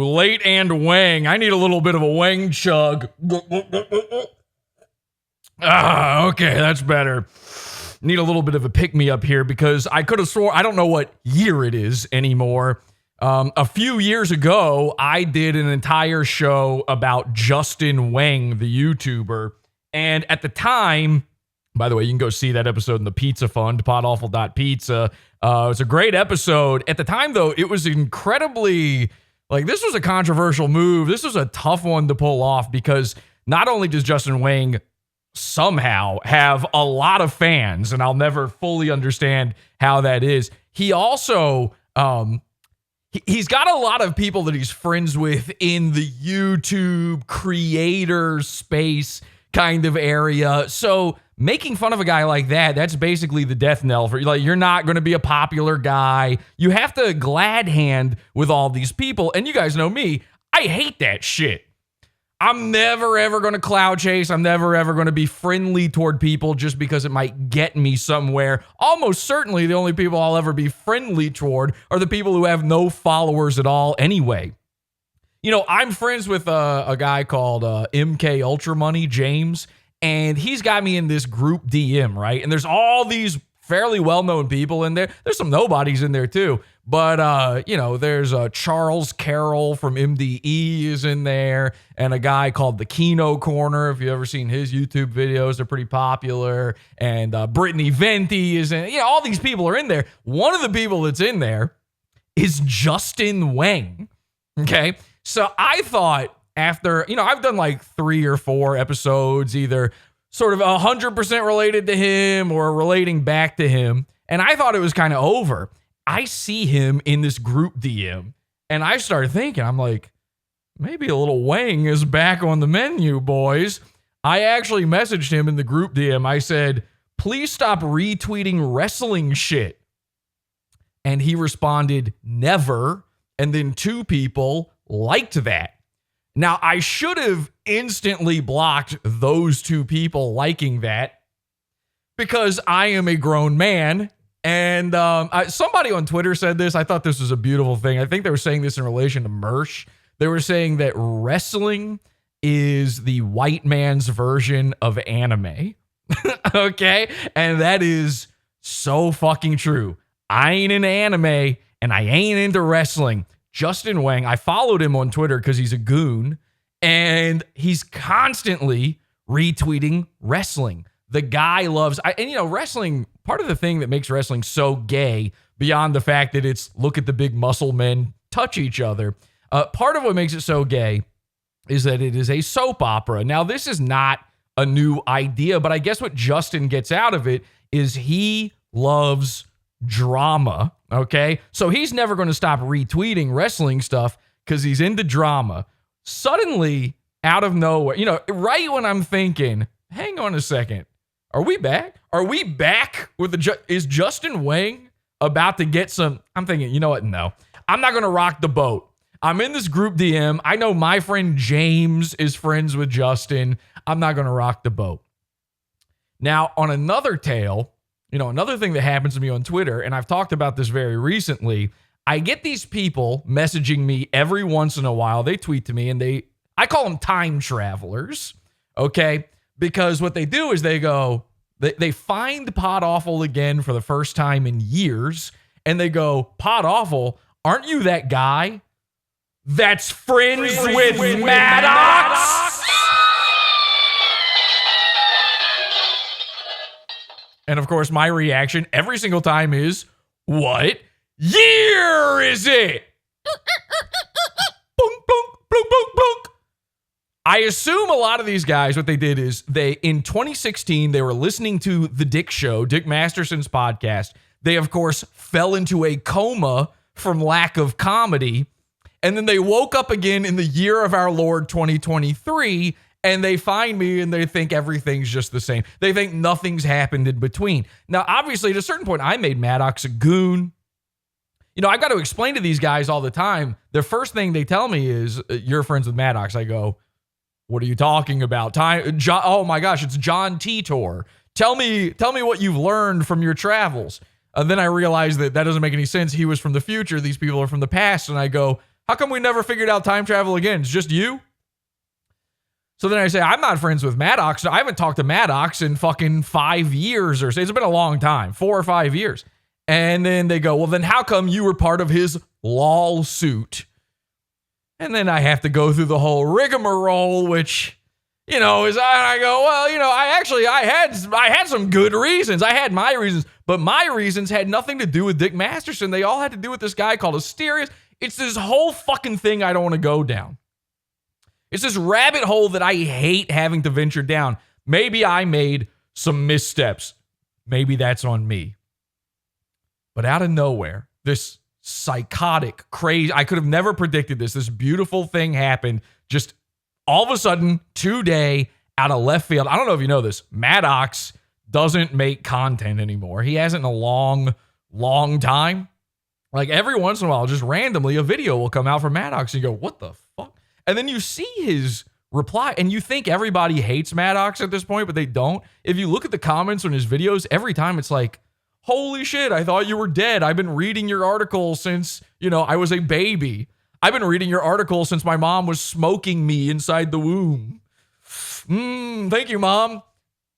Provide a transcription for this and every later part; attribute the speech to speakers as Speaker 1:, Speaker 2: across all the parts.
Speaker 1: late and Whang. I need a little bit of a Whang chug. Okay, that's better. Need a little bit of a pick-me-up here because I could have swore, I don't know what year it is anymore. A few years ago, I did an entire show about Justin Whang, the YouTuber. And at the time, by the way, you can go see that episode in the Pizza Fund, podawful.pizza. It's a great episode. At the time, though, it was incredibly, this was a controversial move. This was a tough one to pull off because not only does Justin Whang somehow have a lot of fans, and I'll never fully understand how that is, he also, he's got a lot of people that he's friends with in the YouTube creator space kind of area. So making fun of a guy like that, that's basically the death knell for you. You're not going to be a popular guy. You have to glad hand with all these people. And you guys know me, I hate that shit. I'm never, ever going to cloud chase. I'm never, ever going to be friendly toward people just because it might get me somewhere. Almost certainly the only people I'll ever be friendly toward are the people who have no followers at all anyway. I'm friends with a guy called MK Ultra Money, James, and he's got me in this group DM, right? And there's all these fairly well-known people in there. There's some nobodies in there too. But, there's Charles Carroll from MDE is in there, and a guy called The Kino Corner. If you've ever seen his YouTube videos, they're pretty popular. And Brittany Venti is in. All these people are in there. One of the people that's in there is Justin Whang. Okay? So I thought after, I've done 3 or 4 episodes, either sort of 100% related to him or relating back to him, and I thought it was kind of over. I see him in this group DM, and I started thinking, I'm like, maybe a little Whang is back on the menu, boys. I actually messaged him in the group DM. I said, please stop retweeting wrestling shit. And he responded, never. And then 2 people liked that. Now, I should have instantly blocked those 2 people liking that because I am a grown man. And somebody on Twitter said this. I thought this was a beautiful thing. I think they were saying this in relation to Mersh. They were saying that wrestling is the white man's version of anime. Okay? And that is so fucking true. I ain't into anime and I ain't into wrestling. Justin Whang, I followed him on Twitter because he's a goon, and he's constantly retweeting wrestling. The guy loves, wrestling, part of the thing that makes wrestling so gay, beyond the fact that it's look at the big muscle men touch each other, part of what makes it so gay is that it is a soap opera. Now, this is not a new idea, but I guess what Justin gets out of it is he loves drama, okay? So he's never going to stop retweeting wrestling stuff because he's into drama. Suddenly, out of nowhere, right when I'm thinking, hang on a second, are we back? Are we back with is Justin Whang about to get some? I'm thinking, you know what? No, I'm not going to rock the boat. I'm in this group DM. I know my friend James is friends with Justin. I'm not going to rock the boat. Now, on another tale, another thing that happens to me on Twitter, and I've talked about this very recently, I get these people messaging me every once in a while. They tweet to me, and I call them time travelers, okay? Because what they do is they go, they find Pod Awful again for the first time in years, and they go, Pod Awful, aren't you that guy that's friends with Maddox? And of course, my reaction every single time is, what year is it? Boom, boom, boom, boom, boom. I assume a lot of these guys, what they did is in 2016, they were listening to The Dick Show, Dick Masterson's podcast. They, of course, fell into a coma from lack of comedy. And then they woke up again in the year of our Lord 2023, and they find me and they think everything's just the same. They think nothing's happened in between. Now, obviously, at a certain point, I made Maddox a goon. I got to explain to these guys all the time. The first thing they tell me is, you're friends with Maddox. I go, what are you talking about? Oh my gosh, it's John Titor. Tell me what you've learned from your travels. Then I realized that doesn't make any sense. He was from the future. These people are from the past. And I go, How come we never figured out time travel again? It's just you? So then I say, I'm not friends with Maddox. I haven't talked to Maddox in fucking 5 years or so. It's been a long time, 4 or 5 years. And then they go, well, then how come you were part of his lawsuit? And then I have to go through the whole rigmarole, which, you know, I go, well, you know, I had some good reasons. I had my reasons, but my reasons had nothing to do with Dick Masterson. They all had to do with this guy called Asterius. It's this whole fucking thing I don't want to go down. It's this rabbit hole that I hate having to venture down. Maybe I made some missteps. Maybe that's on me. But out of nowhere, this psychotic, crazy, I could have never predicted this. This beautiful thing happened just all of a sudden today out of left field. I don't know if you know this. Maddox doesn't make content anymore. He hasn't in a long, long time. Like every once in a while, just randomly, a video will come out from Maddox and you go, what the fuck? And then you see his reply and you think everybody hates Maddox at this point, but they don't. If you look at the comments on his videos, every time it's like, holy shit, I thought you were dead. I've been reading your article since, you know, I was a baby. I've been reading your article since my mom was smoking me inside the womb. Thank you, Mom.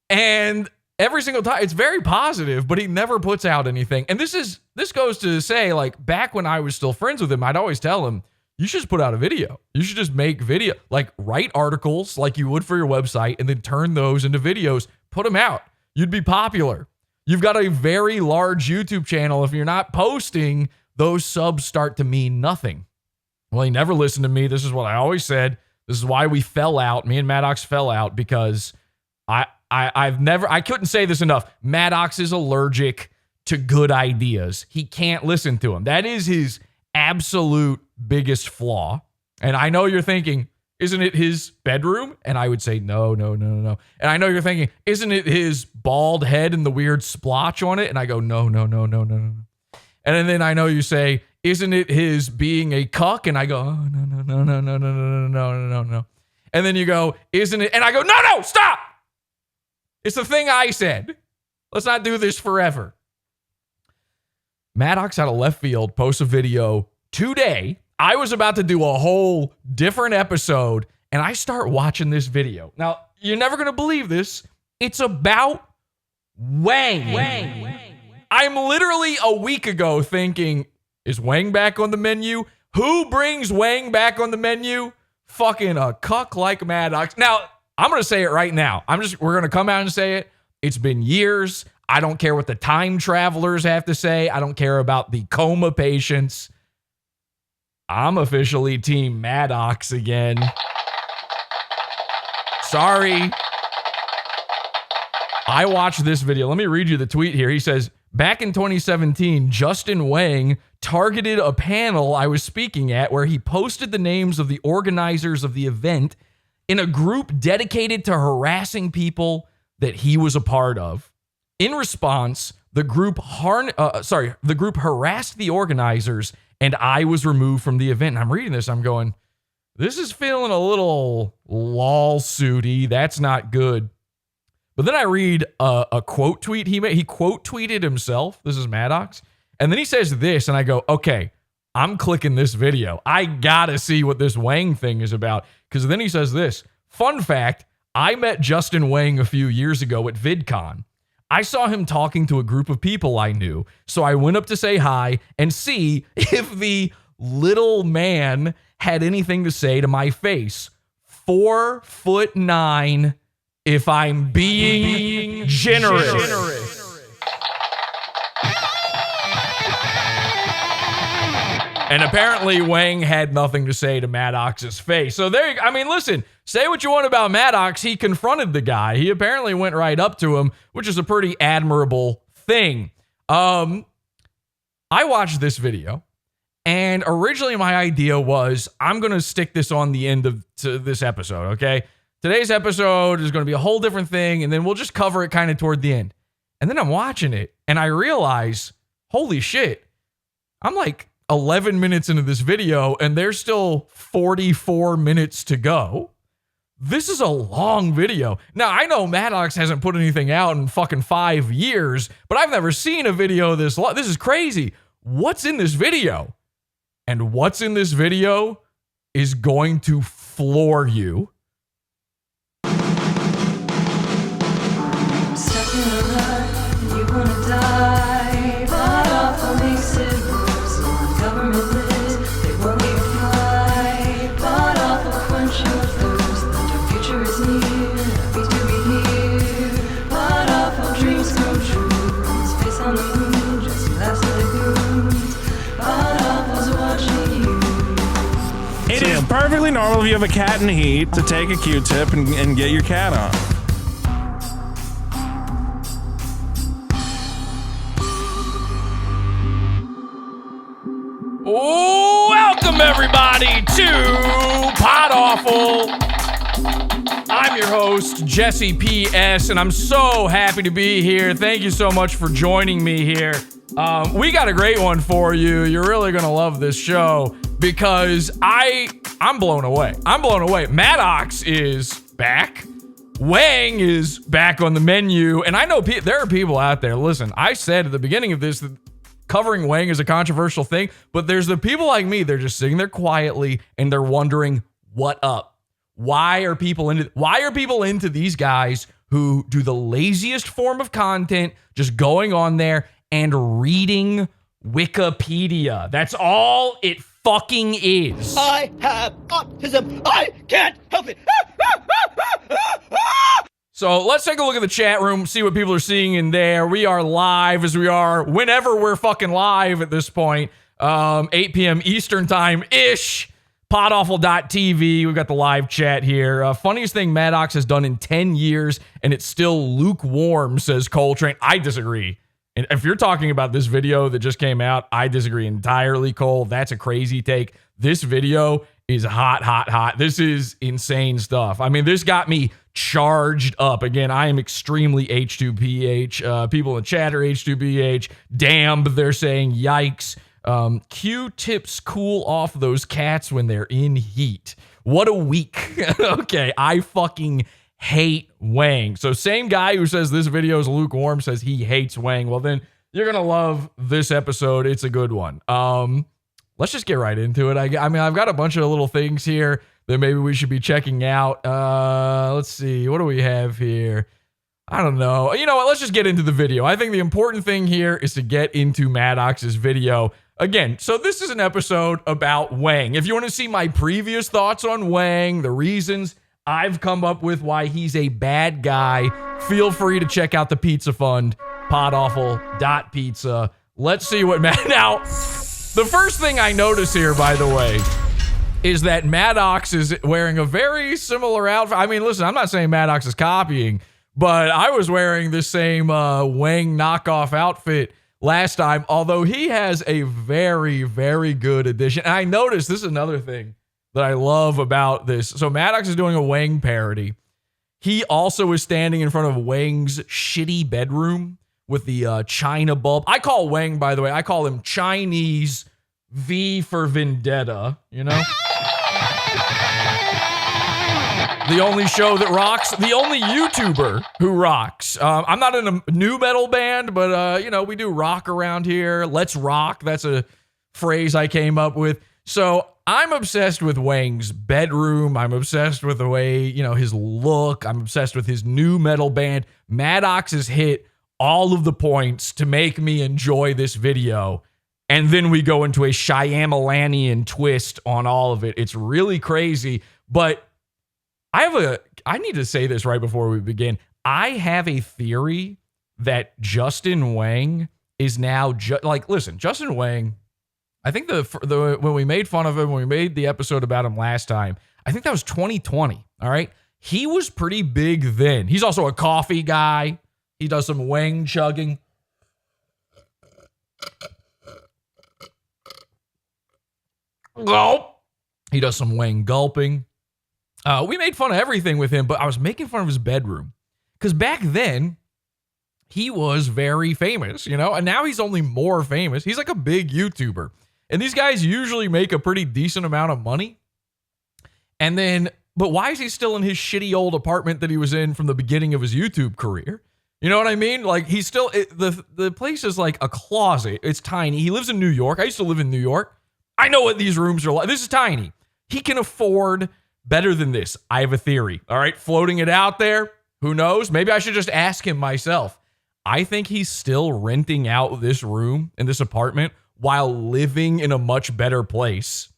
Speaker 1: And every single time, it's very positive, but he never puts out anything. And this goes to say, like, back when I was still friends with him, I'd always tell him, you should just put out a video. You should just make video, like write articles like you would for your website and then turn those into videos, put them out. You'd be popular. You've got a very large YouTube channel. If you're not posting, those subs start to mean nothing. Well, he never listened to me. This is what I always said. This is why we fell out. Me and Maddox fell out because I couldn't say this enough. Maddox is allergic to good ideas. He can't listen to them. That is his absolute biggest flaw. And I know you're thinking, isn't it his bedroom? And I would say, no. And I know you're thinking, isn't it his bald head and the weird splotch on it? And I go, no. And then I know you say, isn't it his being a cuck? And I go, oh, no. And then you go, isn't it? And I go, no, stop. It's the thing I said. Let's not do this forever. Maddox out of left field posts a video today. I was about to do a whole different episode, and I start watching this video. Now, you're never going to believe this. It's about Whang. I'm literally a week ago thinking, is Whang back on the menu? Who brings Whang back on the menu? Fucking a cuck like Maddox. Now, I'm going to say it right now. We're going to come out and say it. It's been years. I don't care what the time travelers have to say. I don't care about the coma patients. I'm officially Team Maddox again. Sorry. I watched this video. Let me read you the tweet here. He says, back in 2017, Justin Whang targeted a panel I was speaking at where he posted the names of the organizers of the event in a group dedicated to harassing people that he was a part of. In response, the group harassed the organizers and I was removed from the event. And I'm reading this, I'm going, this is feeling a little lawsuity. That's not good. But then I read a quote tweet he made. He quote tweeted himself. This is Maddox. And then he says this, and I go, okay, I'm clicking this video. I gotta see what this Whang thing is about. Because then he says this, fun fact, I met Justin Whang a few years ago at VidCon. I saw him talking to a group of people I knew. So I went up to say hi and see if the little man had anything to say to my face. 4'9", if I'm being generous. And apparently Whang had nothing to say to Maddox's face. So there you go. I mean, listen, say what you want about Maddox. He confronted the guy. He apparently went right up to him, which is a pretty admirable thing. I watched this video, and originally my idea was I'm going to stick this on the end of this episode, okay? Today's episode is going to be a whole different thing, and then we'll just cover it kind of toward the end. And then I'm watching it, and I realize, holy shit, I'm like 11 minutes into this video, and there's still 44 minutes to go. This is a long video. Now, I know Maddox hasn't put anything out in fucking 5 years, but I've never seen a video this long. This is crazy. What's in this video? And what's in this video is going to floor you.
Speaker 2: Stuck in a rut, you wanna die, but awful makes it worse. On government lists, they won't leave a fly, but awful quench your thirst. That our future is near, happy to be here, but awful dreams come true. Space on the moon, just laughs at the goons, but awful's watching you.
Speaker 3: It is perfectly normal if you have a cat in heat to take a Q-tip and get your cat on.
Speaker 1: Welcome everybody to Pod Awful. I'm your host, Jesse P.S., and I'm so happy to be here. Thank you so much for joining me here. We got a great one for you. You're really gonna love this show because I'm blown away. I'm blown away. Maddox is back. Whang is back on the menu, and I know there are people out there. Listen, I said at the beginning of this that covering Whang is a controversial thing, but there's the people like me. They're just sitting there quietly and they're wondering what up. Why are people into these guys who do the laziest form of content, just going on there and reading Wikipedia? That's all it fucking is.
Speaker 4: I have autism. I can't help it.
Speaker 1: So let's take a look at the chat room, see what people are seeing in there. We are live as we are whenever we're fucking live at this point. 8 p.m. Eastern time-ish. Podawful.tv. We've got the live chat here. Funniest thing Maddox has done in 10 years, and it's still lukewarm, says Coltrane. I disagree. And if you're talking about this video that just came out, I disagree entirely, Cole. That's a crazy take. This video is hot, hot, hot. This is insane stuff. I mean, this got me charged up. Again, I am extremely H2PH. People in the chat are H2PH. Damn, they're saying yikes. Q-tips cool off those cats when they're in heat. What a week. Okay, I fucking hate Whang. So same guy who says this video is lukewarm says he hates Whang. Well, then you're going to love this episode. It's a good one. Let's just get right into it. I mean, I've got a bunch of little things here that maybe we should be checking out. Let's see. What do we have here? I don't know. You know what? Let's just get into the video. I think the important thing here is to get into Maddox's video. Again, so this is an episode about Whang. If you want to see my previous thoughts on Whang, the reasons I've come up with why he's a bad guy, feel free to check out the Pizza Fund, podawful.pizza. Let's see what now, the first thing I notice here, by the way, is that Maddox is wearing a very similar outfit. I mean, listen, I'm not saying Maddox is copying, but I was wearing this same Whang knockoff outfit last time, although he has a very, very good addition. And I noticed, this is another thing that I love about this. So Maddox is doing a Whang parody. He also is standing in front of Whang's shitty bedroom with the China bulb. I call Whang, by the way, I call him Chinese V for Vendetta, you know? The only show that rocks, the only YouTuber who rocks. I'm not in a new metal band, but, you know, we do rock around here. Let's rock. That's a phrase I came up with. So I'm obsessed with Whang's bedroom. I'm obsessed with the way, you know, his look. I'm obsessed with his new metal band. Maddox has hit all of the points to make me enjoy this video. And then we go into a Shyamalan twist on all of it. It's really crazy, but I need to say this right before we begin. I have a theory that Justin Whang is now listen, Justin Whang, I think the when we made fun of him, when we made the episode about him last time, I think that was 2020. All right. He was pretty big then. He's also a coffee guy. He does some Whang chugging. Gulp. He does some Whang gulping. We made fun of everything with him, but I was making fun of his bedroom because back then he was very famous, you know, and now he's only more famous. He's like a big YouTuber, and these guys usually make a pretty decent amount of money. And then, but why is he still in his shitty old apartment that he was in from the beginning of his YouTube career? You know what I mean? Like he's still, the place is like a closet. It's tiny. He lives in New York. I used to live in New York. I know what these rooms are like. This is tiny. He can afford better than this. I have a theory. All right, floating it out there. Who knows? Maybe I should just ask him myself. I think he's still renting out this room in this apartment while living in a much better place.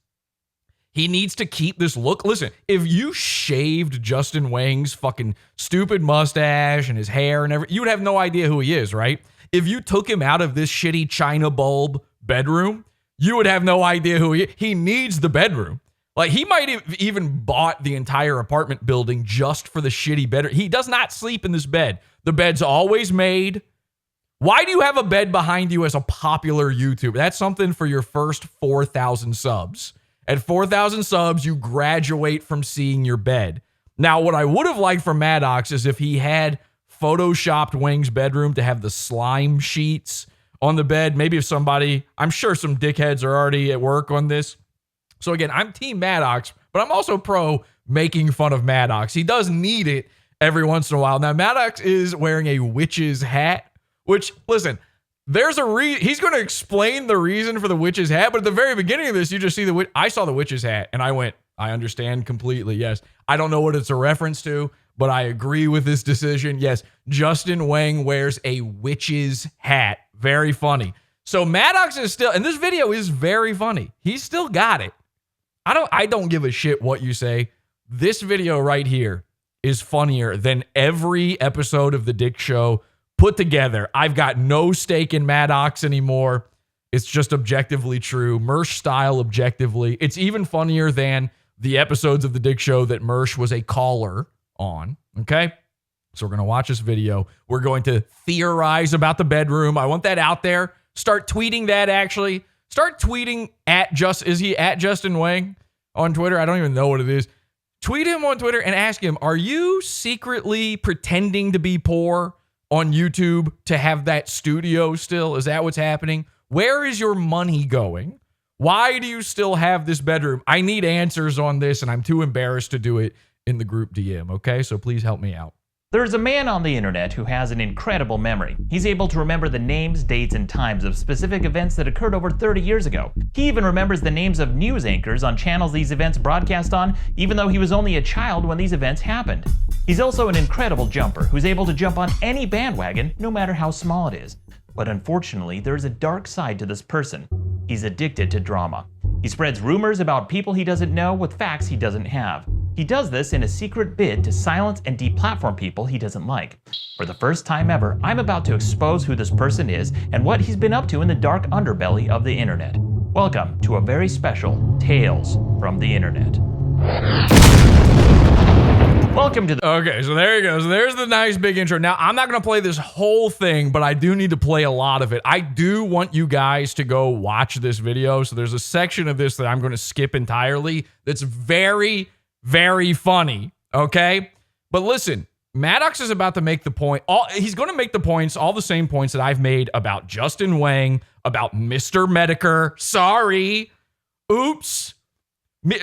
Speaker 1: He needs to keep this look. Listen, if you shaved Justin Whang's fucking stupid mustache and his hair and everything, you would have no idea who he is, right? If you took him out of this shitty China bulb bedroom, you would have no idea who he is. He needs the bedroom. Like, he might have even bought the entire apartment building just for the shitty bed. He does not sleep in this bed. The bed's always made. Why do you have a bed behind you as a popular YouTuber? That's something for your first 4,000 subs. At 4,000 subs, you graduate from seeing your bed. Now, what I would have liked from Maddox is if he had photoshopped Wang's bedroom to have the slime sheets on the bed. Maybe if somebody, I'm sure some dickheads are already at work on this. So again, I'm team Maddox, but I'm also pro making fun of Maddox. He does need it every once in a while. Now, Maddox is wearing a witch's hat, which, listen, there's a he's going to explain the reason for the witch's hat, but at the very beginning of this, you just see the I saw the witch's hat, and I went, I understand completely, yes. I don't know what it's a reference to, but I agree with this decision. Yes, Justin Whang wears a witch's hat. Very funny. So Maddox is still, and this video is very funny. He's still got it. I don't give a shit what you say. This video right here is funnier than every episode of The Dick Show put together. I've got no stake in Maddox anymore. It's just objectively true. Mersh style objectively. It's even funnier than the episodes of The Dick Show that Mersh was a caller on. Okay? So we're going to watch this video. We're going to theorize about the bedroom. I want that out there. Start tweeting that, actually. Start tweeting is he at Justin Whang on Twitter? I don't even know what it is. Tweet him on Twitter and ask him, are you secretly pretending to be poor on YouTube to have that studio still? Is that what's happening? Where is your money going? Why do you still have this bedroom? I need answers on this, and I'm too embarrassed to do it in the group DM, okay? So please help me out.
Speaker 5: There's a man on the internet who has an incredible memory. He's able to remember the names, dates, and times of specific events that occurred over 30 years ago. He even remembers the names of news anchors on channels these events broadcast on, even though he was only a child when these events happened. He's also an incredible jumper who's able to jump on any bandwagon, no matter how small it is. But unfortunately, there's a dark side to this person. He's addicted to drama. He spreads rumors about people he doesn't know with facts he doesn't have. He does this in a secret bid to silence and deplatform people he doesn't like. For the first time ever, I'm about to expose who this person is and what he's been up to in the dark underbelly of the internet. Welcome to a very special Tales from the Internet. Welcome to the...
Speaker 1: Okay, so there you go. So there's the nice big intro. Now, I'm not going to play this whole thing, but I do need to play a lot of it. I do want you guys to go watch this video. So there's a section of this that I'm going to skip entirely that's very, very funny, okay? But listen, Maddox is about to make the point. He's going to make the points, all the same points that I've made about Justin Whang, about Mr. Medicare. Sorry. Oops.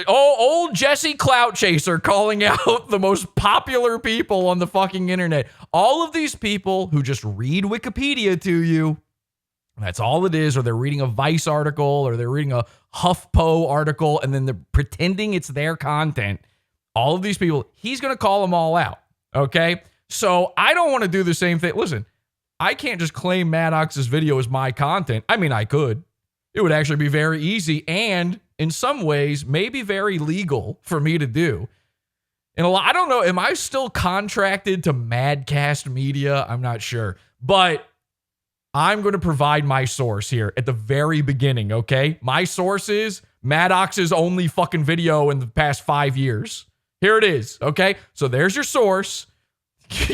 Speaker 1: Old Jesse Clout Chaser calling out the most popular people on the fucking internet. All of these people who just read Wikipedia to you. That's all it is. Or they're reading a Vice article, or they're reading a HuffPo article, and then they're pretending it's their content. All of these people, he's going to call them all out. Okay? So I don't want to do the same thing. Listen, I can't just claim Maddox's video as my content. I mean, I could. It would actually be very easy and in some ways maybe very legal for me to do. And I don't know, am I still contracted to Madcast Media? I'm not sure. But I'm going to provide my source here at the very beginning, okay? My source is Maddox's only fucking video in the past 5 years. Here it is, okay? So there's your source.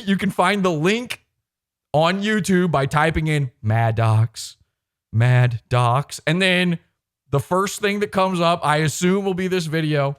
Speaker 1: You can find the link on YouTube by typing in Maddox. And then the first thing that comes up, I assume, will be this video.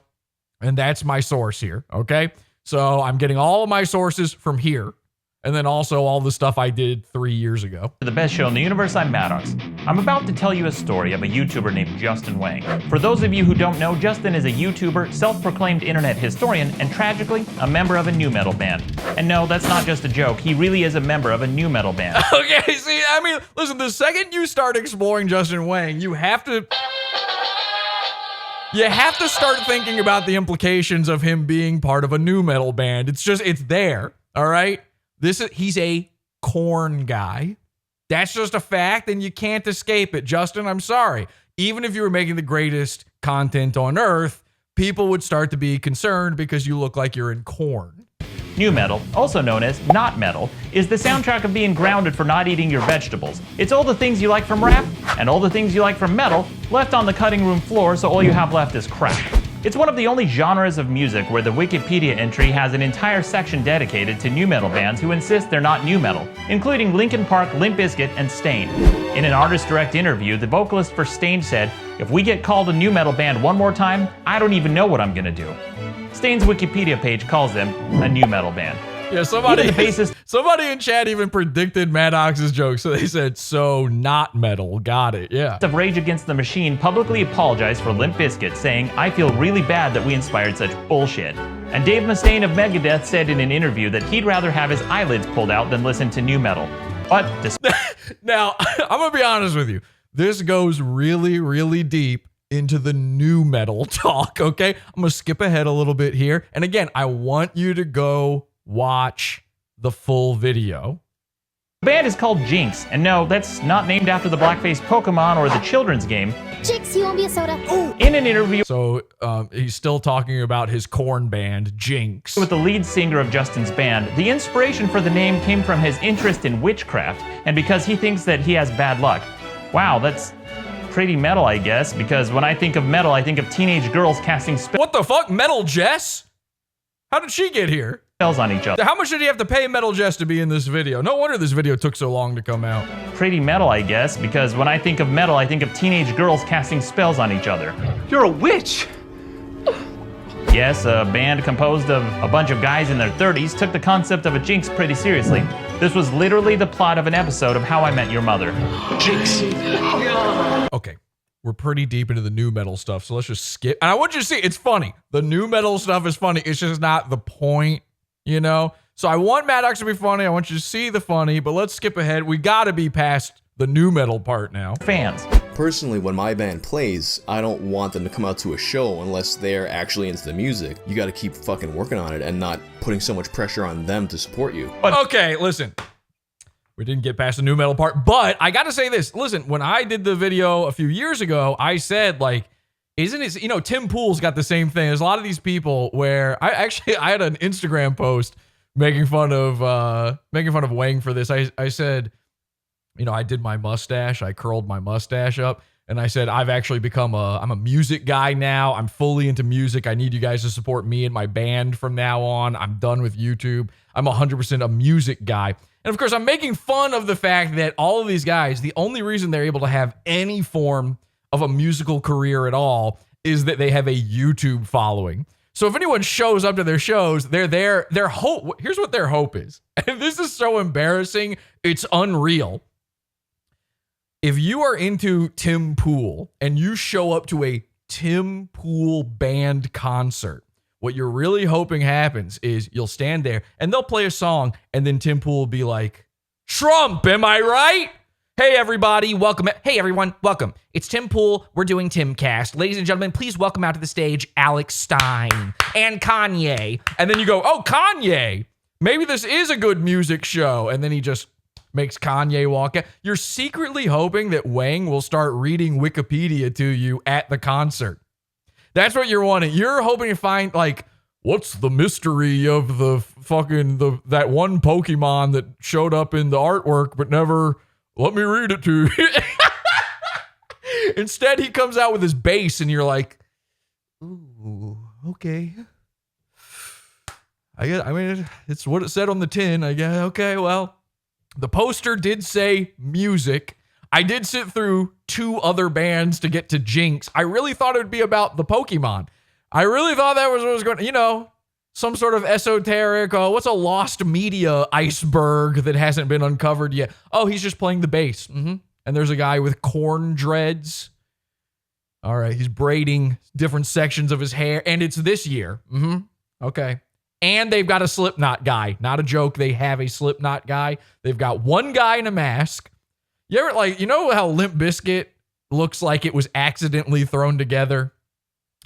Speaker 1: And that's my source here, okay? So I'm getting all of my sources from here. And then also all the stuff I did 3 years ago.
Speaker 5: The best show in the universe, I'm Maddox. I'm about to tell you a story of a YouTuber named Justin Whang. For those of you who don't know, Justin is a YouTuber, self-proclaimed internet historian, and tragically, a member of a nu metal band. And no, that's not just a joke, he really is a member of a nu metal band.
Speaker 1: Okay, see, I mean, listen, the second you start exploring Justin Whang, you have to... You have to start thinking about the implications of him being part of a nu metal band. It's there. All right. He's a corn guy. That's just a fact, and you can't escape it. Justin, I'm sorry. Even if you were making the greatest content on earth, people would start to be concerned because you look like you're in corn.
Speaker 5: Nu metal, also known as not metal, is the soundtrack of being grounded for not eating your vegetables. It's all the things you like from rap and all the things you like from metal left on the cutting room floor, so all you have left is crap. It's one of the only genres of music where the Wikipedia entry has an entire section dedicated to nu metal bands who insist they're not nu metal, including Linkin Park, Limp Bizkit, and Staind. In an Artist Direct interview, the vocalist for Staind said, "If we get called a nu metal band one more time, I don't even know what I'm gonna do." Staind's Wikipedia page calls them a nu metal band.
Speaker 1: Yeah, somebody in chat even predicted Maddox's joke, so they said, so not metal. Got it, yeah.
Speaker 5: Of Rage Against the Machine publicly apologized for Limp Bizkit, saying, "I feel really bad that we inspired such bullshit." And Dave Mustaine of Megadeth said in an interview that he'd rather have his eyelids pulled out than listen to nu metal. But
Speaker 1: now, I'm gonna be honest with you. This goes really, really deep into the nu metal talk, okay? I'm gonna skip ahead a little bit here. And again, I want you to go watch the full video.
Speaker 5: The band is called Jinx, and no, that's not named after the blackface Pokemon or the children's game.
Speaker 6: Jinx, you want me a soda?
Speaker 5: In an interview
Speaker 1: So he's still talking about his corn band, Jinx.
Speaker 5: with the lead singer of Justin's band, the inspiration for the name came from his interest in witchcraft, and because he thinks that he has bad luck. Wow, that's pretty metal, I guess, because when I think of metal, I think of teenage girls casting
Speaker 1: What the fuck? Metal Jess? How did she get here?
Speaker 5: spells on each other.
Speaker 1: How much did he have to pay Metal Jess to be in this video? No wonder this video took so long to come out.
Speaker 5: Pretty metal, I guess, because when I think of metal, I think of teenage girls casting spells on each other.
Speaker 4: You're a witch!
Speaker 5: Yes, a band composed of a bunch of guys in their 30s took the concept of a jinx pretty seriously. This was literally the plot of an episode of How I Met Your Mother.
Speaker 4: Jinx!
Speaker 1: Okay, we're pretty deep into the nu metal stuff, so let's just skip. And I want you to see, it's funny. The nu metal stuff is funny. It's just not the point, you know? So I want Maddox to be funny. I want you to see the funny, but let's skip ahead. We gotta be past the nu metal part now.
Speaker 5: Fans.
Speaker 7: Personally, when my band plays, I don't want them to come out to a show unless they're actually into the music. You gotta keep fucking working on it and not putting so much pressure on them to support you.
Speaker 1: Okay, listen. We didn't get past the nu metal part, but I gotta say this. Listen, when I did the video a few years ago, I said, like, isn't it, you know, Tim Pool's got the same thing. There's a lot of these people where I had an Instagram post making fun of Whang for this. I said, you know, I did my mustache. I curled my mustache up. And I said, I've actually become I'm a music guy now. I'm fully into music. I need you guys to support me and my band from now on. I'm done with YouTube. I'm 100% a music guy. And of course, I'm making fun of the fact that all of these guys, the only reason they're able to have any form of a musical career at all is that they have a YouTube following. So if anyone shows up to their shows, they're there. Their hope, here's what their hope is. And this is so embarrassing. It's unreal. If you are into Tim Pool and you show up to a Tim Pool band concert, what you're really hoping happens is you'll stand there and they'll play a song and then Tim Pool will be like, Trump, am I right? Hey, everybody, welcome. Hey, everyone, welcome. It's Tim Pool. We're doing Timcast. Ladies and gentlemen, please welcome out to the stage Alex Stein and Kanye. And then you go, oh, Kanye. Maybe this is a good music show. And then he just makes Kanye walk out. You're secretly hoping that Whang will start reading Wikipedia to you at the concert. That's what you're wanting. You're hoping to find, like, what's the mystery of the fucking, that one Pokemon that showed up in the artwork but never, let me read it to you. Instead, he comes out with his bass and you're like, ooh, okay. I mean, it's what it said on the tin. I guess, okay, well. The poster did say music. I did sit through 2 other bands to get to Jinx. I really thought it would be about the Pokemon. I really thought that was what was going to, you know, some sort of esoteric, what's a lost media iceberg that hasn't been uncovered yet? Oh, he's just playing the bass. And there's a guy with corn dreads. All right, he's braiding different sections of his hair, and it's this year. Okay. And they've got a Slipknot guy. Not a joke. They have a Slipknot guy. They've got one guy in a mask. You ever, like, you know how Limp Bizkit looks like it was accidentally thrown together?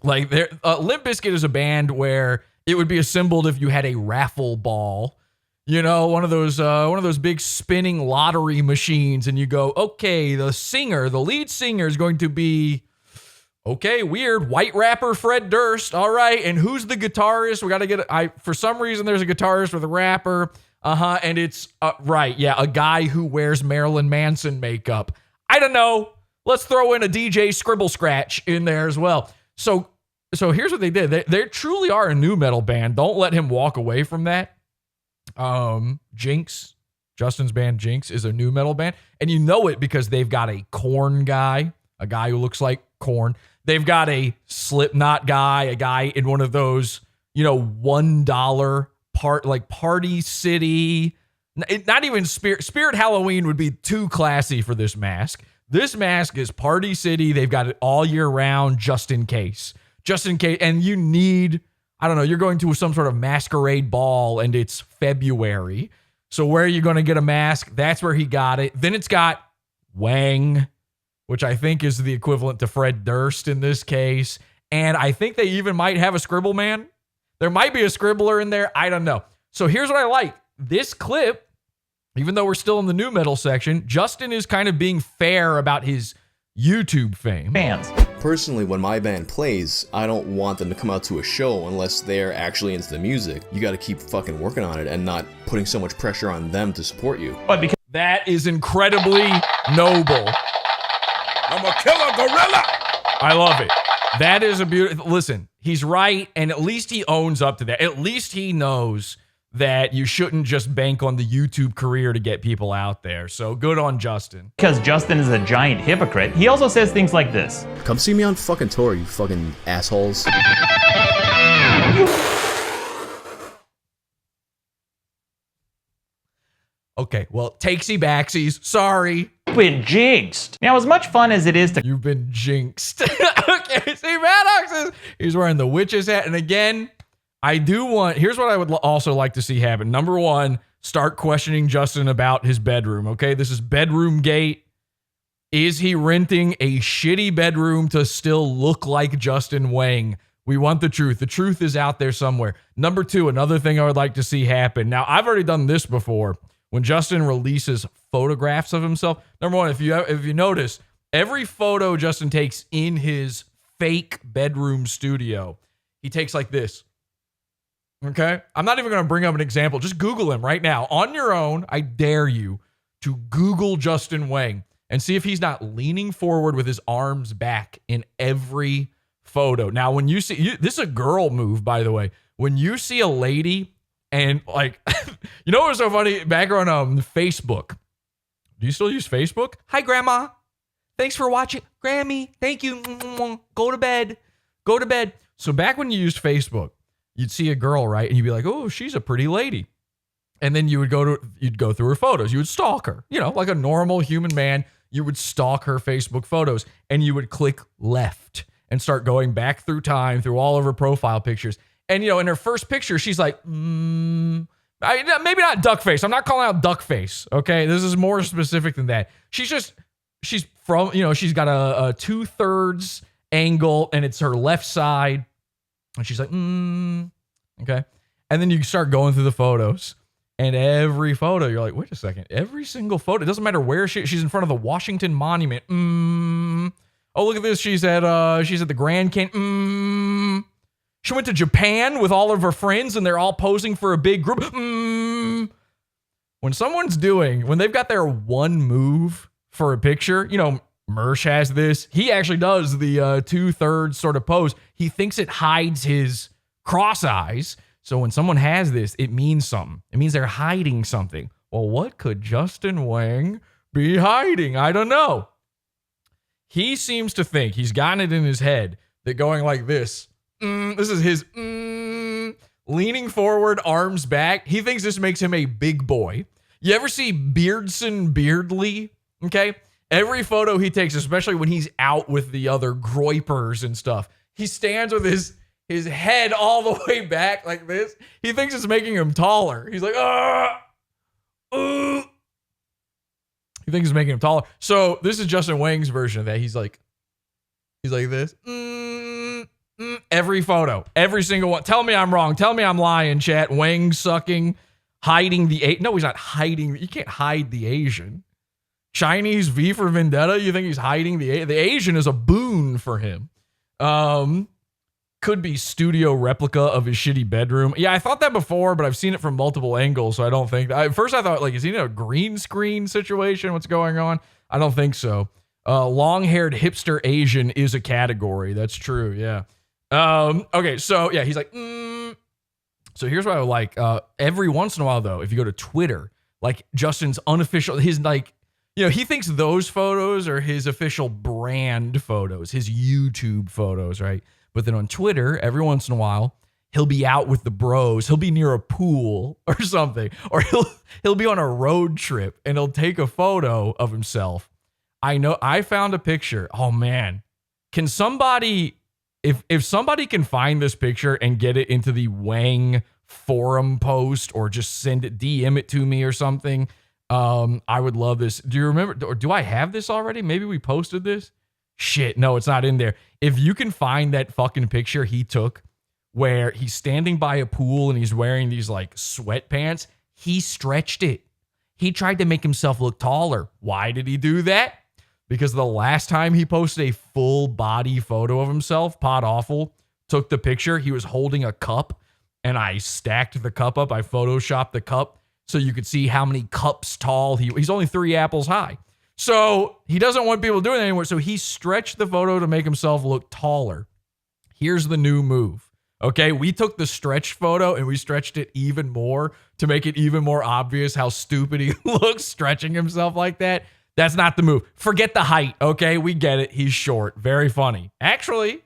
Speaker 1: Like Limp Bizkit is a band where it would be assembled if you had a raffle ball, you know, one of those big spinning lottery machines, and you go, okay, the lead singer is going to be, okay, weird, white rapper Fred Durst, all right, and who's the guitarist? We got to get for some reason there's a guitarist with a rapper, and it's right, yeah, a guy who wears Marilyn Manson makeup. I don't know. Let's throw in a DJ Scribble Scratch in there as well. So here's what they did. They truly are a new metal band. Don't let him walk away from that. Jinx, Justin's band Jinx, is a new metal band. And you know it because they've got a Korn guy, a guy who looks like Korn. They've got a Slipknot guy, a guy in one of those, you know, $1 Party City. Not even Spirit Halloween would be too classy for this mask. This mask is Party City. They've got it all year round, just in case. And you need, I don't know, you're going to some sort of masquerade ball and it's February. So where are you going to get a mask? That's where he got it. Then it's got Whang, which I think is the equivalent to Fred Durst in this case. And I think they even might have a scribble man. There might be a scribbler in there. I don't know. So here's what I like. This clip, even though we're still in the new metal section, Justin is kind of being fair about his YouTube fame.
Speaker 5: Fans.
Speaker 7: Personally, when my band plays, I don't want them to come out to a show unless they're actually into the music. You gotta keep fucking working on it and not putting so much pressure on them to support you.
Speaker 5: But because
Speaker 1: That is incredibly noble.
Speaker 6: I'm a killer gorilla.
Speaker 1: I love it. That is a beautiful, listen, he's right, and at least he owns up to that. At least he knows that you shouldn't just bank on the YouTube career to get people out there. So good on Justin.
Speaker 5: Justin is a giant hypocrite, he also says things like this.
Speaker 7: Come see me on fucking tour, you fucking assholes.
Speaker 1: Okay, well, takesy backsies. Sorry.
Speaker 5: You've been jinxed. Now, as much fun as it is to
Speaker 1: You've been jinxed. Okay, see, Maddox he's wearing the witch's hat. And again, here's what I would also like to see happen. Number one, start questioning Justin about his bedroom. Okay, this is bedroom gate. Is he renting a shitty bedroom to still look like Justin Whang? We want the truth. The truth is out there somewhere. Number two, another thing I would like to see happen. Now, I've already done this before. When Justin releases photographs of himself, number one, if you notice, every photo Justin takes in his fake bedroom studio, he takes like this. Okay? I'm not even going to bring up an example. Just Google him right now. On your own, I dare you to Google Justin Whang and see if he's not leaning forward with his arms back in every photo. Now, when you see, this is a girl move, by the way. When you see a lady and like, you know what was so funny? Back on Facebook. Do you still use Facebook? Hi, Grandma. Thanks for watching. Grammy, thank you. Go to bed. Go to bed. So back when you used Facebook, you'd see a girl, right? And you'd be like, oh, she's a pretty lady. And then you'd go through her photos. You would stalk her. You know, like a normal human man, you would stalk her Facebook photos and you would click left and start going back through time, through all of her profile pictures. And, you know, in her first picture, she's like, maybe not duck face. I'm not calling out duck face. Okay. This is more specific than that. She's from, you know, she's got a 2/3 angle and it's her left side. And she's like, okay. And then you start going through the photos and every photo, you're like, wait a second. Every single photo, it doesn't matter where she's in front of the Washington Monument. Oh, look at this. She's at the Grand Canyon. She went to Japan with all of her friends and they're all posing for a big group. When they've got their one move for a picture, you know, Mersh has this. He actually does the 2/3 sort of pose. He thinks it hides his cross eyes. So when someone has this, it means something. It means they're hiding something. Well, what could Justin Whang be hiding? I don't know. He seems to think, he's gotten it in his head, that going like this, this is his leaning forward, arms back. He thinks this makes him a big boy. You ever see Beardson Beardley? Okay. Every photo he takes, especially when he's out with the other groypers and stuff, he stands with his head all the way back like this. He thinks it's making him taller. He's like, He thinks it's making him taller. So this is Justin Whang's version of that. He's like this. Every photo, every single one. Tell me I'm wrong. Tell me I'm lying, chat. Whang sucking, hiding the no, he's not hiding. You can't hide the Asian. Chinese V for Vendetta. You think he's hiding the Asian is a boon for him. Could be studio replica of his shitty bedroom. Yeah, I thought that before, but I've seen it from multiple angles, so I don't think. At first, I thought, like, is he in a green screen situation? What's going on? I don't think so. Long-haired hipster Asian is a category. That's true, yeah. Okay, so, yeah, he's like, So here's what I would like. Every once in a while, though, if you go to Twitter, like, Justin's unofficial, his, like, you know, he thinks those photos are his official brand photos, his YouTube photos, right? But then on Twitter, every once in a while, he'll be out with the bros. He'll be near a pool or something. Or he'll be on a road trip and he'll take a photo of himself. I know I found a picture. Oh man. Can somebody, if somebody can find this picture and get it into the Whang forum post or just send it, DM it to me or something, I would love this. Do you remember, or do I have this already? Maybe we posted this. Shit, no, it's not in there. If you can find that fucking picture he took where he's standing by a pool and he's wearing these like sweatpants, he stretched it. He tried to make himself look taller. Why did he do that? Because the last time he posted a full body photo of himself, Pod Awful took the picture. He was holding a cup and I stacked the cup up. I photoshopped the cup so you could see how many cups tall he's only 3 apples high. So he doesn't want people doing that anymore. So he stretched the photo to make himself look taller. Here's the new move. Okay, we took the stretched photo and we stretched it even more to make it even more obvious how stupid he looks stretching himself like that. That's not the move. Forget the height, okay? We get it. He's short. Very funny. Actually,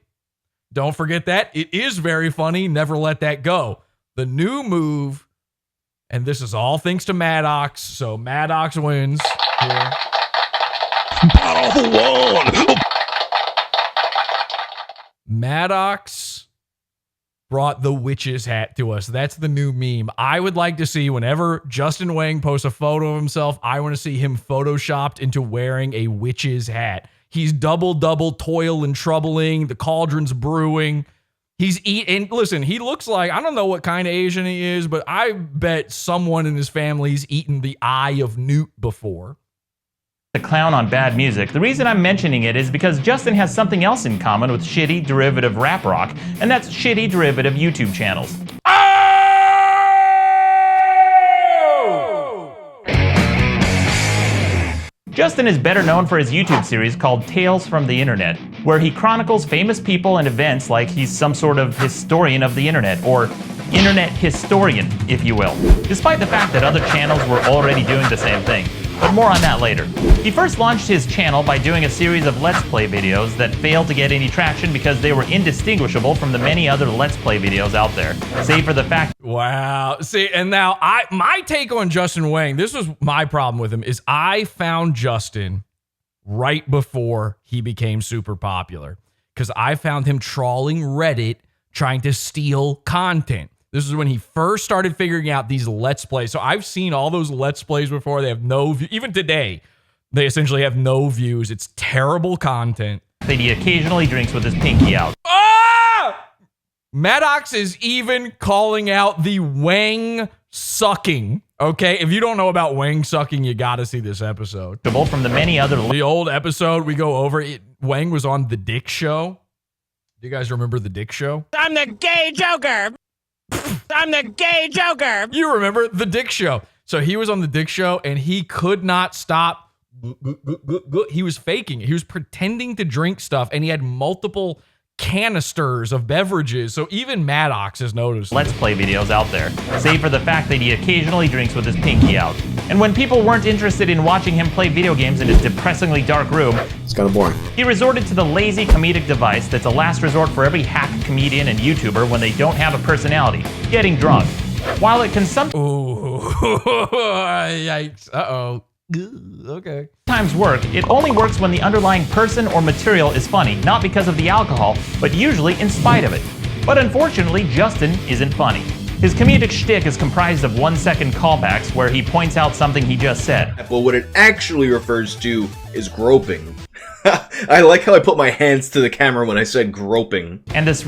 Speaker 1: don't forget that. It is very funny. Never let that go. The new move, and this is all thanks to Maddox, so Maddox wins here. Maddox brought the witch's hat to us. That's the new meme. I would like to see whenever Justin Whang posts a photo of himself, I want to see him photoshopped into wearing a witch's hat. He's double toil and troubling. The cauldron's brewing. He's eating. Listen, he looks like, I don't know what kind of Asian he is, but I bet someone in his family's eaten the eye of Newt before.
Speaker 5: The clown on bad music. The reason I'm mentioning it is because Justin has something else in common with shitty derivative rap rock, and that's shitty derivative YouTube channels. Justin is better known for his YouTube series called Tales from the Internet, where he chronicles famous people and events like he's some sort of historian of the internet, or internet historian, if you will, despite the fact that other channels were already doing the same thing. But more on that later. He first launched his channel by doing a series of Let's Play videos that failed to get any traction because they were indistinguishable from the many other Let's Play videos out there, save for the fact—
Speaker 1: Wow. See, and now my take on Justin Whang, this was my problem with him, is I found Justin right before he became super popular because I found him trawling Reddit trying to steal content. This is when he first started figuring out these Let's Plays. So I've seen all those Let's Plays before. They have no view. Even today, they essentially have no views. It's terrible content.
Speaker 5: that he occasionally drinks with his pinky out.
Speaker 1: Ah! Maddox is even calling out the Whang sucking. Okay, if you don't know about Whang sucking, you gotta see this episode.
Speaker 5: From the many other—
Speaker 1: The old episode we go over, Whang was on The Dick Show. Do you guys remember The Dick Show?
Speaker 8: I'm the gay Joker! I'm the gay Joker!
Speaker 1: You remember The Dick Show. So he was on The Dick Show and he could not stop. He was faking it. He was pretending to drink stuff and he had multiple canisters of beverages. So even Maddox has noticed.
Speaker 5: Let's Play videos out there, save for the fact that he occasionally drinks with his pinky out. And when people weren't interested in watching him play video games in his depressingly dark room,
Speaker 7: it's kind of boring.
Speaker 5: He resorted to the lazy comedic device that's a last resort for every hack comedian and YouTuber when they don't have a personality: getting drunk. While it can
Speaker 1: Ooh, yikes. Uh-oh. Okay.
Speaker 5: sometimes work, it only works when the underlying person or material is funny, not because of the alcohol, but usually in spite of it. But unfortunately, Justin isn't funny. His comedic shtick is comprised of 1-second callbacks where he points out something he just said.
Speaker 7: Well, what it actually refers to is groping. I like how I put my hands to the camera when I said groping.
Speaker 5: And this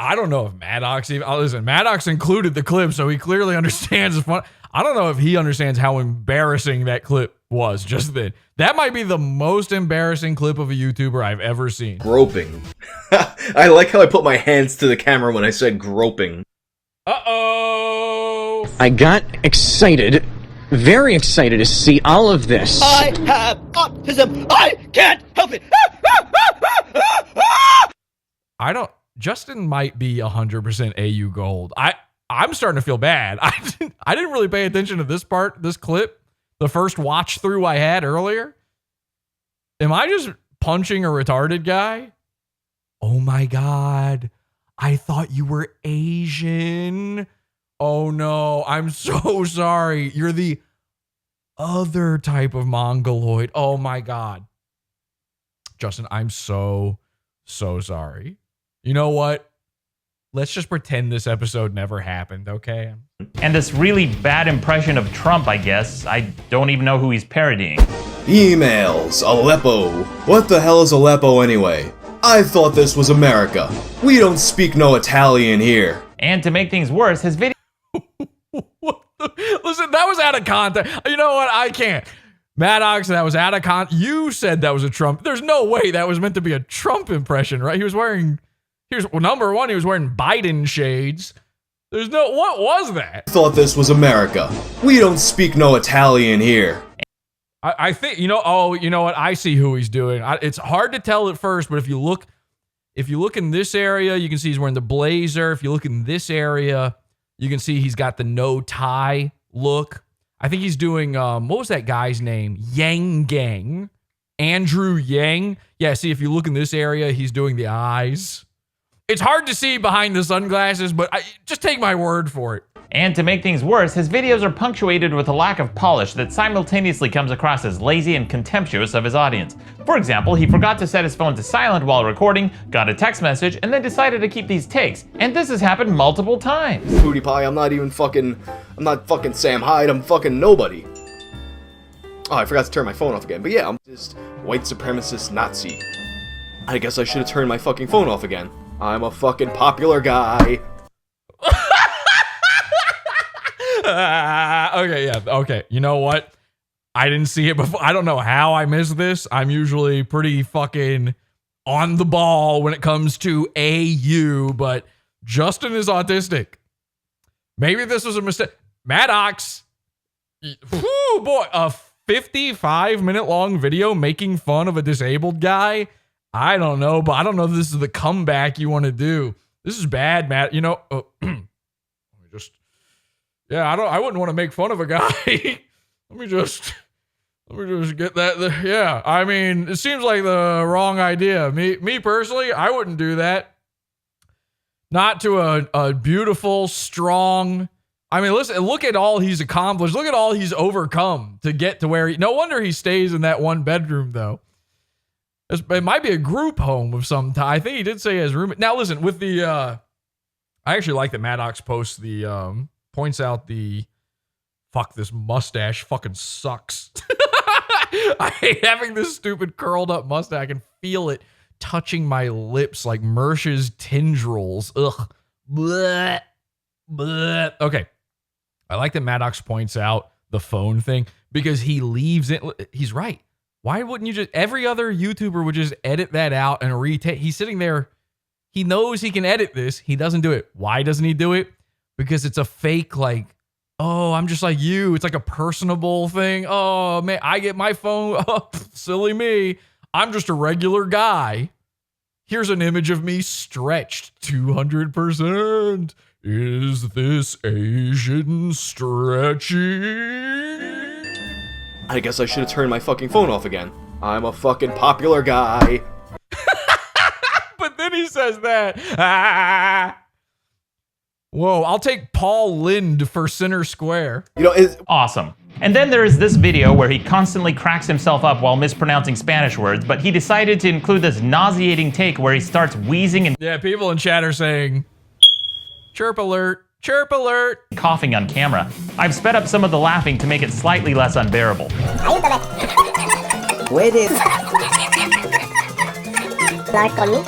Speaker 1: I don't know if Maddox even, listen, Maddox included the clip, so he clearly understands the fun. I don't know if he understands how embarrassing that clip was just then. That might be the most embarrassing clip of a YouTuber I've ever seen.
Speaker 7: Groping. I like how I put my hands to the camera when I said groping.
Speaker 1: Uh-oh.
Speaker 9: I got excited, very excited to see all of this.
Speaker 8: I have autism. I can't help it.
Speaker 1: Justin might be 100% AU gold. I'm starting to feel bad. I didn't really pay attention to this clip, the first watch through I had earlier. Am I just punching a retarded guy? Oh my God. I thought you were Asian. Oh no, I'm so sorry. You're the other type of Mongoloid. Oh my God. Justin, I'm so sorry. You know what? Let's just pretend this episode never happened, okay?
Speaker 5: And this really bad impression of Trump, I guess. I don't even know who he's parodying.
Speaker 7: Emails. Aleppo. What the hell is Aleppo anyway? I thought this was America. We don't speak no Italian here.
Speaker 5: And to make things worse, his video
Speaker 1: Listen, that was out of context. You know what? I can't. Maddox, that was out of context. You said that was a Trump. There's no way that was meant to be a Trump impression, right? He was wearing, number one, he was wearing Biden shades. There's no, what was that?
Speaker 7: I thought this was America. We don't speak no Italian here.
Speaker 1: I think, you know what? I see who he's doing. It's hard to tell at first, but if you look in this area, you can see he's wearing the blazer. If you look in this area, you can see he's got the no tie look. I think he's doing, what was that guy's name? Yang Gang. Andrew Yang. Yeah, see, if you look in this area, he's doing the eyes. It's hard to see behind the sunglasses, but just take my word for it.
Speaker 5: And to make things worse, his videos are punctuated with a lack of polish that simultaneously comes across as lazy and contemptuous of his audience. For example, he forgot to set his phone to silent while recording, got a text message, and then decided to keep these takes. And this has happened multiple times.
Speaker 7: PewDiePie, I'm not fucking Sam Hyde, I'm fucking nobody. Oh, I forgot to turn my phone off again, but yeah, I'm just white supremacist Nazi. I guess I should have turned my fucking phone off again. I'm a fucking popular guy.
Speaker 1: Okay, yeah, okay. You know what? I didn't see it before. I don't know how I missed this. I'm usually pretty fucking on the ball when it comes to AU, but Justin is autistic. Maybe this was a mistake. Maddox. Whew, boy, a 55-minute long video making fun of a disabled guy. I don't know, but I don't know if this is the comeback you want to do. This is bad, Matt. You know, yeah, I wouldn't want to make fun of a guy. Let me just get that. Yeah, I mean, it seems like the wrong idea. Me personally, I wouldn't do that. Not to a beautiful, strong. I mean, listen, look at all he's accomplished. Look at all he's overcome to get to where no wonder he stays in that one bedroom, though. It might be a group home of some type. I think he did say his room. Now, listen, with the, I actually like that Maddox posts the, points out the, fuck, this mustache fucking sucks. I hate having this stupid curled up mustache. I can feel it touching my lips like Mersh's tendrils. Ugh. Blech. Blech. Okay. I like that Maddox points out the phone thing because he leaves it. He's right. Why wouldn't you just, every other YouTuber would just edit that out and retake. He's sitting there. He knows he can edit this. He doesn't do it. Why doesn't he do it? Because it's a fake, like, oh, I'm just like you. It's like a personable thing. Oh, man, I get my phone. Oh, silly me. I'm just a regular guy. Here's an image of me stretched 200%. Is this Asian stretching?
Speaker 7: I guess I should have turned my fucking phone off again. I'm a fucking popular guy.
Speaker 1: But then he says that. Ah. Whoa, I'll take Paul Lind for center square.
Speaker 7: You know, it's
Speaker 5: awesome. And then there is this video where he constantly cracks himself up while mispronouncing Spanish words, but he decided to include this nauseating take where he starts wheezing and
Speaker 1: people in chat are saying, chirp alert, chirp alert,
Speaker 5: coughing on camera. I've sped up some of the laughing to make it slightly less unbearable.
Speaker 10: ¿Puedes hablar conmigo?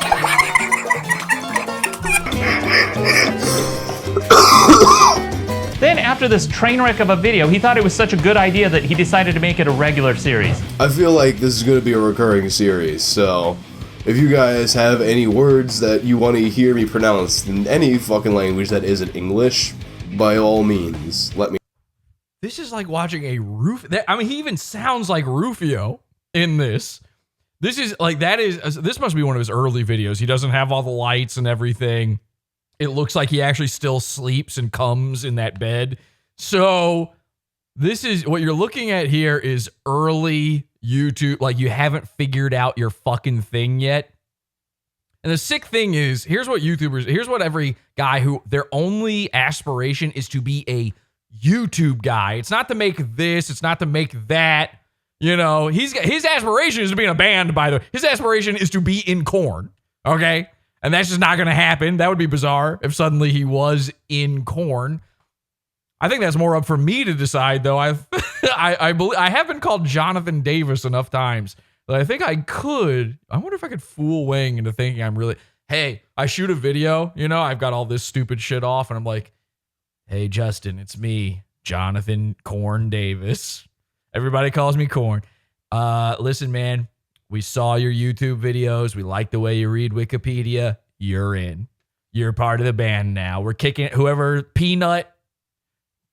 Speaker 5: Then after this train wreck of a video, he thought it was such a good idea that he decided to make it a regular series.
Speaker 7: I feel like this is going to be a recurring series, so if you guys have any words that you want to hear me pronounce in any fucking language that isn't English, by all means, let me.
Speaker 1: This is like watching a I mean, he even sounds like Rufio in this. This is like, this must be one of his early videos. He doesn't have all the lights and everything. It looks like he actually still sleeps and comes in that bed. So this is what you're looking at here is early YouTube. Like, you haven't figured out your fucking thing yet. And the sick thing is, here's what every guy who their only aspiration is to be a YouTube guy. It's not to make this. It's not to make that. You know, his aspiration is to be in a band, by the way. His aspiration is to be in Korn. Okay? And that's just not going to happen. That would be bizarre if suddenly he was in Korn. I think that's more up for me to decide, though. I have been called Jonathan Davis enough times that I think I could. I wonder if I could fool Wang into thinking I'm really. Hey, I shoot a video. You know, I've got all this stupid shit off, and I'm like, hey, Justin, it's me, Jonathan Korn Davis. Everybody calls me Korn. Listen, man. We saw your YouTube videos. We like the way you read Wikipedia. You're in. You're part of the band now. We're kicking whoever Peanut,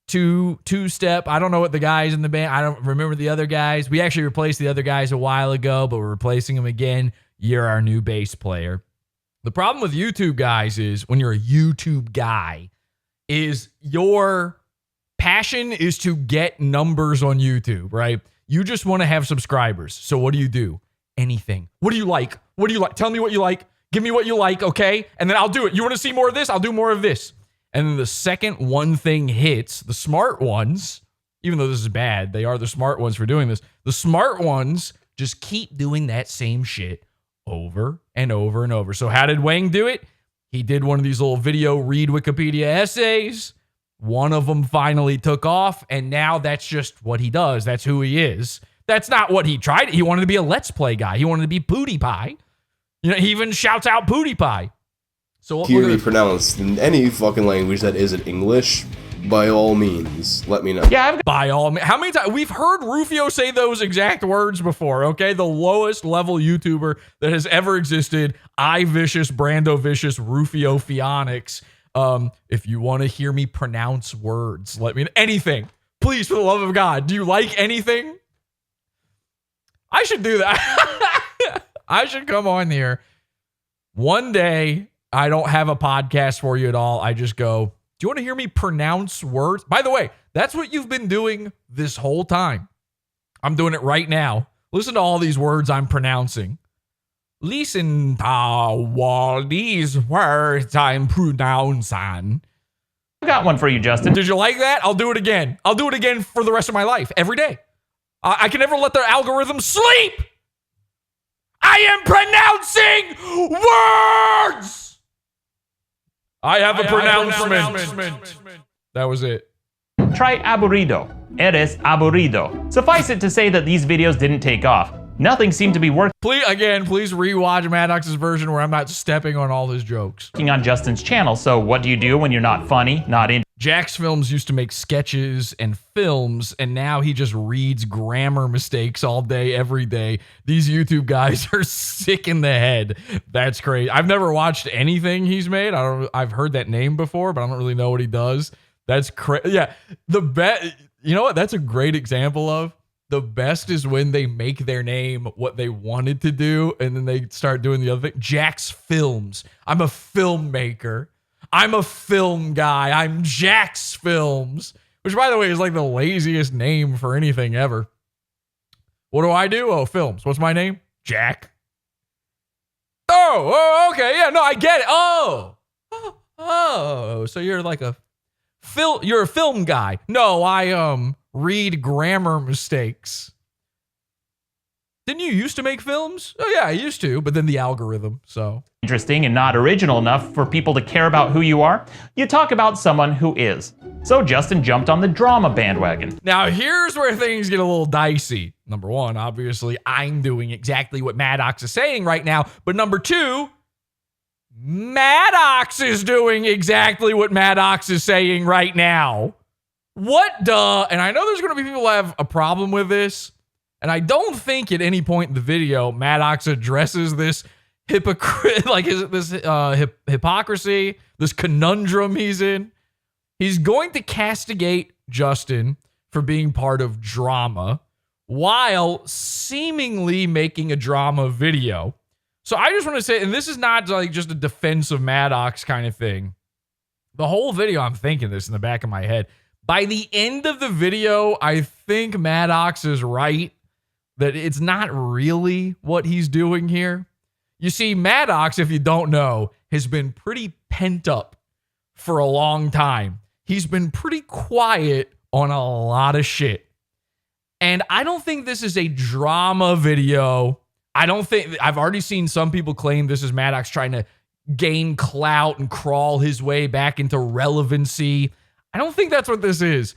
Speaker 1: two-step. I don't know what the guys in the band. I don't remember the other guys. We actually replaced the other guys a while ago, but we're replacing them again. You're our new bass player. The problem with YouTube guys is when you're a YouTube guy is your passion is to get numbers on YouTube, right? You just want to have subscribers. So what do? Anything. What do you like? What do you like? Tell me what you like. Give me what you like, okay? And then I'll do it. You want to see more of this? I'll do more of this. And then the second one thing hits, the smart ones, even though this is bad, they are the smart ones for doing this. The smart ones just keep doing that same shit over and over and over. So how did Wang do it? He did one of these little video read Wikipedia essays. One of them finally took off, and now that's just what he does. That's who he is. That's not what he tried. He wanted to be a Let's Play guy. He wanted to be PewDiePie. You know, he even shouts out PewDiePie. So
Speaker 7: hear me pronounced in any fucking language that isn't English, by all means, let me know.
Speaker 5: Yeah,
Speaker 1: by all means. How many times? We've heard Rufio say those exact words before, okay? The lowest level YouTuber that has ever existed. iVicious, Brando Vicious, Rufio Pheonix. If you want to hear me pronounce words, let me know. Anything. Please, for the love of God. Do you like anything? I should do that. I should come on here. One day, I don't have a podcast for you at all. I just go, do you want to hear me pronounce words? By the way, that's what you've been doing this whole time. I'm doing it right now. Listen to all these words I'm pronouncing. Listen to all these words I'm pronouncing.
Speaker 5: I got one for you, Justin.
Speaker 1: Did you like that? I'll do it again. I'll do it again for the rest of my life, every day. I can never let their algorithm sleep. I am pronouncing words. I have a pronouncement. That was it.
Speaker 5: Try aburrido. Eres aburrido. Suffice it to say that these videos didn't take off. Nothing seemed to be working
Speaker 1: Please rewatch Maddox's version where I'm not stepping on all his jokes.
Speaker 5: on Justin's channel. So what do you do when you're not funny, not in?
Speaker 1: Jack's Films used to make sketches and films, and now he just reads grammar mistakes all day, every day. These YouTube guys are sick in the head. That's crazy. I've never watched anything he's made. I've heard that name before, but I don't really know what he does. That's crazy. Yeah, the best. You know what? That's a great example of the best is when they make their name what they wanted to do, and then they start doing the other thing. Jack's Films. I'm a filmmaker. I'm a film guy. I'm Jack's Films, which, by the way, is like the laziest name for anything ever. What do? Oh, films. What's my name? Jack. Oh, okay. Yeah, no, I get it. Oh, so you're like you're a film guy. No, I read grammar mistakes. Didn't you used to make films? Oh yeah, I used to, but then the algorithm, so.
Speaker 5: Interesting and not original enough for people to care about who you are, you talk about someone who is. So Justin jumped on the drama bandwagon.
Speaker 1: Now here's where things get a little dicey. Number one, obviously, I'm doing exactly what Maddox is saying right now. But number two, Maddox is doing exactly what Maddox is saying right now. What duh? And I know there's going to be people who have a problem with this. And I don't think at any point in the video, Maddox addresses this hypocrite, like hypocrisy, this conundrum he's in. He's going to castigate Justin for being part of drama while seemingly making a drama video. So I just want to say, and this is not like just a defense of Maddox kind of thing. The whole video, I'm thinking this in the back of my head. By the end of the video, I think Maddox is right that it's not really what he's doing here. You see, Maddox, if you don't know, has been pretty pent up for a long time. He's been pretty quiet on a lot of shit. And I don't think this is a drama video. I've already seen some people claim this is Maddox trying to gain clout and crawl his way back into relevancy. I don't think that's what this is.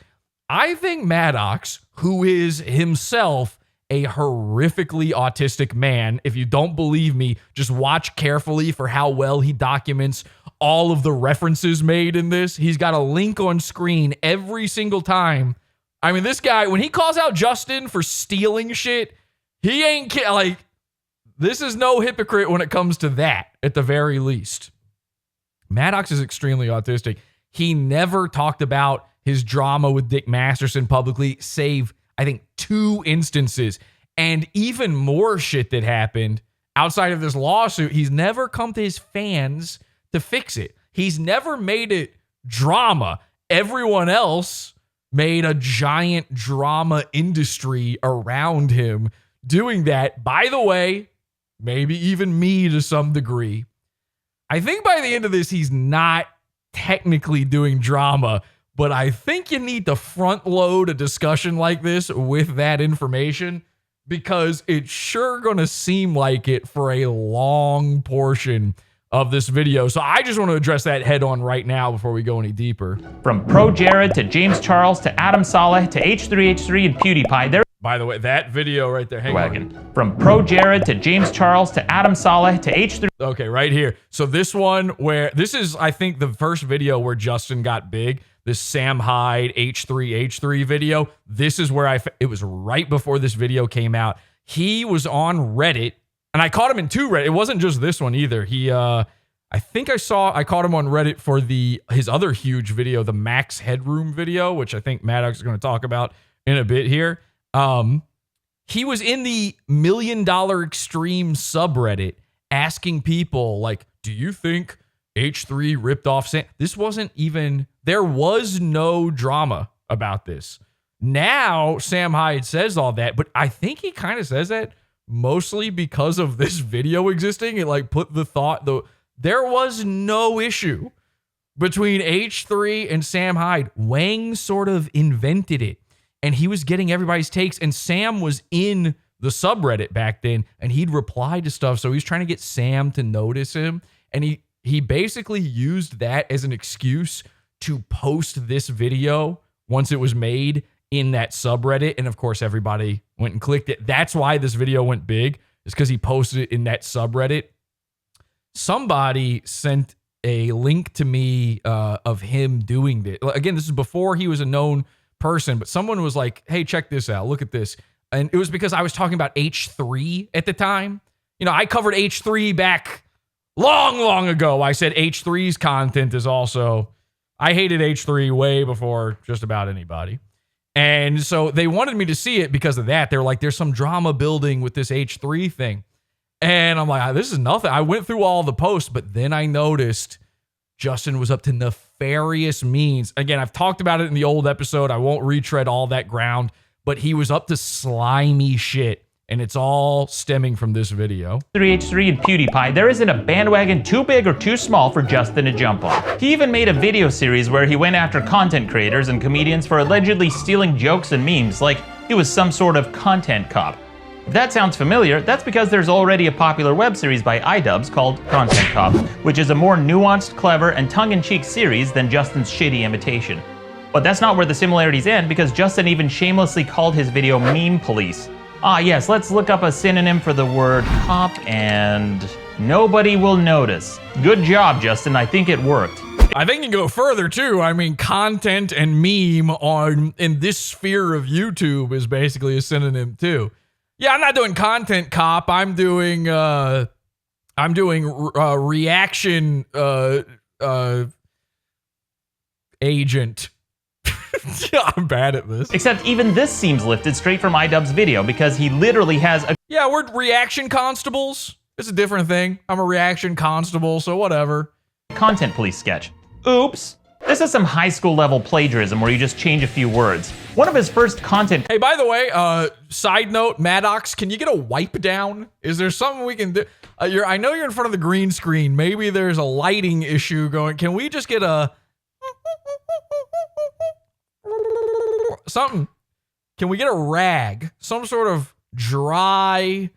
Speaker 1: I think Maddox, who is himself a horrifically autistic man, if you don't believe me, just watch carefully for how well he documents all of the references made in this. He's got a link on screen every single time. I mean, this guy, when he calls out Justin for stealing shit, he ain't like, this is no hypocrite when it comes to that, at the very least. Maddox is extremely autistic. He never talked about his drama with Dick Masterson publicly, save, I think, 2 instances. And even more shit that happened outside of this lawsuit, he's never come to his fans to fix it. He's never made it drama. Everyone else made a giant drama industry around him doing that. By the way, maybe even me to some degree. I think by the end of this, he's not technically doing drama, but I think you need to front load a discussion like this with that information, because it's sure going to seem like it for a long portion of this video. So I just want to address that head on right now before we go any deeper.
Speaker 5: From Pro Jared to James Charles to Adam Saleh to H3H3 and PewDiePie,
Speaker 1: by the way, that video right there, hang on.
Speaker 5: From Pro Jared to James Charles to Adam Saleh to H3.
Speaker 1: Okay, right here. So this one where, this is, I think, the first video where Justin got big. This Sam Hyde H3H3 video. This is where it was right before this video came out. He was on Reddit, and I caught him in 2 Reddit. It wasn't just this one either. He, I think I caught him on Reddit for his other huge video, the Max Headroom video, which I think Maddox is going to talk about in a bit here. He was in the $1 Million Extreme subreddit asking people, like, do you think H3 ripped off Sam? This wasn't even, there was no drama about this. Now Sam Hyde says all that, but I think he kind of says that mostly because of this video existing. It like put the thought, there was no issue between H3 and Sam Hyde. Whang sort of invented it, and he was getting everybody's takes, and Sam was in the subreddit back then, and he'd reply to stuff, so he's trying to get Sam to notice him, and he basically used that as an excuse to post this video once it was made in that subreddit, and of course everybody went and clicked it. That's why this video went big, is because he posted it in that subreddit. Somebody sent a link to me of him doing this. Again, this is before he was a known person, but someone was like, hey, check this out, look at this. And it was because I was talking about H3 at the time. You know, I covered H3 back long ago. I said H3's content is also, I hated H3 way before just about anybody. And so they wanted me to see it because of that. They're like, there's some drama building with this H3 thing. And I'm like, this is nothing. I went through all the posts, but then I noticed Justin was up to nefarious means. Again, I've talked about it in the old episode. I won't retread all that ground, but he was up to slimy shit. And it's all stemming from this video.
Speaker 5: 3H3 and PewDiePie, there isn't a bandwagon too big or too small for Justin to jump on. He even made a video series where he went after content creators and comedians for allegedly stealing jokes and memes, like he was some sort of content cop. If that sounds familiar, that's because there's already a popular web series by iDubbbz called Content Cop, which is a more nuanced, clever, and tongue-in-cheek series than Justin's shitty imitation. But that's not where the similarities end, because Justin even shamelessly called his video Meme Police. Ah yes, let's look up a synonym for the word cop and Nobody will notice. Good job, Justin. I think it worked.
Speaker 1: I think you can go further too. I mean, content and meme in this sphere of YouTube is basically a synonym too. Yeah, I'm not doing content cop. I'm doing reaction agent. Yeah, I'm bad at this.
Speaker 5: Except even this seems lifted straight from iDubbbz's video because he literally has a
Speaker 1: Yeah, we're reaction constables. It's a different thing. I'm a reaction constable, so whatever.
Speaker 5: content police sketch. Oops. This is some high school level plagiarism where you just change a few words. One of his first content.
Speaker 1: Hey, by the way, side note, Maddox, can you get a wipe down? Is there something we can do? I know you're in front of the green screen. Maybe there's a lighting issue going. Can we just get a something? Can we get a rag? Some sort of dry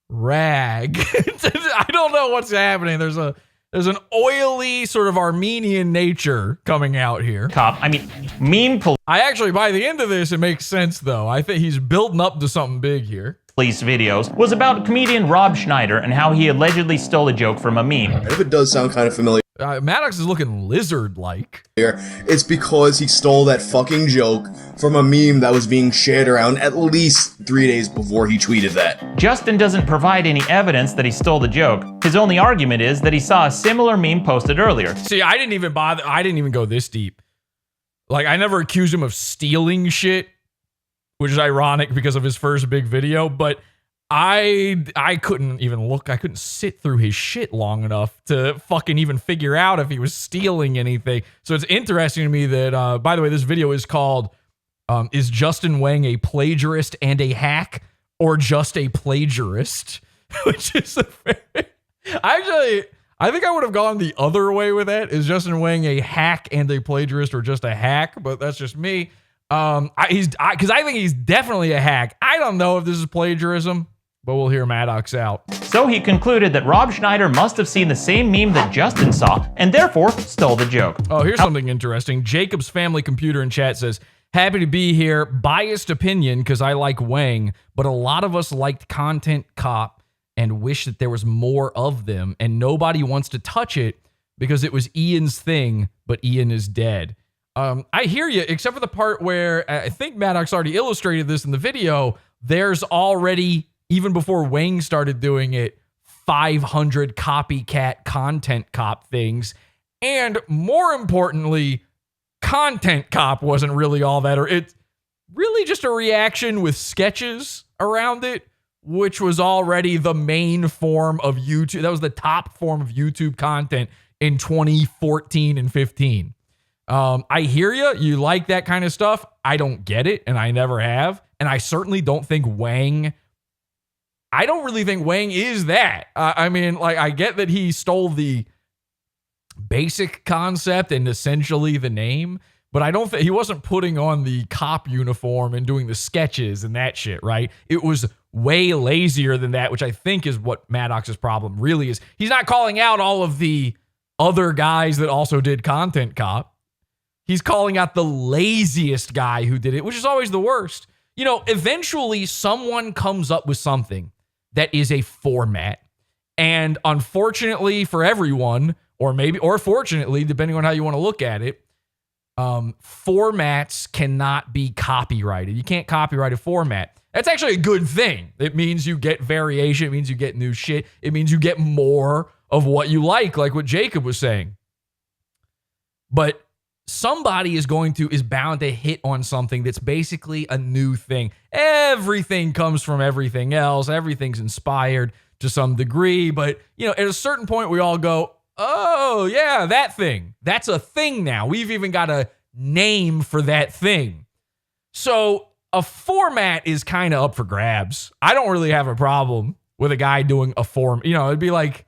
Speaker 1: rag. I don't know what's happening. There's an oily sort of Armenian nature coming out here.
Speaker 5: Meme
Speaker 1: I actually, by the end of this, it makes sense though. I think he's building up to something big here.
Speaker 5: police videos was about comedian Rob Schneider and how he allegedly stole a joke from a meme.
Speaker 7: And if it does sound kind of familiar,
Speaker 1: Maddox is looking lizard-like.
Speaker 7: it's because he stole that fucking joke from a meme that was being shared around at least 3 days before he tweeted that.
Speaker 5: Justin doesn't provide any evidence that he stole the joke. His only argument is that he saw a similar meme posted earlier.
Speaker 1: See, I didn't even bother. I didn't even go this deep. Like, I never accused him of stealing shit, which is ironic because of his first big video, but I couldn't even look. I couldn't sit through his shit long enough to fucking even figure out if he was stealing anything. So it's interesting to me that, by the way, this video is called, Is Justin Whang a Plagiarist and a Hack or Just a Plagiarist? Which is actually, I think I would have gone the other way with that. Is Justin Whang a hack and a plagiarist or just a hack? But that's just me. Because I think he's definitely a hack. I don't know if this is plagiarism, but we'll hear Maddox out.
Speaker 5: So he concluded that Rob Schneider must have seen the same meme that Justin saw and therefore stole the joke.
Speaker 1: Oh, here's something interesting. Jacob's Family Computer in chat says, happy to be here. Biased opinion because I like Whang, but a lot of us liked Content Cop and wish that there was more of them, and nobody wants to touch it because it was Ian's thing, but Ian is dead. I hear you, except for the part where I think Maddox already illustrated this in the video. There's already, even before Whang started doing it, 500 copycat Content Cop things. And more importantly, Content Cop wasn't really all that, or it's really just a reaction with sketches around it, which was already the main form of YouTube. That was the top form of YouTube content in 2014 and 15. I hear you. You like that kind of stuff. I don't get it, and I never have. And I certainly don't think Whang... I don't really think Whang is that. I mean, like, I get that he stole the basic concept and essentially the name, but I don't think... He wasn't putting on the cop uniform and doing the sketches and that shit, right? It was way lazier than that, which I think is what Maddox's problem really is. He's not calling out all of the other guys that also did Content Cop. He's calling out the laziest guy who did it, which is always the worst. You know, eventually someone comes up with something that is a format. And unfortunately for everyone, or fortunately, depending on how you want to look at it, formats cannot be copyrighted. You can't copyright a format. That's actually a good thing. It means you get variation. It means you get new shit. It means you get more of what you like what Jacob was saying. But somebody is bound to hit on something that's basically a new thing. Everything comes from everything else. Everything's inspired to some degree. But, you know, at a certain point, we all go, oh, yeah, that thing. That's a thing now. We've even got a name for that thing. So a format is kind of up for grabs. I don't really have a problem with a guy doing a form. You know, it'd be like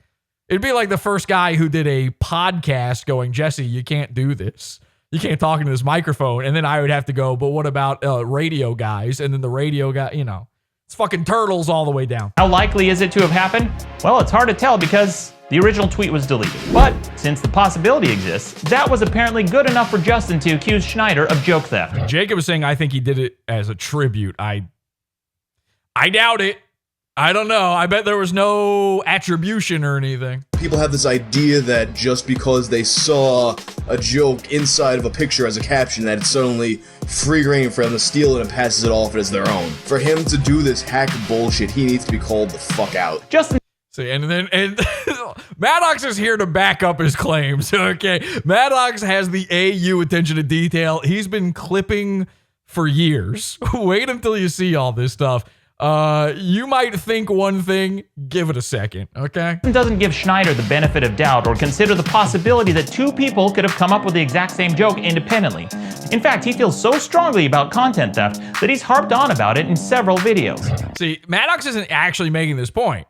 Speaker 1: the first guy who did a podcast going, Jesse, you can't do this. You can't talk into this microphone. And then I would have to go, but what about radio guys? And then the radio guy, you know, it's fucking turtles all the way down.
Speaker 5: How likely is it to have happened? Well, it's hard to tell because the original tweet was deleted. But since the possibility exists, that was apparently good enough for Justin to accuse Schneider of joke theft.
Speaker 1: Jacob is saying, I think he did it as a tribute. I doubt it. I don't know. I bet there was no attribution or anything.
Speaker 7: People have this idea that just because they saw a joke inside of a picture as a caption, that it's suddenly free reign for them to steal it and passes it off as their own. For him to do this hack bullshit, he needs to be called the fuck out.
Speaker 5: Justin.
Speaker 1: See, and Maddox is here to back up his claims. Okay, Maddox has the AU attention to detail. He's been clipping for years. Wait until you see all this stuff. You might think one thing, give it a second, okay?
Speaker 5: Doesn't give Schneider the benefit of doubt or consider the possibility that two people could have come up with the exact same joke independently. In fact, he feels so strongly about content theft that he's harped on about it in several videos.
Speaker 1: See, Maddox isn't actually making this point.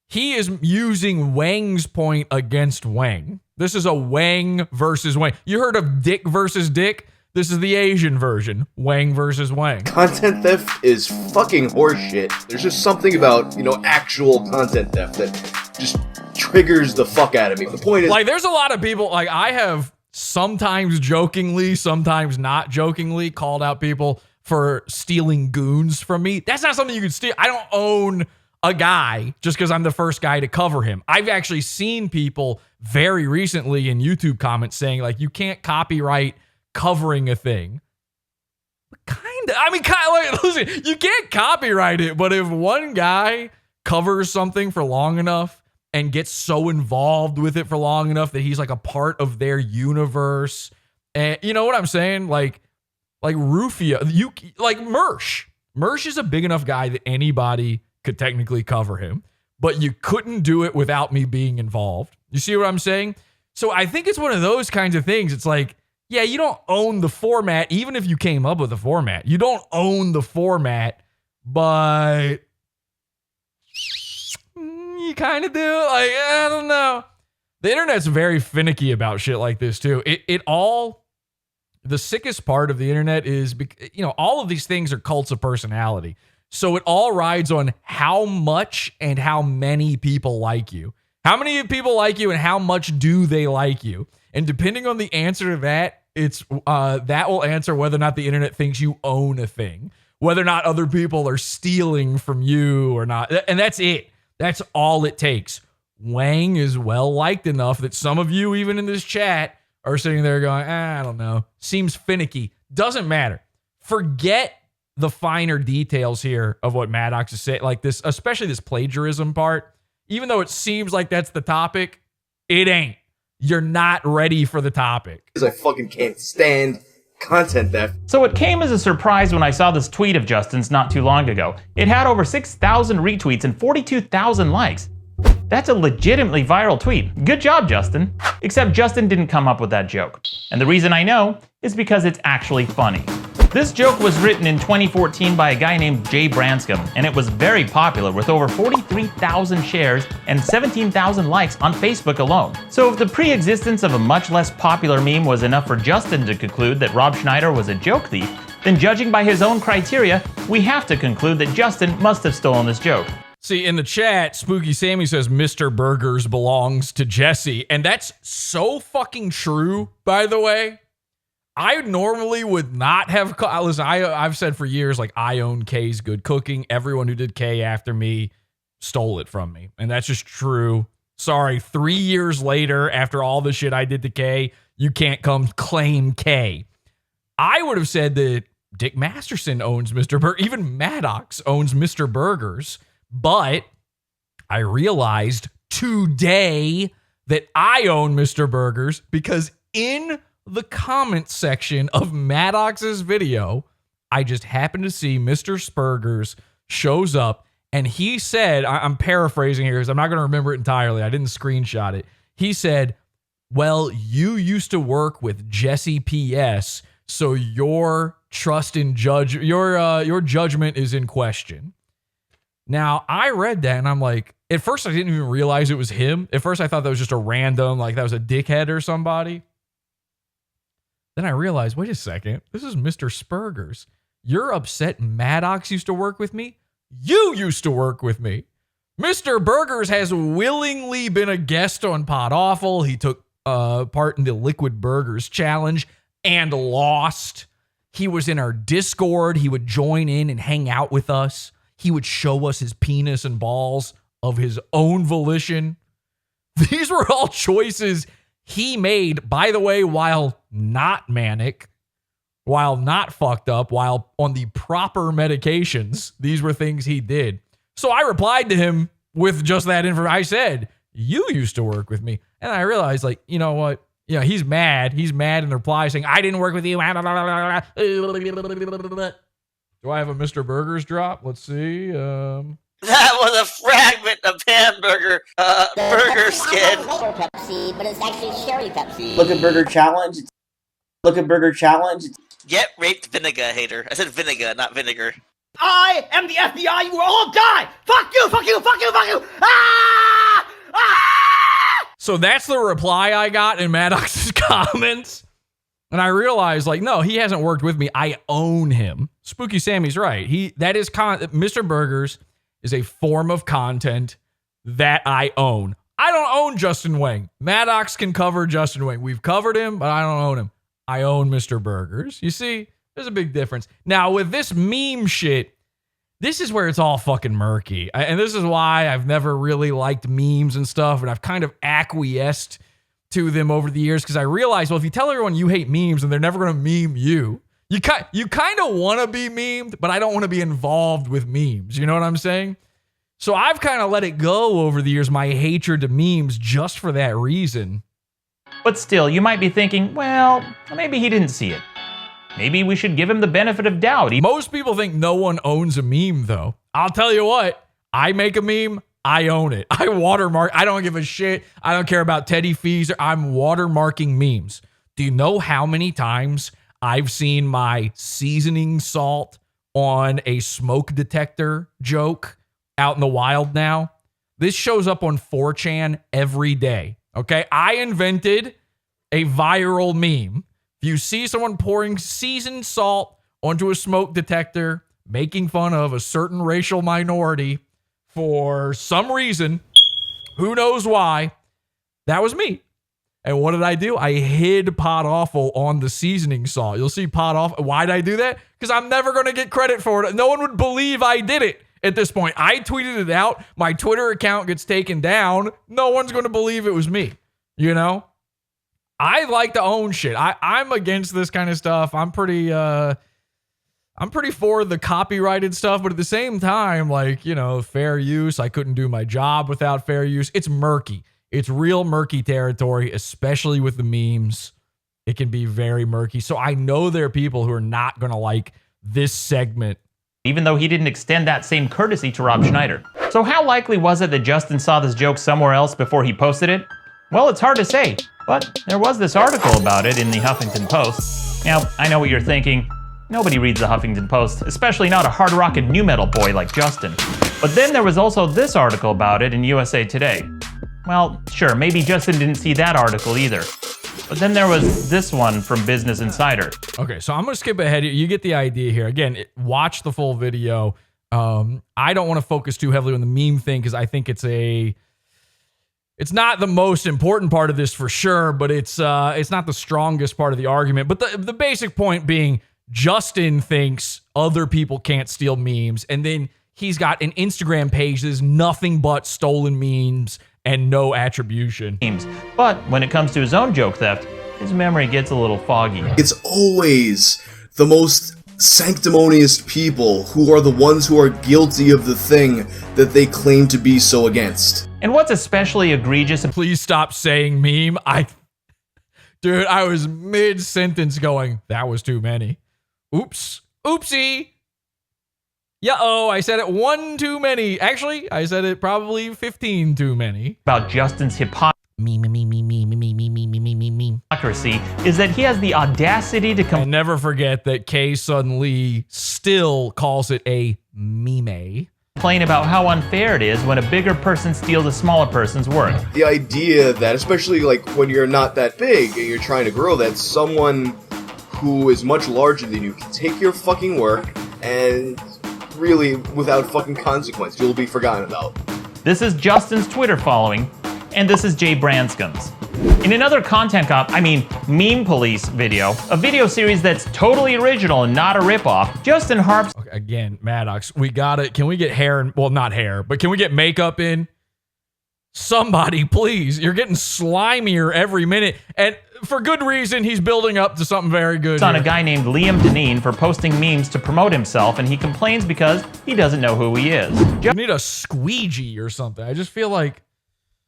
Speaker 1: He is using Whang's point against Whang. This is a Whang versus Whang. You heard of Dick versus Dick? This is the Asian version, Whang versus Whang.
Speaker 7: Content theft is fucking horseshit. There's just something about, actual content theft that just triggers the fuck out of me. The point is,
Speaker 1: like, there's a lot of people, like, I have sometimes jokingly, sometimes not jokingly called out people for stealing goons from me. That's not something you can steal. I don't own a guy just because I'm the first guy to cover him. I've actually seen people very recently in YouTube comments saying, like, you can't copyright covering a thing. Listen, you can't copyright it, but if one guy covers something for long enough and gets so involved with it for long enough that he's like a part of their universe, and you know what I'm saying? Like Rufio, Mersh is a big enough guy that anybody could technically cover him, but you couldn't do it without me being involved. You see what I'm saying? So I think it's one of those kinds of things. It's like, yeah, you don't own the format, even if you came up with the format. You don't own the format, but you kind of do. Like, I don't know. The internet's very finicky about shit like this, too. The sickest part of the internet is, all of these things are cults of personality. So it all rides on how much and how many people like you. How many people like you and how much do they like you? And depending on the answer to that, that will answer whether or not the internet thinks you own a thing, whether or not other people are stealing from you or not. And that's it. That's all it takes. Whang is well liked enough that some of you, even in this chat, are sitting there going, I don't know. Seems finicky. Doesn't matter. Forget the finer details here of what Maddox is saying, like this, especially this plagiarism part. Even though it seems like that's the topic, it ain't. You're not ready for the topic.
Speaker 7: Because I fucking can't stand content theft.
Speaker 5: So it came as a surprise when I saw this tweet of Justin's not too long ago. It had over 6,000 retweets and 42,000 likes. That's a legitimately viral tweet. Good job, Justin. Except Justin didn't come up with that joke. And the reason I know is because it's actually funny. This joke was written in 2014 by a guy named Jay Branscombe, and it was very popular with over 43,000 shares and 17,000 likes on Facebook alone. So if the pre-existence of a much less popular meme was enough for Justin to conclude that Rob Schneider was a joke thief, then judging by his own criteria, we have to conclude that Justin must have stolen this joke.
Speaker 1: See, in the chat, Spooky Sammy says Mr. Burgers belongs to Jesse, and that's so fucking true, by the way. I normally would not have. Listen, I've said for years, like, I own K's Good Cooking. Everyone who did K after me stole it from me. And that's just true. Sorry, 3 years later, after all the shit I did to K, you can't come claim K. I would have said that Dick Masterson owns Mr. Burger. Even Maddox owns Mr. Burgers. But I realized today that I own Mr. Burgers because in the comments section of Maddox's video, I just happened to see Mr. Spurgers shows up, and he said, I'm paraphrasing here because I'm not going to remember it entirely. I didn't screenshot it. He said, well, you used to work with Jesse PS, so your trust in your judgment is in question. Now, I read that and I'm like, at first I didn't even realize it was him. At first I thought that was just a random, like that was a dickhead or somebody. Then I realized, wait a second, this is Mr. Spurgers. You're upset Maddox used to work with me? You used to work with me. Mr. Burgers has willingly been a guest on Pod Awful. He took part in the Liquid Burgers Challenge and lost. He was in our Discord. He would join in and hang out with us. he would show us his penis and balls of his own volition. These were all choices he made, by the way, while not manic, while not fucked up, while on the proper medications. These were things he did. So I replied to him with just that information. I said, you used to work with me. And I realized, like, you know what? You know, he's mad. He's mad in the reply saying, I didn't work with you. Do I have a Mr. Burgers drop? Let's see.
Speaker 10: That was a fragment of hamburger burger skin.
Speaker 11: Pepsi, but it's actually Sherry Pepsi.
Speaker 12: Look at Burger Challenge. Look at Burger Challenge.
Speaker 10: Get raped vinegar, hater. I said vinegar, not vinegar.
Speaker 8: I am the FBI. You will all die. Fuck you. Fuck you. Fuck you. Fuck you. Ah! Ah!
Speaker 1: So that's the reply I got in Maddox's comments. And I realized, like, no, he hasn't worked with me. I own him. Spooky Sammy's right. Mr. Burgers is a form of content that I own. I don't own Justin Whang. Maddox can cover Justin Whang. We've covered him, but I don't own him. I own Mr. Burgers. You see, there's a big difference. Now, with this meme shit, this is where it's all fucking murky. And this is why I've never really liked memes and stuff, and I've kind of acquiesced to them over the years because I realized, well, if you tell everyone you hate memes, then they're never going to meme you. You kind of want to be memed, but I don't want to be involved with memes. You know what I'm saying? So I've kind of let it go over the years, my hatred to memes, just for that reason.
Speaker 5: But still, you might be thinking, well, maybe he didn't see it. Maybe we should give him the benefit of doubt.
Speaker 1: Most people think no one owns a meme, though. I'll tell you what, I make a meme, I own it. I watermark. I don't give a shit. I don't care about Teddy fees. I'm watermarking memes. Do you know how many times I've seen my seasoning salt on a smoke detector joke out in the wild now? This shows up on 4chan every day. Okay, I invented a viral meme. If you see someone pouring seasoned salt onto a smoke detector, making fun of a certain racial minority for some reason, who knows why, that was me. And what did I do? I hid Pot Awful on the seasoning salt. You'll see Pot Awful. Why did I do that? Because I'm never going to get credit for it. No one would believe I did it at this point. I tweeted it out. My Twitter account gets taken down. No one's going to believe it was me. You know? I like to own shit. I'm against this kind of stuff. I'm pretty for the copyrighted stuff, but at the same time, like, you know, fair use. I couldn't do my job without fair use. It's murky. It's real murky territory, especially with the memes. It can be very murky. So I know there are people who are not going to like this segment.
Speaker 5: Even though he didn't extend that same courtesy to Rob Schneider. So how likely was it that Justin saw this joke somewhere else before he posted it? Well, it's hard to say, but there was this article about it in the Huffington Post. Now, I know what you're thinking. Nobody reads the Huffington Post, especially not a hard rock and nu metal boy like Justin. But then there was also this article about it in USA Today. Well, sure, maybe Justin didn't see that article either. But then there was this one from Business Insider.
Speaker 1: Okay, so I'm going to skip ahead. You get the idea here. Again, watch the full video. I don't want to focus too heavily on the meme thing because I think it's not the most important part of this for sure, but it's not the strongest part of the argument. But the basic point being, Justin thinks other people can't steal memes, and then he's got an Instagram page that is nothing but stolen memes and no attribution.
Speaker 5: But when it comes to his own joke theft, his memory gets a little foggy.
Speaker 7: It's always the most sanctimonious people who are the ones who are guilty of the thing that they claim to be so against.
Speaker 5: And what's especially egregious...
Speaker 1: Please stop saying meme. Dude, I was mid-sentence going, that was too many. Oops. Oopsie. Yeah-oh, I said it one too many. Actually, I said it probably 15 too many.
Speaker 5: About Justin's hypocrisy is that he has the audacity to
Speaker 1: And never forget that Kay suddenly still calls it a meme.
Speaker 5: Complain about how unfair it is when a bigger person steals a smaller person's work.
Speaker 7: The idea that, especially like when you're not that big and you're trying to grow, that someone who is much larger than you can take your fucking work and really, without fucking consequence, you'll be forgotten about.
Speaker 5: This is Justin's Twitter following, and this is Jay Branscom's. In another Meme Police video, a video series that's totally original and not a ripoff, Justin harps...
Speaker 1: Okay, again, Maddox, we got it. Can we get hair? Well, not hair, but can we get makeup in? Somebody, please. You're getting slimier every minute. And for good reason, he's building up to something very good.
Speaker 5: It's on a guy named Liam Deneen for posting memes to promote himself, and he complains because he doesn't know who he is.
Speaker 1: You need a squeegee or something. I just feel like...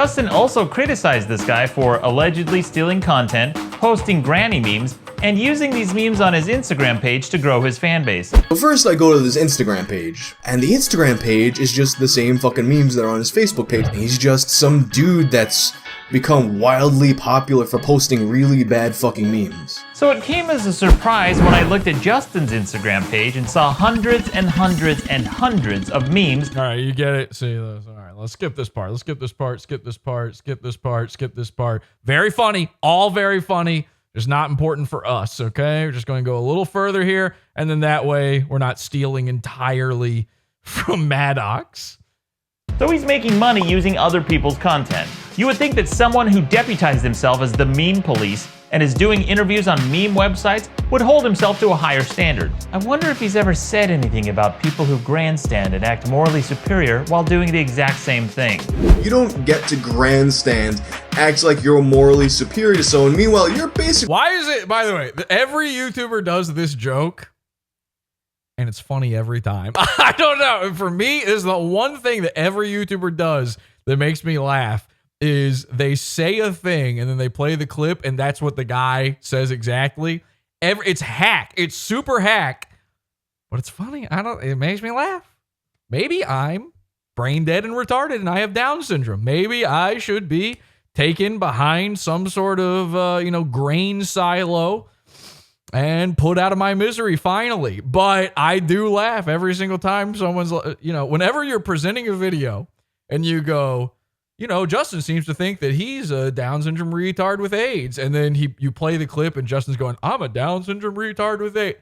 Speaker 5: Justin also criticized this guy for allegedly stealing content, posting granny memes, and using these memes on his Instagram page to grow his fan base.
Speaker 7: But first I go to this Instagram page, and the Instagram page is just the same fucking memes that are on his Facebook page. He's just some dude that's become wildly popular for posting really bad fucking memes.
Speaker 5: So it came as a surprise when I looked at Justin's Instagram page and saw hundreds and hundreds and hundreds of memes.
Speaker 1: All right, you get it. See this. All right, let's skip this part. Let's skip this part. Skip this part. Skip this part. Skip this part. Very funny. All very funny. It's not important for us, okay? We're just going to go a little further here, and then that way we're not stealing entirely from Maddox.
Speaker 5: So he's making money using other people's content. You would think that someone who deputized himself as the meme police and is doing interviews on meme websites would hold himself to a higher standard. I wonder if he's ever said anything about people who grandstand and act morally superior while doing the exact same thing.
Speaker 7: You don't get to grandstand, act like you're morally superior to someone, meanwhile you're basically...
Speaker 1: Why is it, by the way, every YouTuber does this joke, and it's funny every time. I don't know. For me, is the one thing that every YouTuber does that makes me laugh is they say a thing and then they play the clip and that's what the guy says exactly. It's hack. It's super hack, but it's funny. It makes me laugh. Maybe I'm brain dead and retarded and I have Down syndrome. Maybe I should be taken behind some sort of, grain silo and put out of my misery finally. But I do laugh every single time someone's, whenever you're presenting a video and you go, Justin seems to think that he's a Down syndrome retard with AIDS. And then you play the clip and Justin's going, I'm a Down syndrome retard with AIDS.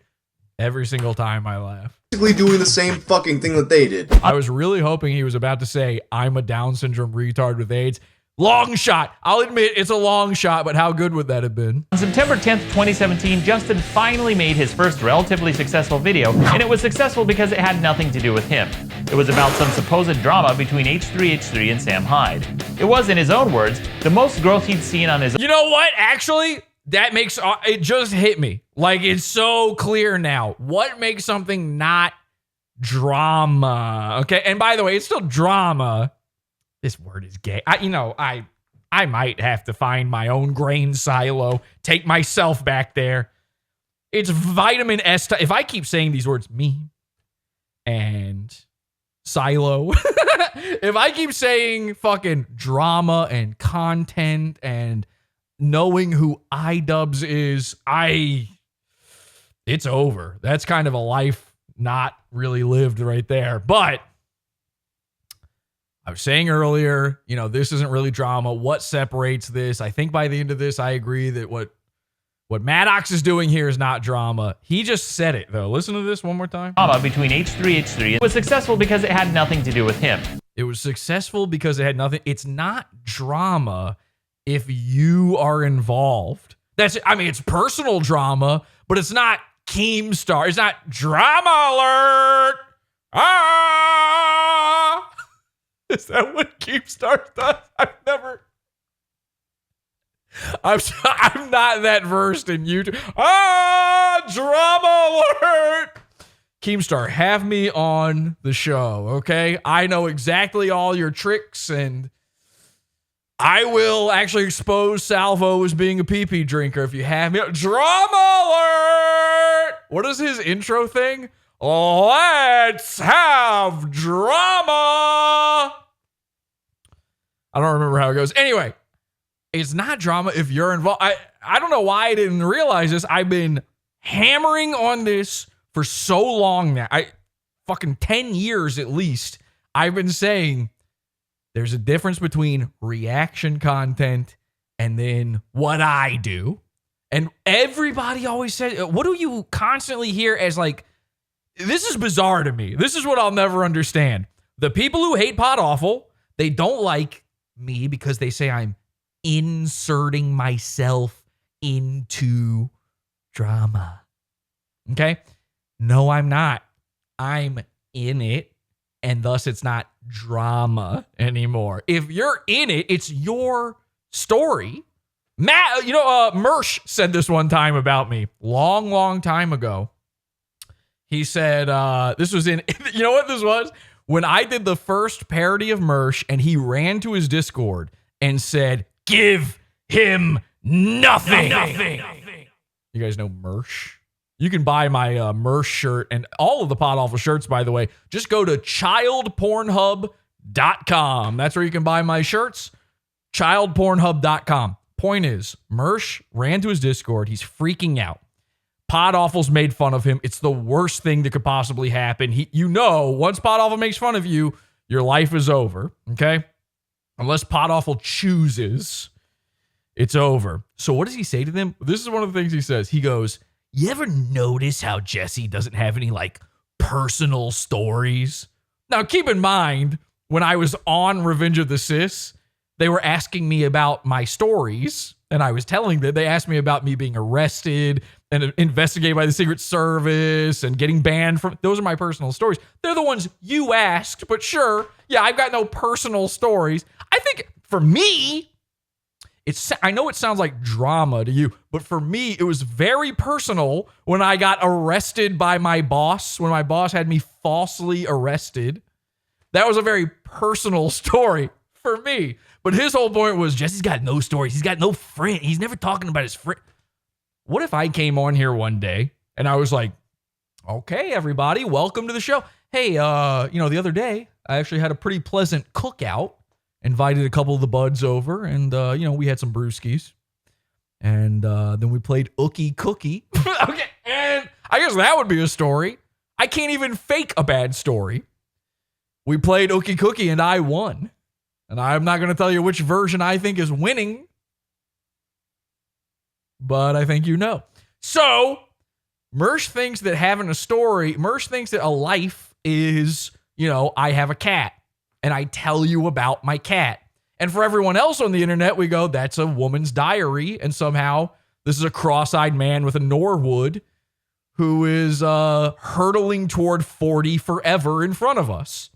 Speaker 1: Every single time I laugh.
Speaker 7: Basically doing the same fucking thing that they did.
Speaker 1: I was really hoping he was about to say, I'm a Down syndrome retard with AIDS. Long shot. I'll admit it's a long shot, but how good would that have been?
Speaker 5: On September 10th, 2017, Justin finally made his first relatively successful video, and it was successful because it had nothing to do with him. It was about some supposed drama between H3H3 and Sam Hyde. It was, in his own words, the most growth he'd seen on his...
Speaker 1: You know what? Actually, that makes... It just hit me. Like, it's so clear now. What makes something not drama? Okay, and by the way, it's still drama. This word is gay. I might have to find my own grain silo, take myself back there. It's vitamin S. If I keep saying these words, me and silo, if I keep saying fucking drama and content and knowing who iDubbbz is, it's over. That's kind of a life not really lived right there. But I was saying earlier, this isn't really drama. What separates this? I think by the end of this, I agree that what Maddox is doing here is not drama. He just said it, though. Listen to this one more time.
Speaker 5: Drama between H3H3 was successful because it had nothing to do with him.
Speaker 1: It was successful because it had nothing. It's not drama if you are involved. It's personal drama, but it's not Keemstar. It's not drama alert. Ah! Is that what Keemstar does? I'm not that versed in YouTube. Drama alert! Keemstar, have me on the show, okay? I know exactly all your tricks, and I will actually expose Salvo as being a pee-pee drinker if you have me. Drama alert! What is his intro thing? Let's have drama! I don't remember how it goes. Anyway, it's not drama if you're involved. I don't know why I didn't realize this. I've been hammering on this for so long now. Fucking 10 years at least. I've been saying there's a difference between reaction content and then what I do. And everybody always says, what do you constantly hear as like, this is bizarre to me. This is what I'll never understand. The people who hate Pod Awful, they don't like me because they say I'm inserting myself into drama. Okay? No, I'm not. I'm in it, and thus it's not drama anymore. If you're in it, it's your story. Matt, Mersh said this one time about me, long time ago. He said, this was in, you know what this was? When I did the first parody of Mersh, and he ran to his Discord and said, give him nothing. You guys know Mersh? You can buy my Mersh shirt and all of the Pod Awful shirts, by the way. Just go to childpornhub.com. That's where you can buy my shirts. Childpornhub.com. Point is, Mersh ran to his Discord. He's freaking out. Pod Awful's made fun of him. It's the worst thing that could possibly happen. Once Pod Awful makes fun of you, your life is over, okay? Unless Pod Awful chooses, it's over. So what does he say to them? This is one of the things he says. He goes, you ever notice how Jesse doesn't have any, personal stories? Now, keep in mind, when I was on Revenge of the Sis, they were asking me about my stories, and I was telling them. They asked me about me being arrested and investigated by the Secret Service and getting banned from. Those are my personal stories. They're the ones you asked, but sure, yeah, I've got no personal stories. I think for me, I know it sounds like drama to you, but for me, it was very personal when I got arrested by my boss, when my boss had me falsely arrested. That was a very personal story for me. But his whole point was, Jesse's got no stories. He's got no friend. He's never talking about his friend. What if I came on here one day and I was like, okay, everybody, welcome to the show. Hey, the other day, I actually had a pretty pleasant cookout. Invited a couple of the buds over, and, we had some brewskis. And then we played Ookie Cookie. Okay, and I guess that would be a story. I can't even fake a bad story. We played Ookie Cookie, and I won. And I'm not going to tell you which version I think is winning, but I think you know. So, Mersh thinks that having a story, Mersh thinks that a life is, I have a cat. And I tell you about my cat. And for everyone else on the internet, we go, that's a woman's diary. And somehow this is a cross-eyed man with a Norwood who is hurtling toward 40 forever in front of us.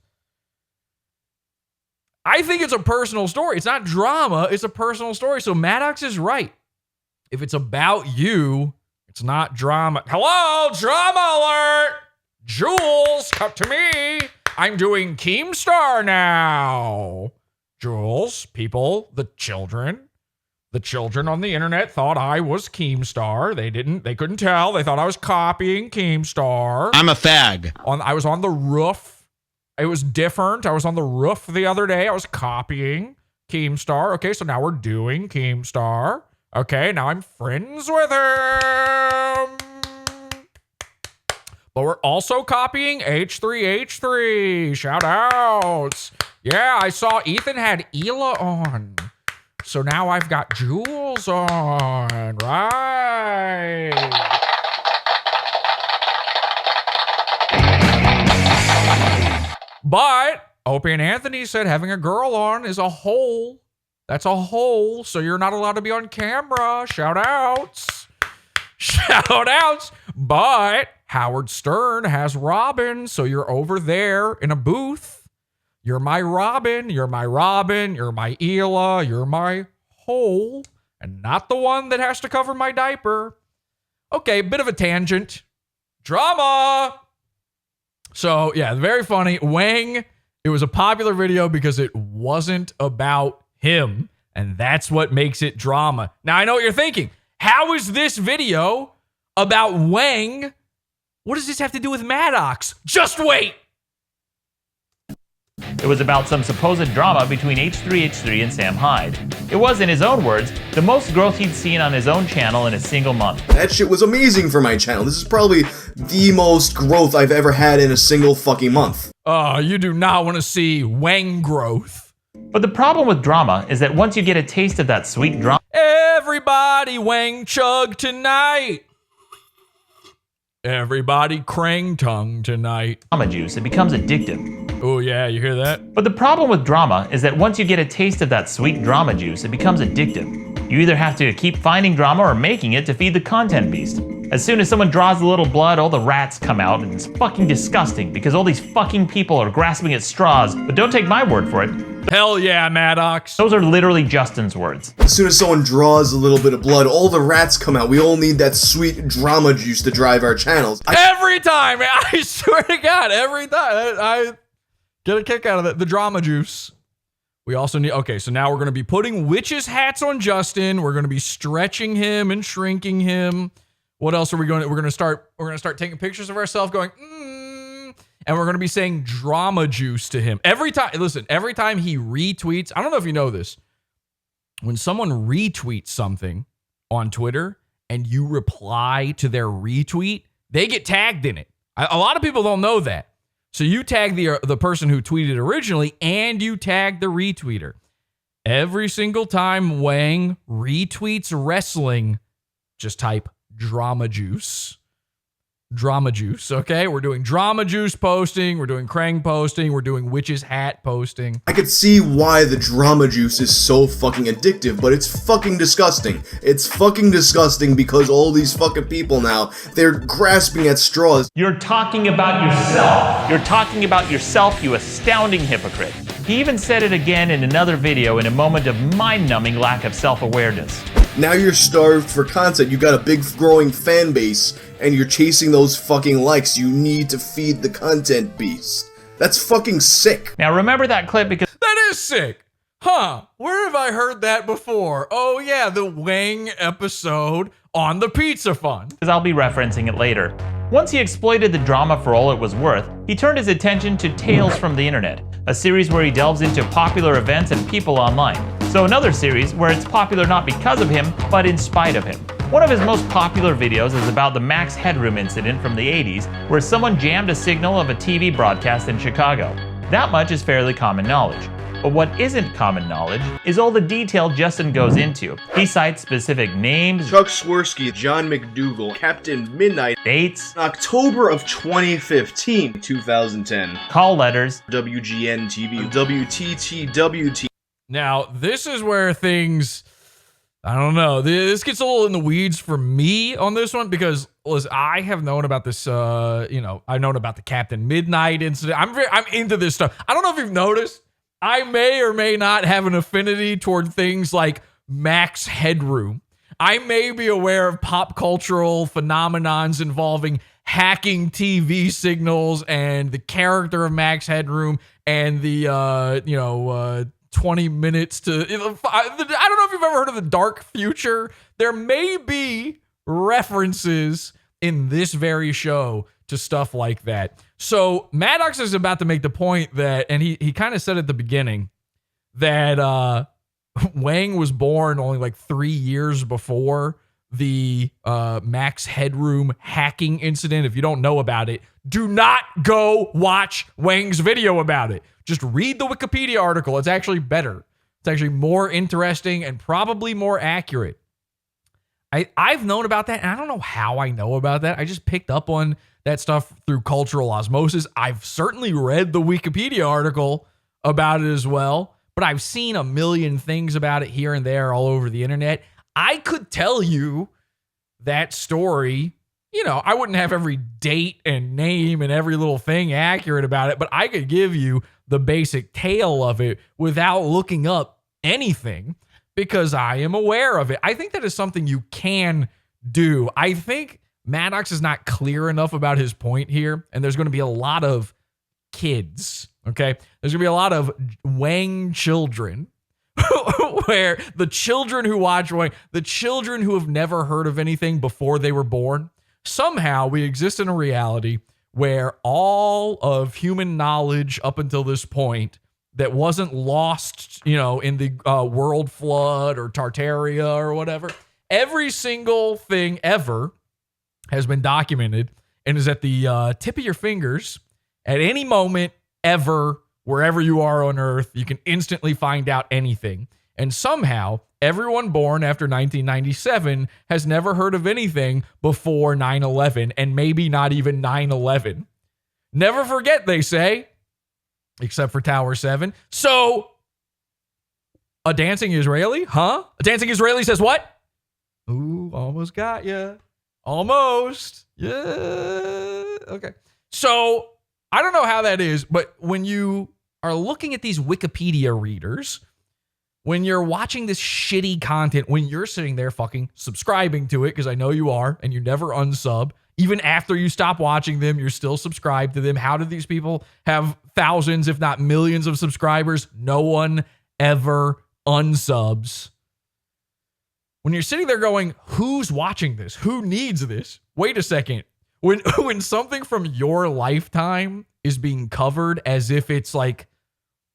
Speaker 1: I think it's a personal story. It's not drama. It's a personal story. So Maddox is right. If it's about you, it's not drama. Hello, drama alert! Jules, cut to me. I'm doing Keemstar now. Jules, people, the children on the internet thought I was Keemstar. They couldn't tell. They thought I was copying Keemstar.
Speaker 13: I'm a fag.
Speaker 1: I was on the roof. It was different. I was on the roof the other day. I was copying Keemstar. Okay, so now we're doing Keemstar. Okay, now I'm friends with him. But we're also copying H3H3. Shout outs. Yeah, I saw Ethan had Ela on. So now I've got Jules on. Right. But Opie and Anthony said having a girl on is a hole. That's a hole. So you're not allowed to be on camera. Shout outs. Shout outs. But Howard Stern has Robin, so you're over there in a booth. You're my Robin, you're my Robin, you're my Ela, you're my hole, and not the one that has to cover my diaper. Okay, bit of a tangent. Drama! So, yeah, very funny. Whang, it was a popular video because it wasn't about him, and that's what makes it drama. Now, I know what you're thinking. How is this video about Whang? What does this have to do with Maddox? Just wait!
Speaker 5: It was about some supposed drama between H3H3 and Sam Hyde. It was, in his own words, the most growth he'd seen on his own channel in a single month.
Speaker 7: That shit was amazing for my channel. This is probably the most growth I've ever had in a single fucking month.
Speaker 1: Oh, you do not want to see Whang growth.
Speaker 5: But the problem with drama is that once you get a taste of that sweet drama...
Speaker 1: Everybody Whang chug tonight. Everybody Krang tongue tonight.
Speaker 5: Drama juice, it becomes addictive.
Speaker 1: Oh yeah, you hear that?
Speaker 5: But the problem with drama is that once you get a taste of that sweet drama juice, it becomes addictive. You either have to keep finding drama or making it to feed the content beast. As soon as someone draws a little blood, all the rats come out, and it's fucking disgusting because all these fucking people are grasping at straws, but don't take my word for it.
Speaker 1: Hell yeah, Maddox.
Speaker 5: Those are literally Justin's words.
Speaker 7: As soon as someone draws a little bit of blood, all the rats come out. We all need that sweet drama juice to drive our channels.
Speaker 1: Every time, man, I swear to God, every time. I get a kick out of it. The drama juice. We also need, okay, so now we're going to be putting witches' hats on Justin. We're going to be stretching him and shrinking him. What else are we going to, we're going to start taking pictures of ourselves going, and we're going to be saying drama juice to him. Every time, listen, every time he retweets, I don't know if you know this, when someone retweets something on Twitter and you reply to their retweet, they get tagged in it. A lot of people don't know that. So you tag the person who tweeted originally and you tag the retweeter. Every single time Whang retweets wrestling, just type drama juice. Drama juice, okay? We're doing drama juice posting, we're doing Krang posting, we're doing witch's hat posting.
Speaker 7: I could see why the drama juice is so fucking addictive, but it's fucking disgusting. It's fucking disgusting because all these fucking people now, they're grasping at straws.
Speaker 5: You're talking about yourself. You're talking about yourself, you astounding hypocrite. He even said it again in another video in a moment of mind-numbing lack of self-awareness.
Speaker 7: Now you're starved for content. You got a big growing fan base and you're chasing those fucking likes. You need to feed the content beast. That's fucking sick.
Speaker 5: Now remember that clip because
Speaker 1: that is sick. Huh, where have I heard that before? Oh yeah, the Whang episode on the Pizza Fund.
Speaker 5: Because I'll be referencing it later. Once he exploited the drama for all it was worth, he turned his attention to Tales from the Internet, a series where he delves into popular events and people online. So another series where it's popular not because of him, but in spite of him. One of his most popular videos is about the Max Headroom incident from the 80s, where someone jammed a signal of a TV broadcast in Chicago. That much is fairly common knowledge. But what isn't common knowledge is all the detail Justin goes into. He cites specific names,
Speaker 7: Chuck Swirsky, John McDougal, Captain Midnight,
Speaker 5: dates,
Speaker 7: October of 2015, 2010,
Speaker 5: call letters,
Speaker 7: WGN TV, WTTWT.
Speaker 1: Now, this is where things, I don't know, this gets a little in the weeds for me on this one because, listen, I have known about this, I've known about the Captain Midnight incident. I'm into this stuff. I don't know if you've noticed, I may or may not have an affinity toward things like Max Headroom. I may be aware of pop cultural phenomenons involving hacking TV signals and the character of Max Headroom and the, 20 minutes to, I don't know if you've ever heard of the dark future. There may be references in this very show to stuff like that. So Maddox is about to make the point that, and he kind of said at the beginning that Whang was born only like 3 years before the Max Headroom hacking incident. If you don't know about it, do not go watch Whang's video about it. Just read the Wikipedia article. It's actually better. It's actually more interesting and probably more accurate. I've known about that, and I don't know how I know about that. I just picked up on that stuff through cultural osmosis. I've certainly read the Wikipedia article about it as well, but I've seen a million things about it here and there all over the internet. I could tell you that story. I wouldn't have every date and name and every little thing accurate about it, but I could give you the basic tale of it without looking up anything because I am aware of it. I think that is something you can do. I think Maddox is not clear enough about his point here, and there's going to be a lot of kids, okay? There's going to be a lot of Whang children where the children who watch Whang, the children who have never heard of anything before they were born, somehow we exist in a reality where all of human knowledge up until this point that wasn't lost, in the world flood or Tartaria or whatever, every single thing ever has been documented and is at the tip of your fingers at any moment ever, wherever you are on Earth. You can instantly find out anything. And somehow, everyone born after 1997 has never heard of anything before 9/11, and maybe not even 9/11. Never forget, they say, except for Tower 7. So, A dancing Israeli? Huh? A dancing Israeli says what? Ooh, almost got ya. Almost. Yeah. Okay. So I don't know how that is, but when you are looking at these Wikipedia readers, when you're watching this shitty content, when you're sitting there fucking subscribing to it, because I know you are, and you never unsub, even after you stop watching them, you're still subscribed to them. How do these people have thousands, if not millions of subscribers? No one ever unsubs. When you're sitting there going, who's watching this? Who needs this? Wait a second. When something from your lifetime is being covered as if it's like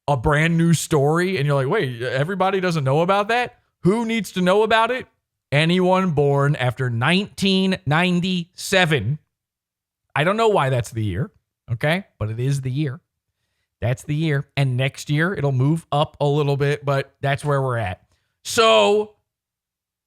Speaker 1: a brand new story, and you're like, wait, everybody doesn't know about that? Who needs to know about it? Anyone born after 1997. I don't know why that's the year, okay? But it is the year. That's the year. And next year, it'll move up a little bit, but that's where we're at. So,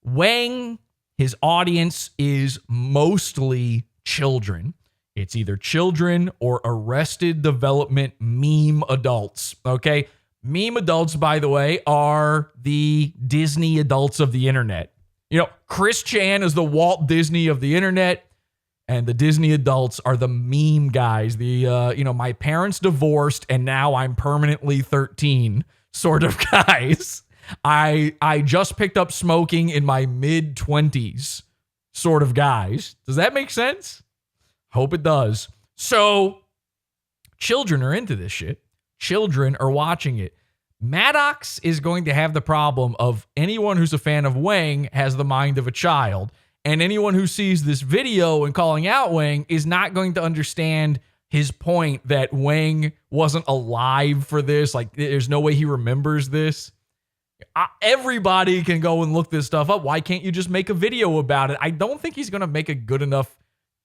Speaker 1: Whang, his audience is mostly children. It's either children or Arrested Development meme adults, okay? Meme adults, by the way, are the Disney adults of the internet. You know, Chris Chan is the Walt Disney of the internet, and the Disney adults are the meme guys. The, my parents divorced, and now I'm permanently 13 sort of guys. I just picked up smoking in my mid-20s sort of guys. Does that make sense? Hope it does. So, children are into this shit. Children are watching it. Maddox is going to have the problem of anyone who's a fan of Whang has the mind of a child. And anyone who sees this video and calling out Whang is not going to understand his point that Whang wasn't alive for this. Like, there's no way he remembers this. Everybody can go and look this stuff up. Why can't you just make a video about it? I don't think he's going to make a good enough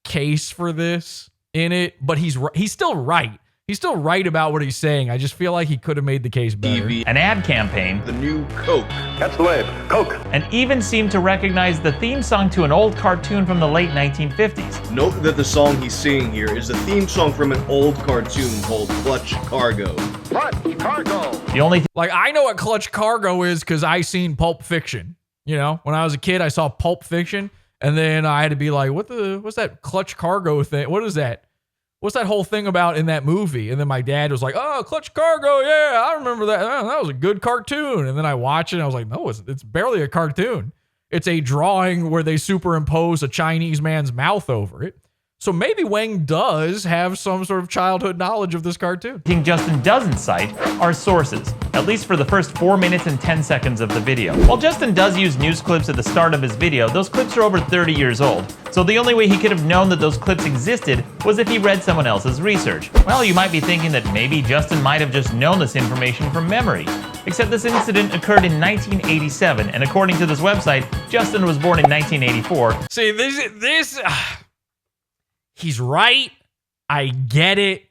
Speaker 1: case for this in it, but he's still right. He's still right about what he's saying. I just feel like he could have made the case better.
Speaker 5: An ad campaign.
Speaker 6: The new Coke. That's the label. Coke.
Speaker 5: And even seemed to recognize the theme song to an old cartoon from the late 1950s.
Speaker 7: Note that the song he's singing here is the theme song from an old cartoon called Clutch Cargo.
Speaker 6: Clutch Cargo.
Speaker 5: The only
Speaker 1: like, I know what Clutch Cargo is because I seen Pulp Fiction. You know, when I was a kid, I saw Pulp Fiction, and then I had to be like, what's that Clutch Cargo thing? What is that? What's that whole thing about in that movie? And then my dad was like, oh, Clutch Cargo. Yeah, I remember that. Oh, that was a good cartoon. And then I watched it and I was like, no, it's barely a cartoon. It's a drawing where they superimpose a Chinese man's mouth over it. So maybe Whang does have some sort of childhood knowledge of this cartoon.
Speaker 5: thing Justin doesn't cite are sources, at least for the first 4 minutes and 10 seconds of the video. While Justin does use news clips at the start of his video, those clips are over 30 years old. So the only way he could have known that those clips existed was if he read someone else's research. Well, you might be thinking that maybe Justin might have just known this information from memory. Except this incident occurred in 1987, and according to this website, Justin was born in 1984.
Speaker 1: See, he's right. I get it.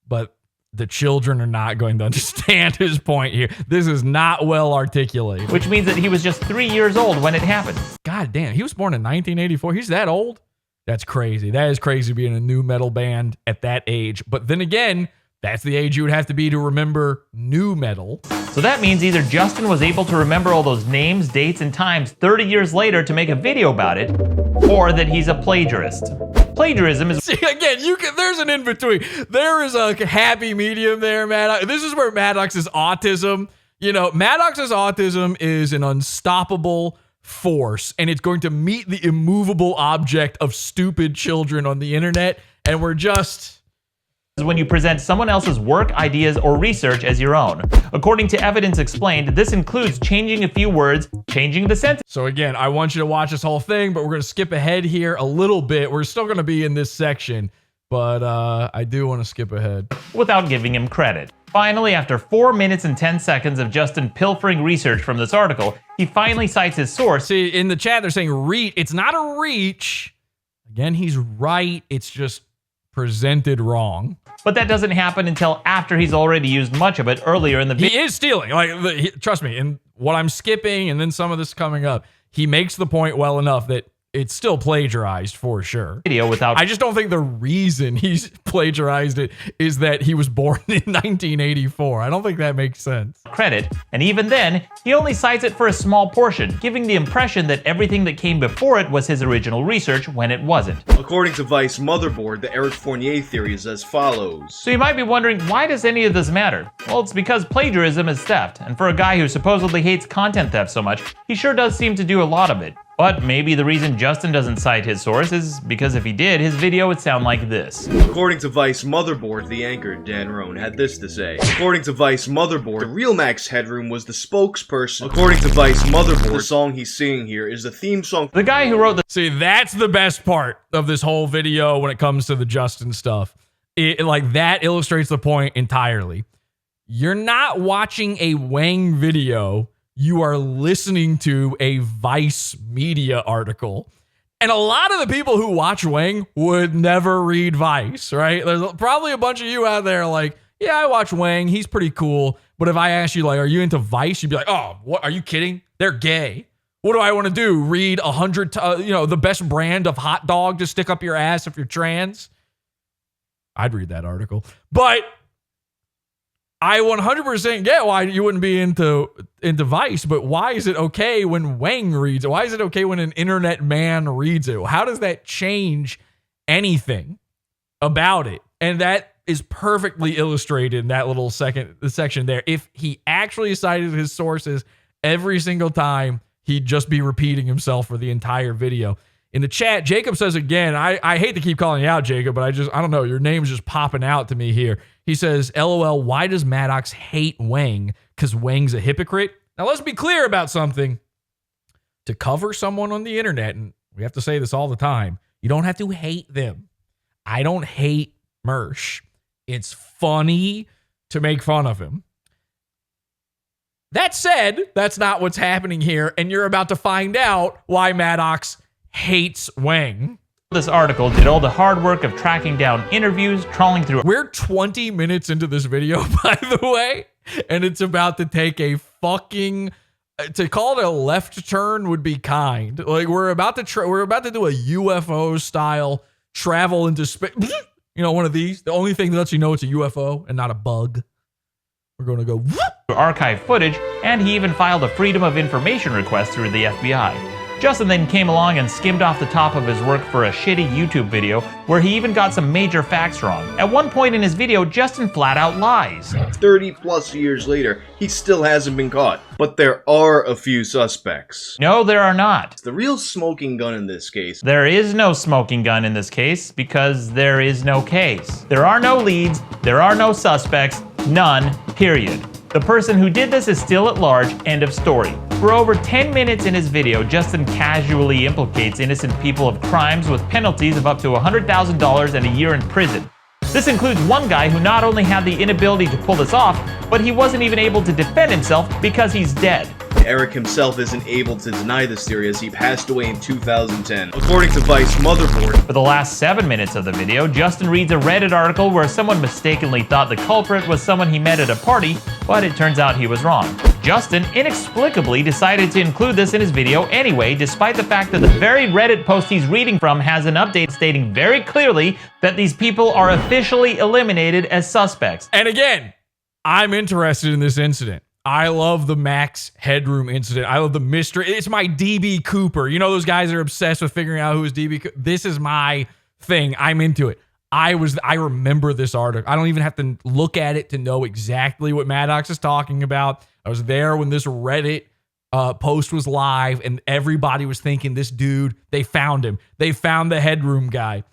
Speaker 1: But the children are not going to understand his point here. This is not well articulated.
Speaker 5: Which means that he was just 3 years old when it happened.
Speaker 1: God damn, he was born in 1984. He's that old? That's crazy. That is crazy being a new metal band at that age. But then again, that's the age you would have to be to remember new metal.
Speaker 5: So that means either Justin was able to remember all those names, dates, and times 30 years later to make a video about it, or that he's a plagiarist. Plagiarism is...
Speaker 1: See, again, there's an in-between. There is a happy medium there, Maddox. This is where Maddox's autism, Maddox's autism is an unstoppable force, and it's going to meet the immovable object of stupid children on the internet, and we're just...
Speaker 5: when you present someone else's work, ideas, or research as your own. According to Evidence Explained, this includes changing a few words, changing the sentence.
Speaker 1: So again, I want you to watch this whole thing, but we're going to skip ahead here a little bit. We're still going to be in this section, but I do want to skip ahead.
Speaker 5: Without giving him credit. Finally, after 4 minutes and 10 seconds of Justin pilfering research from this article, he finally cites his source.
Speaker 1: See, in the chat, they're saying reach. It's not a reach. Again, he's right. It's just presented wrong.
Speaker 5: But that doesn't happen until after he's already used much of it earlier in the video.
Speaker 1: He is stealing. Trust me, in what I'm skipping and then some of this coming up, he makes the point well enough that it's still plagiarized for sure.
Speaker 5: Video without.
Speaker 1: I just don't think the reason he's plagiarized it is that he was born in 1984. I don't think that makes sense.
Speaker 5: Credit, and even then, he only cites it for a small portion, giving the impression that everything that came before it was his original research when it wasn't.
Speaker 7: According to Vice Motherboard, the Eric Fournier theory is as follows.
Speaker 5: So you might be wondering, why does any of this matter? Well, it's because plagiarism is theft, and for a guy who supposedly hates content theft so much, he sure does seem to do a lot of it. But maybe the reason Justin doesn't cite his source is because if he did, his video would sound like this.
Speaker 7: According to Vice Motherboard, the anchor, Dan Rohn, had this to say. According to Vice Motherboard, the real Max Headroom was the spokesperson. According to Vice Motherboard, the song he's singing here is the theme song.
Speaker 5: The guy who wrote the—
Speaker 1: See, that's the best part of this whole video when it comes to the Justin stuff. Like, that illustrates the point entirely. You're not watching a Whang video. You are listening to a Vice Media article. And a lot of the people who watch Whang would never read Vice, right? There's probably a bunch of you out there like, yeah, I watch Whang. He's pretty cool. But if I ask you, like, are you into Vice? You'd be like, oh, what? Are you kidding? They're gay. What do I want to do? Read 100, the best brand of hot dog to stick up your ass if you're trans? I'd read that article. But I 100% get why you wouldn't be into Vice, but why is it okay when Whang reads it? Why is it okay when an internet man reads it? How does that change anything about it? And that is perfectly illustrated in that little section there. If he actually cited his sources every single time, he'd just be repeating himself for the entire video. In the chat, Jacob says again, I hate to keep calling you out, Jacob, but I don't know, your name's just popping out to me here. He says, LOL, why does Maddox hate Whang? Because Whang's a hypocrite? Now, let's be clear about something. To cover someone on the internet, and we have to say this all the time, you don't have to hate them. I don't hate Mersh. It's funny to make fun of him. That said, that's not what's happening here, and you're about to find out why Maddox hates Whang.
Speaker 5: This article did all the hard work of tracking down interviews, trawling through—
Speaker 1: We're 20 minutes into this video, by the way, and it's about to take a fucking— to call it a left turn would be kind. Like, we're about to do a UFO style travel into space. You know, one of these. The only thing that lets you know it's a UFO and not a bug. We're going to go
Speaker 5: archive footage, and he even filed a Freedom of Information request through the FBI. Justin then came along and skimmed off the top of his work for a shitty YouTube video where he even got some major facts wrong. At one point in his video, Justin flat out lies.
Speaker 7: 30 plus years later, he still hasn't been caught. But there are a few suspects.
Speaker 5: No, there are not.
Speaker 7: The real smoking gun in this case.
Speaker 5: There is no smoking gun in this case because there is no case. There are no leads, there are no suspects, none, period. The person who did this is still at large, end of story. For over 10 minutes in his video, Justin casually implicates innocent people of crimes with penalties of up to $100,000 and a year in prison. This includes one guy who not only had the inability to pull this off, but he wasn't even able to defend himself because he's dead.
Speaker 7: Eric himself isn't able to deny this theory as he passed away in 2010. According to Vice Motherboard,
Speaker 5: for the last 7 minutes of the video, Justin reads a Reddit article where someone mistakenly thought the culprit was someone he met at a party, but it turns out he was wrong. Justin inexplicably decided to include this in his video anyway, despite the fact that the very Reddit post he's reading from has an update stating very clearly that these people are officially eliminated as suspects.
Speaker 1: And again, I'm interested in this incident. I love the Max Headroom incident. I love the mystery. It's my DB Cooper. You know those guys that are obsessed with figuring out who is DB Cooper? This is my thing. I'm into it. I remember this article. I don't even have to look at it to know exactly what Maddox is talking about. I was there when this Reddit post was live and everybody was thinking this dude, they found him. They found the Headroom guy.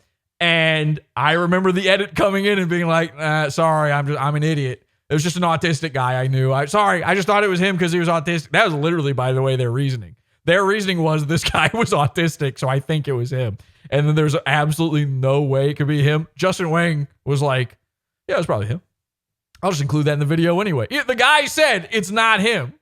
Speaker 1: And I remember the edit coming in and being like, sorry, I'm an idiot. It was just an autistic guy I knew. Sorry, I just thought it was him because he was autistic. That was literally, by the way, their reasoning. Their reasoning was this guy was autistic, so I think it was him. And then there's absolutely no way it could be him. Justin Whang was like, yeah, it was probably him. I'll just include that in the video anyway. The guy said it's not him.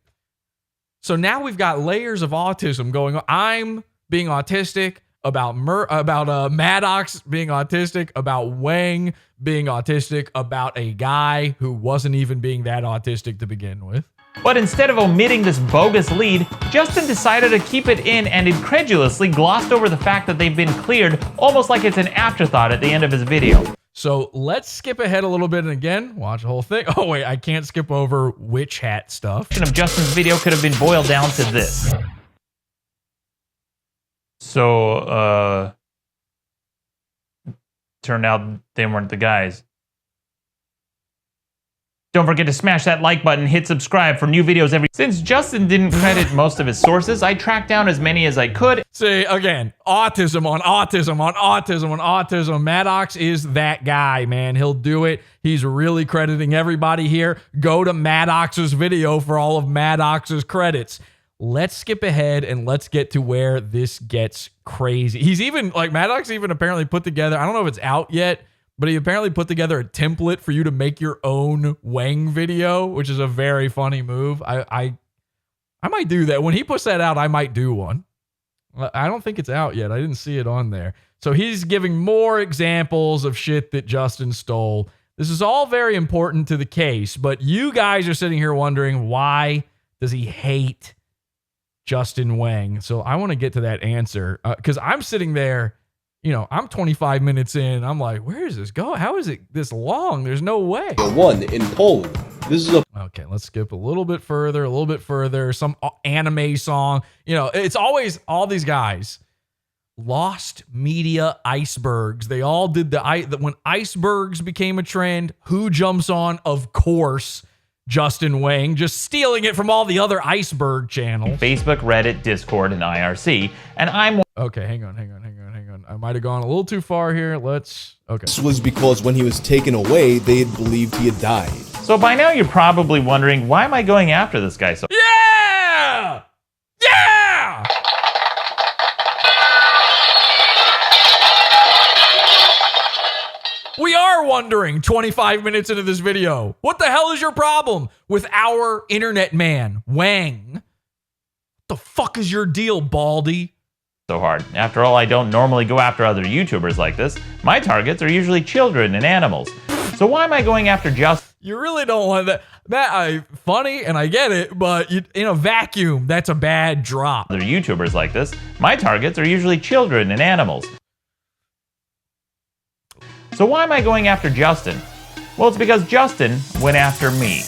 Speaker 1: So now we've got layers of autism going on. I'm being autistic about Maddox being autistic, about Whang being autistic, about a guy who wasn't even being that autistic to begin with.
Speaker 5: But instead of omitting this bogus lead, Justin decided to keep it in and incredulously glossed over the fact that they've been cleared, almost like it's an afterthought at the end of his video.
Speaker 1: So let's skip ahead a little bit and again, watch the whole thing. Oh wait, I can't skip over witch hat stuff.
Speaker 5: Of Justin's video could have been boiled down to this. So, turned out they weren't the guys. Don't forget to smash that like button, hit subscribe for new videos every... Since Justin didn't credit most of his sources, I tracked down as many as I could.
Speaker 1: See, again, autism on autism on autism on autism. Maddox is that guy, man. He'll do it. He's really crediting everybody here. Go to Maddox's video for all of Maddox's credits. Let's skip ahead and let's get to where this gets crazy. He's even, like, Maddox even apparently put together, I don't know if it's out yet, but he apparently put together a template for you to make your own Whang video, which is a very funny move. I might do that. When he puts that out, I might do one. I don't think it's out yet. I didn't see it on there. So he's giving more examples of shit that Justin stole. This is all very important to the case, but you guys are sitting here wondering, why does he hate Justin Whang? So I want to get to that answer because I'm sitting there. You know, I'm 25 minutes in. I'm like, where does this go? How is it this long? There's no way.
Speaker 7: One in Poland. This is a...
Speaker 1: Okay, let's skip a little bit further. Some anime song. You know, it's always all these guys. Lost media icebergs. They all did when icebergs became a trend, who jumps on? Of course, Justin Whang, just stealing it from all the other iceberg channels.
Speaker 5: Facebook, Reddit, Discord, and IRC. And I'm...
Speaker 1: Okay, hang on. I might have gone a little too far here. Okay.
Speaker 7: This was because when he was taken away, they had believed he had died.
Speaker 5: So by now you're probably wondering, why am I going after this guy so...
Speaker 1: Yeah! Yeah! We are wondering 25 minutes into this video, what the hell is your problem with our internet man, Whang? What the fuck is your deal, Baldy?
Speaker 5: So hard. After all, I don't normally go after other YouTubers like this. My targets are usually children and animals. So why am I going after Justin?
Speaker 1: You really don't want that. Funny, and I get it, but in a vacuum, that's a bad drop.
Speaker 5: Other YouTubers like this. My targets are usually children and animals. So why am I going after Justin? Well, it's because Justin went after me.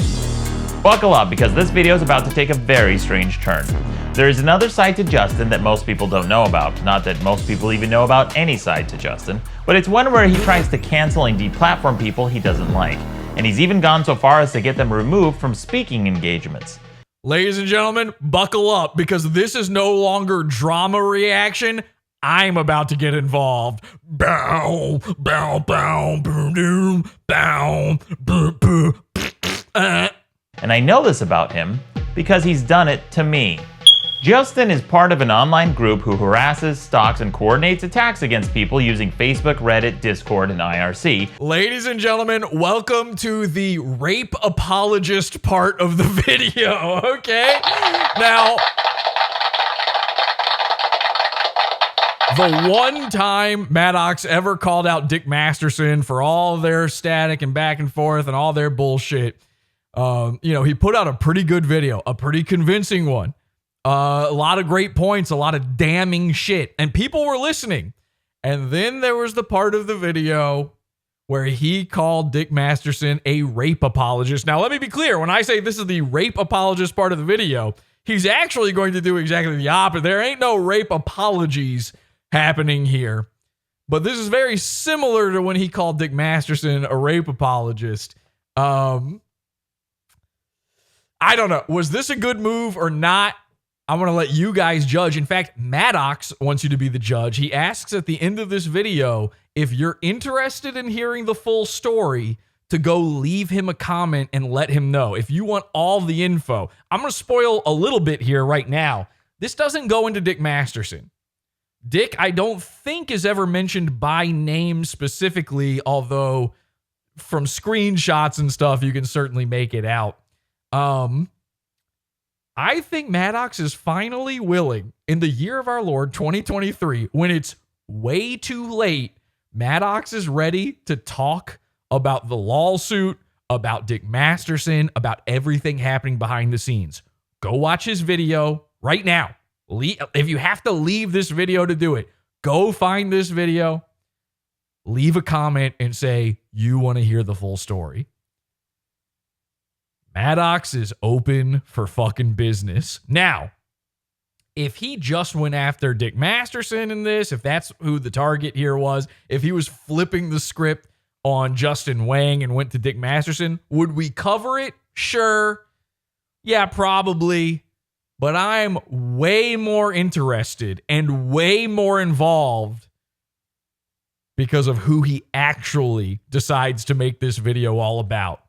Speaker 5: Buckle up, because this video is about to take a very strange turn. There is another side to Justin that most people don't know about. Not that most people even know about any side to Justin, but it's one where he tries to cancel and deplatform people he doesn't like. And he's even gone so far as to get them removed from speaking engagements.
Speaker 1: Ladies and gentlemen, buckle up, because this is no longer drama reaction. I'm about to get involved. Bow, bow, bow, boom, boom, bow, boom, boom.
Speaker 5: And I know this about him because he's done it to me. Justin is part of an online group who harasses, stalks, and coordinates attacks against people using Facebook, Reddit, Discord, and IRC.
Speaker 1: Ladies and gentlemen, welcome to the rape apologist part of the video, okay? Now, the one time Maddox ever called out Dick Masterson for all their static and back and forth and all their bullshit, he put out a pretty good video, a pretty convincing one. A lot of great points, a lot of damning shit, and people were listening. And then there was the part of the video where he called Dick Masterson a rape apologist. Now, let me be clear. When I say this is the rape apologist part of the video, he's actually going to do exactly the opposite. There ain't no rape apologies happening here. But this is very similar to when he called Dick Masterson a rape apologist. I don't know. Was this a good move or not? I'm going to let you guys judge. In fact, Maddox wants you to be the judge. He asks at the end of this video, if you're interested in hearing the full story, to go leave him a comment and let him know. If you want all the info, I'm going to spoil a little bit here right now. This doesn't go into Dick Masterson. Dick, I don't think, is ever mentioned by name specifically, although from screenshots and stuff, you can certainly make it out. I think Maddox is finally willing, in the year of our Lord 2023, when it's way too late, Maddox is ready to talk about the lawsuit, about Dick Masterson, about everything happening behind the scenes. Go watch his video right now. If you have to leave this video to do it, go find this video, leave a comment, and say you want to hear the full story. Maddox is open for fucking business. Now, if he just went after Dick Masterson in this, if that's who the target here was, if he was flipping the script on Justin Whang and went to Dick Masterson, would we cover it? Sure. Yeah, probably. But I'm way more interested and way more involved because of who he actually decides to make this video all about.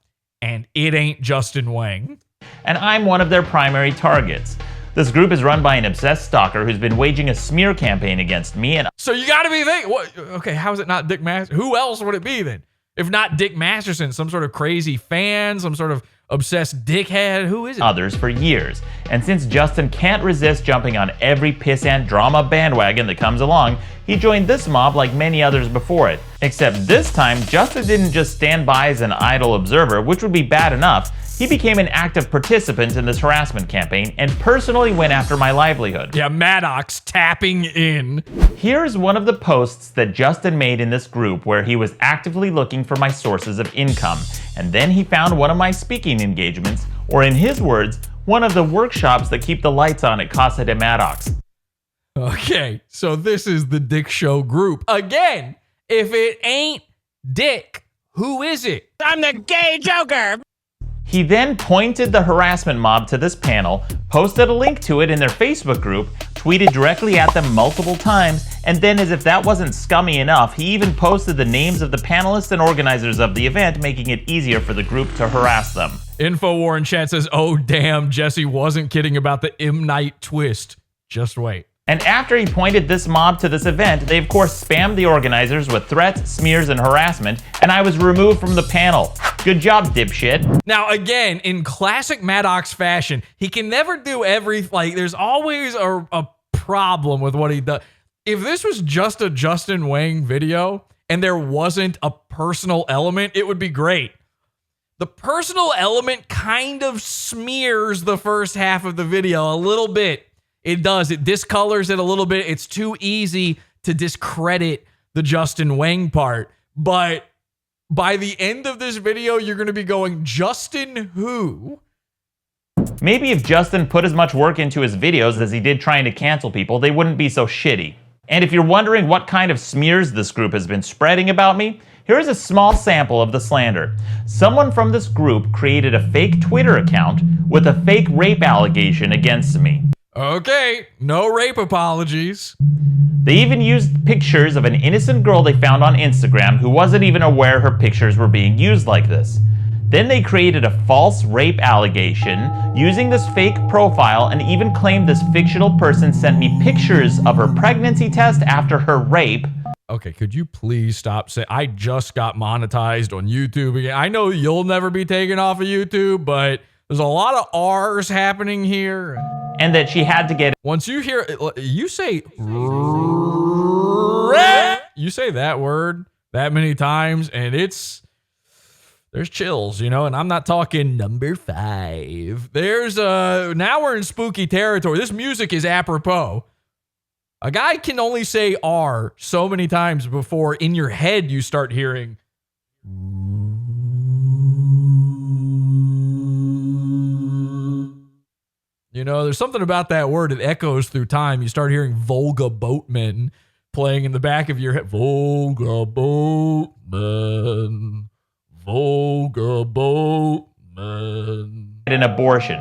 Speaker 1: And it ain't Justin Whang.
Speaker 5: And I'm one of their primary targets. This group is run by an obsessed stalker who's been waging a smear campaign against me. And
Speaker 1: so you got to be thinking, what? Okay, how is it not Dick Masterson? Who else would it be then? If not Dick Masterson, some sort of crazy fan, some sort of obsessed dickhead. Who is it?
Speaker 5: Others for years. And since Justin can't resist jumping on every pissant drama bandwagon that comes along, he joined this mob like many others before it. Except this time, Justin didn't just stand by as an idle observer, which would be bad enough. He became an active participant in this harassment campaign and personally went after my livelihood.
Speaker 1: Yeah, Maddox tapping in.
Speaker 5: Here's one of the posts that Justin made in this group where he was actively looking for my sources of income. And then he found one of my speaking engagements, or in his words, one of the workshops that keep the lights on at Casa de Maddox.
Speaker 1: Okay, so this is the Dick Show group. Again, if it ain't Dick, who is it?
Speaker 8: I'm the gay Joker!
Speaker 5: He then pointed the harassment mob to this panel, posted a link to it in their Facebook group, tweeted directly at them multiple times, and then as if that wasn't scummy enough, he even posted the names of the panelists and organizers of the event, making it easier for the group to harass them.
Speaker 1: Infowar in chat says, oh damn, Jesse wasn't kidding about the M. Night twist. Just wait.
Speaker 5: And after he pointed this mob to this event, they of course spammed the organizers with threats, smears, and harassment, and I was removed from the panel. Good job, dipshit.
Speaker 1: Now again, in classic Maddox fashion, he can never do there's always a problem with what he does. If this was just a Justin Whang video and there wasn't a personal element, it would be great. The personal element kind of smears the first half of the video a little bit. It does. It discolors it a little bit. It's too easy to discredit the Justin Whang part. But by the end of this video, you're going to be going, Justin who?
Speaker 5: Maybe if Justin put as much work into his videos as he did trying to cancel people, they wouldn't be so shitty. And if you're wondering what kind of smears this group has been spreading about me, here's a small sample of the slander. Someone from this group created a fake Twitter account with a fake rape allegation against me.
Speaker 1: Okay, no rape apologies.
Speaker 5: They even used pictures of an innocent girl they found on Instagram who wasn't even aware her pictures were being used like this. Then they created a false rape allegation using this fake profile and even claimed this fictional person sent me pictures of her pregnancy test after her rape.
Speaker 1: Okay, could you please stop saying, I just got monetized on YouTube again. I know you'll never be taken off of YouTube, but there's a lot of R's happening here.
Speaker 5: And that she had to get...
Speaker 1: Once you hear, you say that word that many times, and there's chills, you know, and I'm not talking number 5. Now we're in spooky territory. This music is apropos. A guy can only say R so many times before in your head you start hearing. You know, there's something about that word. It echoes through time. You start hearing Volga Boatman playing in the back of your head. Volga Boatman. Volga Boatman.
Speaker 5: An abortion.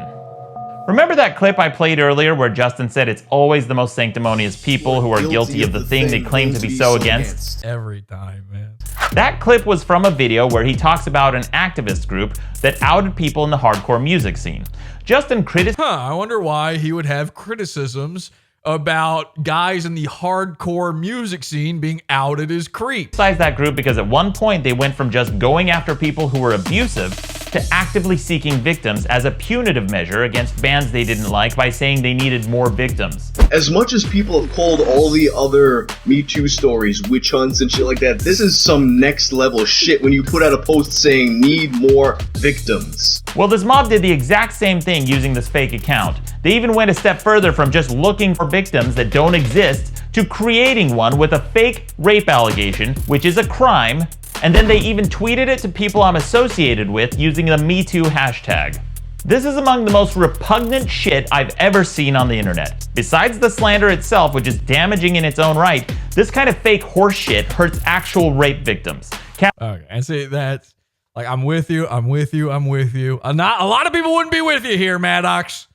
Speaker 5: Remember that clip I played earlier where Justin said it's always the most sanctimonious people who are guilty of the thing they claim to be so against?
Speaker 1: Every time, man.
Speaker 5: That clip was from a video where he talks about an activist group that outed people in the hardcore music scene. Justin criticized...
Speaker 1: I wonder why he would have criticisms about guys in the hardcore music scene being outed as creeps.
Speaker 5: That group because at one point they went from just going after people who were abusive to actively seeking victims as a punitive measure against bands they didn't like by saying they needed more victims.
Speaker 7: As much as people have called all the other Me Too stories witch hunts and shit like that, this is some next level shit when you put out a post saying need more victims.
Speaker 5: Well, this mob did the exact same thing using this fake account. They even went a step further from just looking for victims that don't exist to creating one with a fake rape allegation, which is a crime, and then they even tweeted it to people I'm associated with using the MeToo hashtag. This is among the most repugnant shit I've ever seen on the internet. Besides the slander itself, which is damaging in its own right, this kind of fake horse shit hurts actual rape victims.
Speaker 1: Okay, and see that's like I'm with you. A lot of people wouldn't be with you here, Maddox.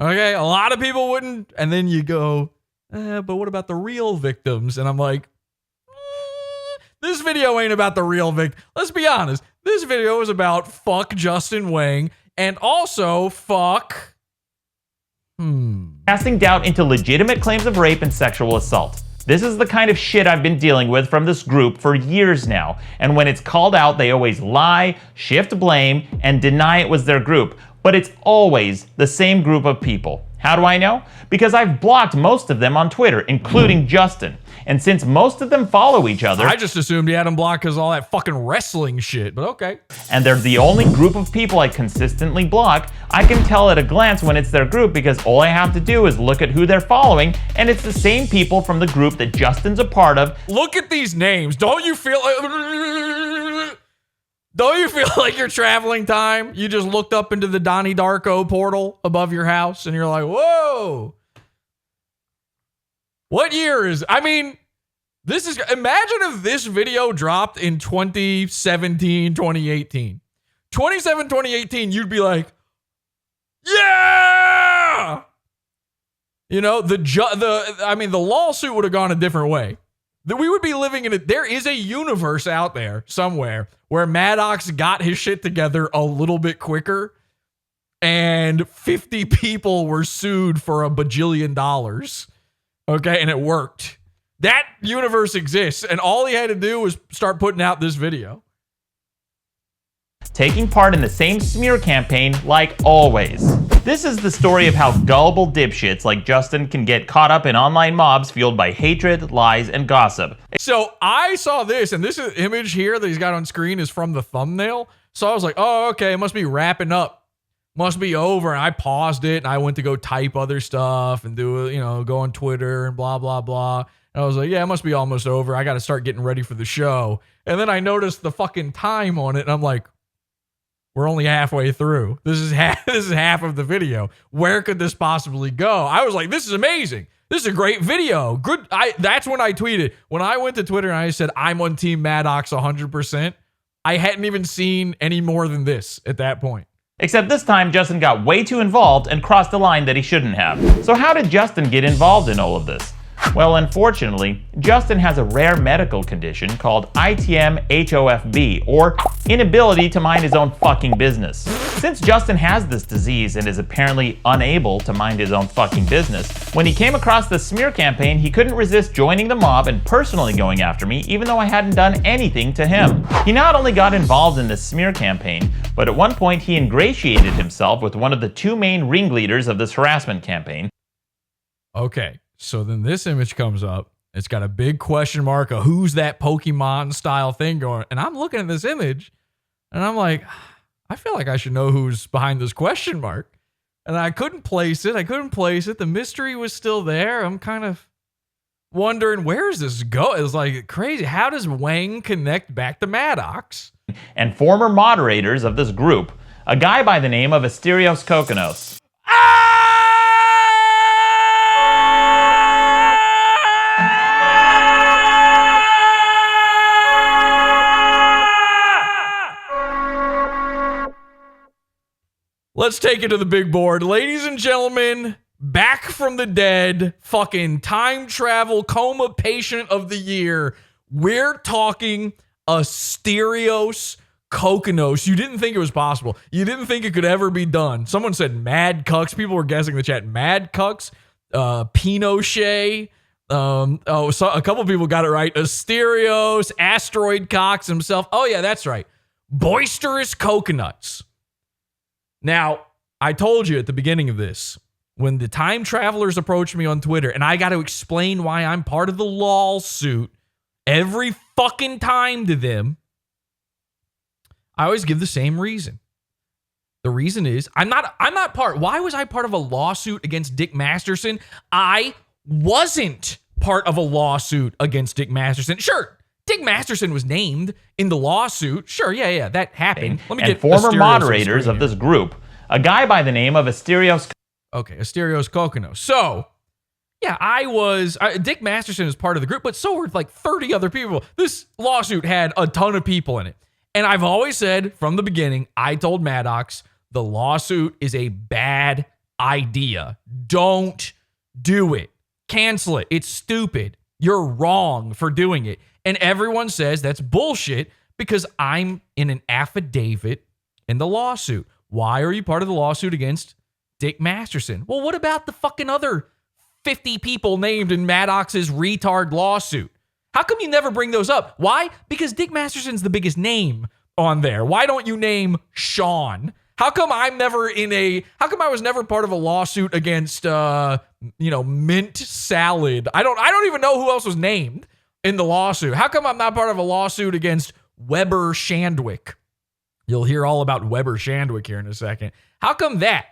Speaker 1: Okay, a lot of people wouldn't. And then you go, but what about the real victims? And I'm like, this video ain't about the real victim. Let's be honest. This video is about fuck Justin Whang and also fuck.
Speaker 5: Casting doubt into legitimate claims of rape and sexual assault. This is the kind of shit I've been dealing with from this group for years now. And when it's called out, they always lie, shift blame, and deny it was their group. But it's always the same group of people. How do I know? Because I've blocked most of them on Twitter, including Justin. And since most of them follow each other...
Speaker 1: I just assumed he had him blocked because all that fucking wrestling shit, but okay.
Speaker 5: And they're the only group of people I consistently block, I can tell at a glance when it's their group because all I have to do is look at who they're following, and it's the same people from the group that Justin's a part of.
Speaker 1: Look at these names. Don't you feel like you're traveling time? You just looked up into the Donnie Darko portal above your house and you're like, whoa. What year is, I mean, this is, imagine if this video dropped in 2017, 2018. 2018, you'd be like, yeah! You know, the lawsuit would have gone a different way. We would be living in it. There is a universe out there somewhere where Maddox got his shit together a little bit quicker and 50 people were sued for $1 bajillion. Okay, and it worked. That universe exists, and all he had to do was start putting out this video.
Speaker 5: Taking part in the same smear campaign like always. This is the story of how gullible dipshits like Justin can get caught up in online mobs fueled by hatred, lies, and gossip.
Speaker 1: So I saw this, and this image here that he's got on screen is from the thumbnail. So I was like, oh, okay, it must be wrapping up. Must be over. And I paused it and I went to go type other stuff and do, go on Twitter and blah, blah, blah. And I was like, yeah, it must be almost over. I got to start getting ready for the show. And then I noticed the fucking time on it and I'm like, we're only halfway through. This is half of the video. Where could this possibly go? I was like, this is amazing. This is a great video. Good. That's when I tweeted. When I went to Twitter and I said, I'm on Team Maddox 100%, I hadn't even seen any more than this at that point.
Speaker 5: Except this time, Justin got way too involved and crossed a line that he shouldn't have. So how did Justin get involved in all of this? Well, unfortunately, Justin has a rare medical condition called ITM-HOFB, or inability to mind his own fucking business. Since Justin has this disease and is apparently unable to mind his own fucking business, when he came across the smear campaign, he couldn't resist joining the mob and personally going after me, even though I hadn't done anything to him. He not only got involved in this smear campaign, but at one point he ingratiated himself with one of the two main ringleaders of this harassment campaign.
Speaker 1: Okay. So then this image comes up. It's got a big question mark of who's that Pokemon style thing going. And I'm looking at this image and I'm like, I feel like I should know who's behind this question mark. And I couldn't place it. The mystery was still there. I'm kind of wondering, where does this go? It was like crazy. How does Whang connect back to Maddox?
Speaker 5: And former moderators of this group, a guy by the name of Asterios Kokonos.
Speaker 1: Let's take it to the big board. Ladies and gentlemen, back from the dead, fucking time travel coma patient of the year. We're talking Asterios Kokonos. You didn't think it was possible. You didn't think it could ever be done. Someone said Mad Cucks. People were guessing in the chat. Mad Cucks, Pinochet. So a couple people got it right. Asterios, Asteroid Cox himself. Oh yeah, that's right. Boisterous Coconuts. Now, I told you at the beginning of this, when the time travelers approached me on Twitter and I got to explain why I'm part of the lawsuit every fucking time to them, I always give the same reason. The reason is I'm not part. Why was I part of a lawsuit against Dick Masterson? I wasn't part of a lawsuit against Dick Masterson. Sure, Dick Masterson was named in the lawsuit. Sure, yeah, that happened. Let me
Speaker 5: and
Speaker 1: get
Speaker 5: former
Speaker 1: Asterios
Speaker 5: moderators of this group, a guy by the name of Asterios.
Speaker 1: Okay, Asterios Kokkinos. So, yeah, Dick Masterson is part of the group, but so were like 30 other people. This lawsuit had a ton of people in it. And I've always said from the beginning, I told Maddox, the lawsuit is a bad idea. Don't do it. Cancel it. It's stupid. You're wrong for doing it. And everyone says that's bullshit because I'm in an affidavit in the lawsuit. Why are you part of the lawsuit against Dick Masterson? Well, what about the fucking other 50 people named in Maddox's retard lawsuit? How come you never bring those up? Why? Because Dick Masterson's the biggest name on there. Why don't you name Sean? How come I was never part of a lawsuit against Mint Salad? I don't even know who else was named in the lawsuit. How come I'm not part of a lawsuit against Weber Shandwick? You'll hear all about Weber Shandwick here in a second. How come that?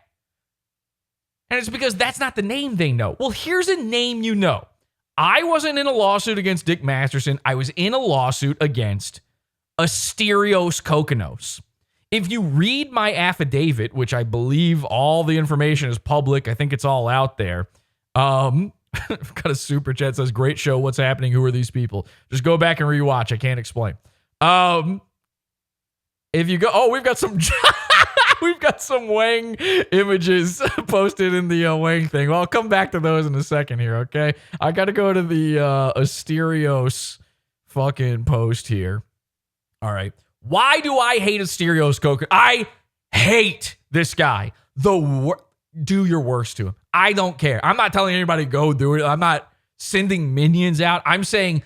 Speaker 1: And it's because that's not the name they know. Well, here's a name you know. I wasn't in a lawsuit against Dick Masterson. I was in a lawsuit against Asterios Kokkinos. If you read my affidavit, which I believe all the information is public, I think it's all out there. I've got a super chat that says, great show. What's happening? Who are these people? Just go back and rewatch. I can't explain. If you go, we've got some Whang images posted in the Whang thing. Well, I'll come back to those in a second here, okay? I got to go to the Asterios fucking post here. All right. Why do I hate Asterios Kokkinos? I hate this guy. Do your worst to him. I don't care. I'm not telling anybody to go do it. I'm not sending minions out. I'm saying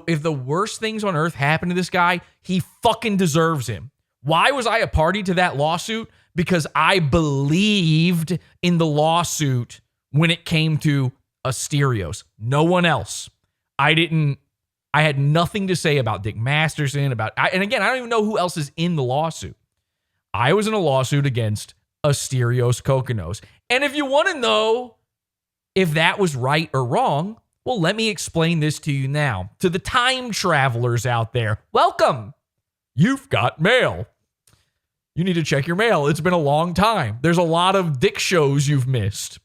Speaker 1: if the worst things on earth happen to this guy, he fucking deserves him. Why was I a party to that lawsuit? Because I believed in the lawsuit when it came to Asterios. No one else. I had nothing to say about Dick Masterson, and again, I don't even know who else is in the lawsuit. I was in a lawsuit against Asterios Kokkinos. And if you want to know if that was right or wrong, well, let me explain this to you now. To the time travelers out there, welcome. You've got mail. You need to check your mail. It's been a long time. There's a lot of Dick shows you've missed.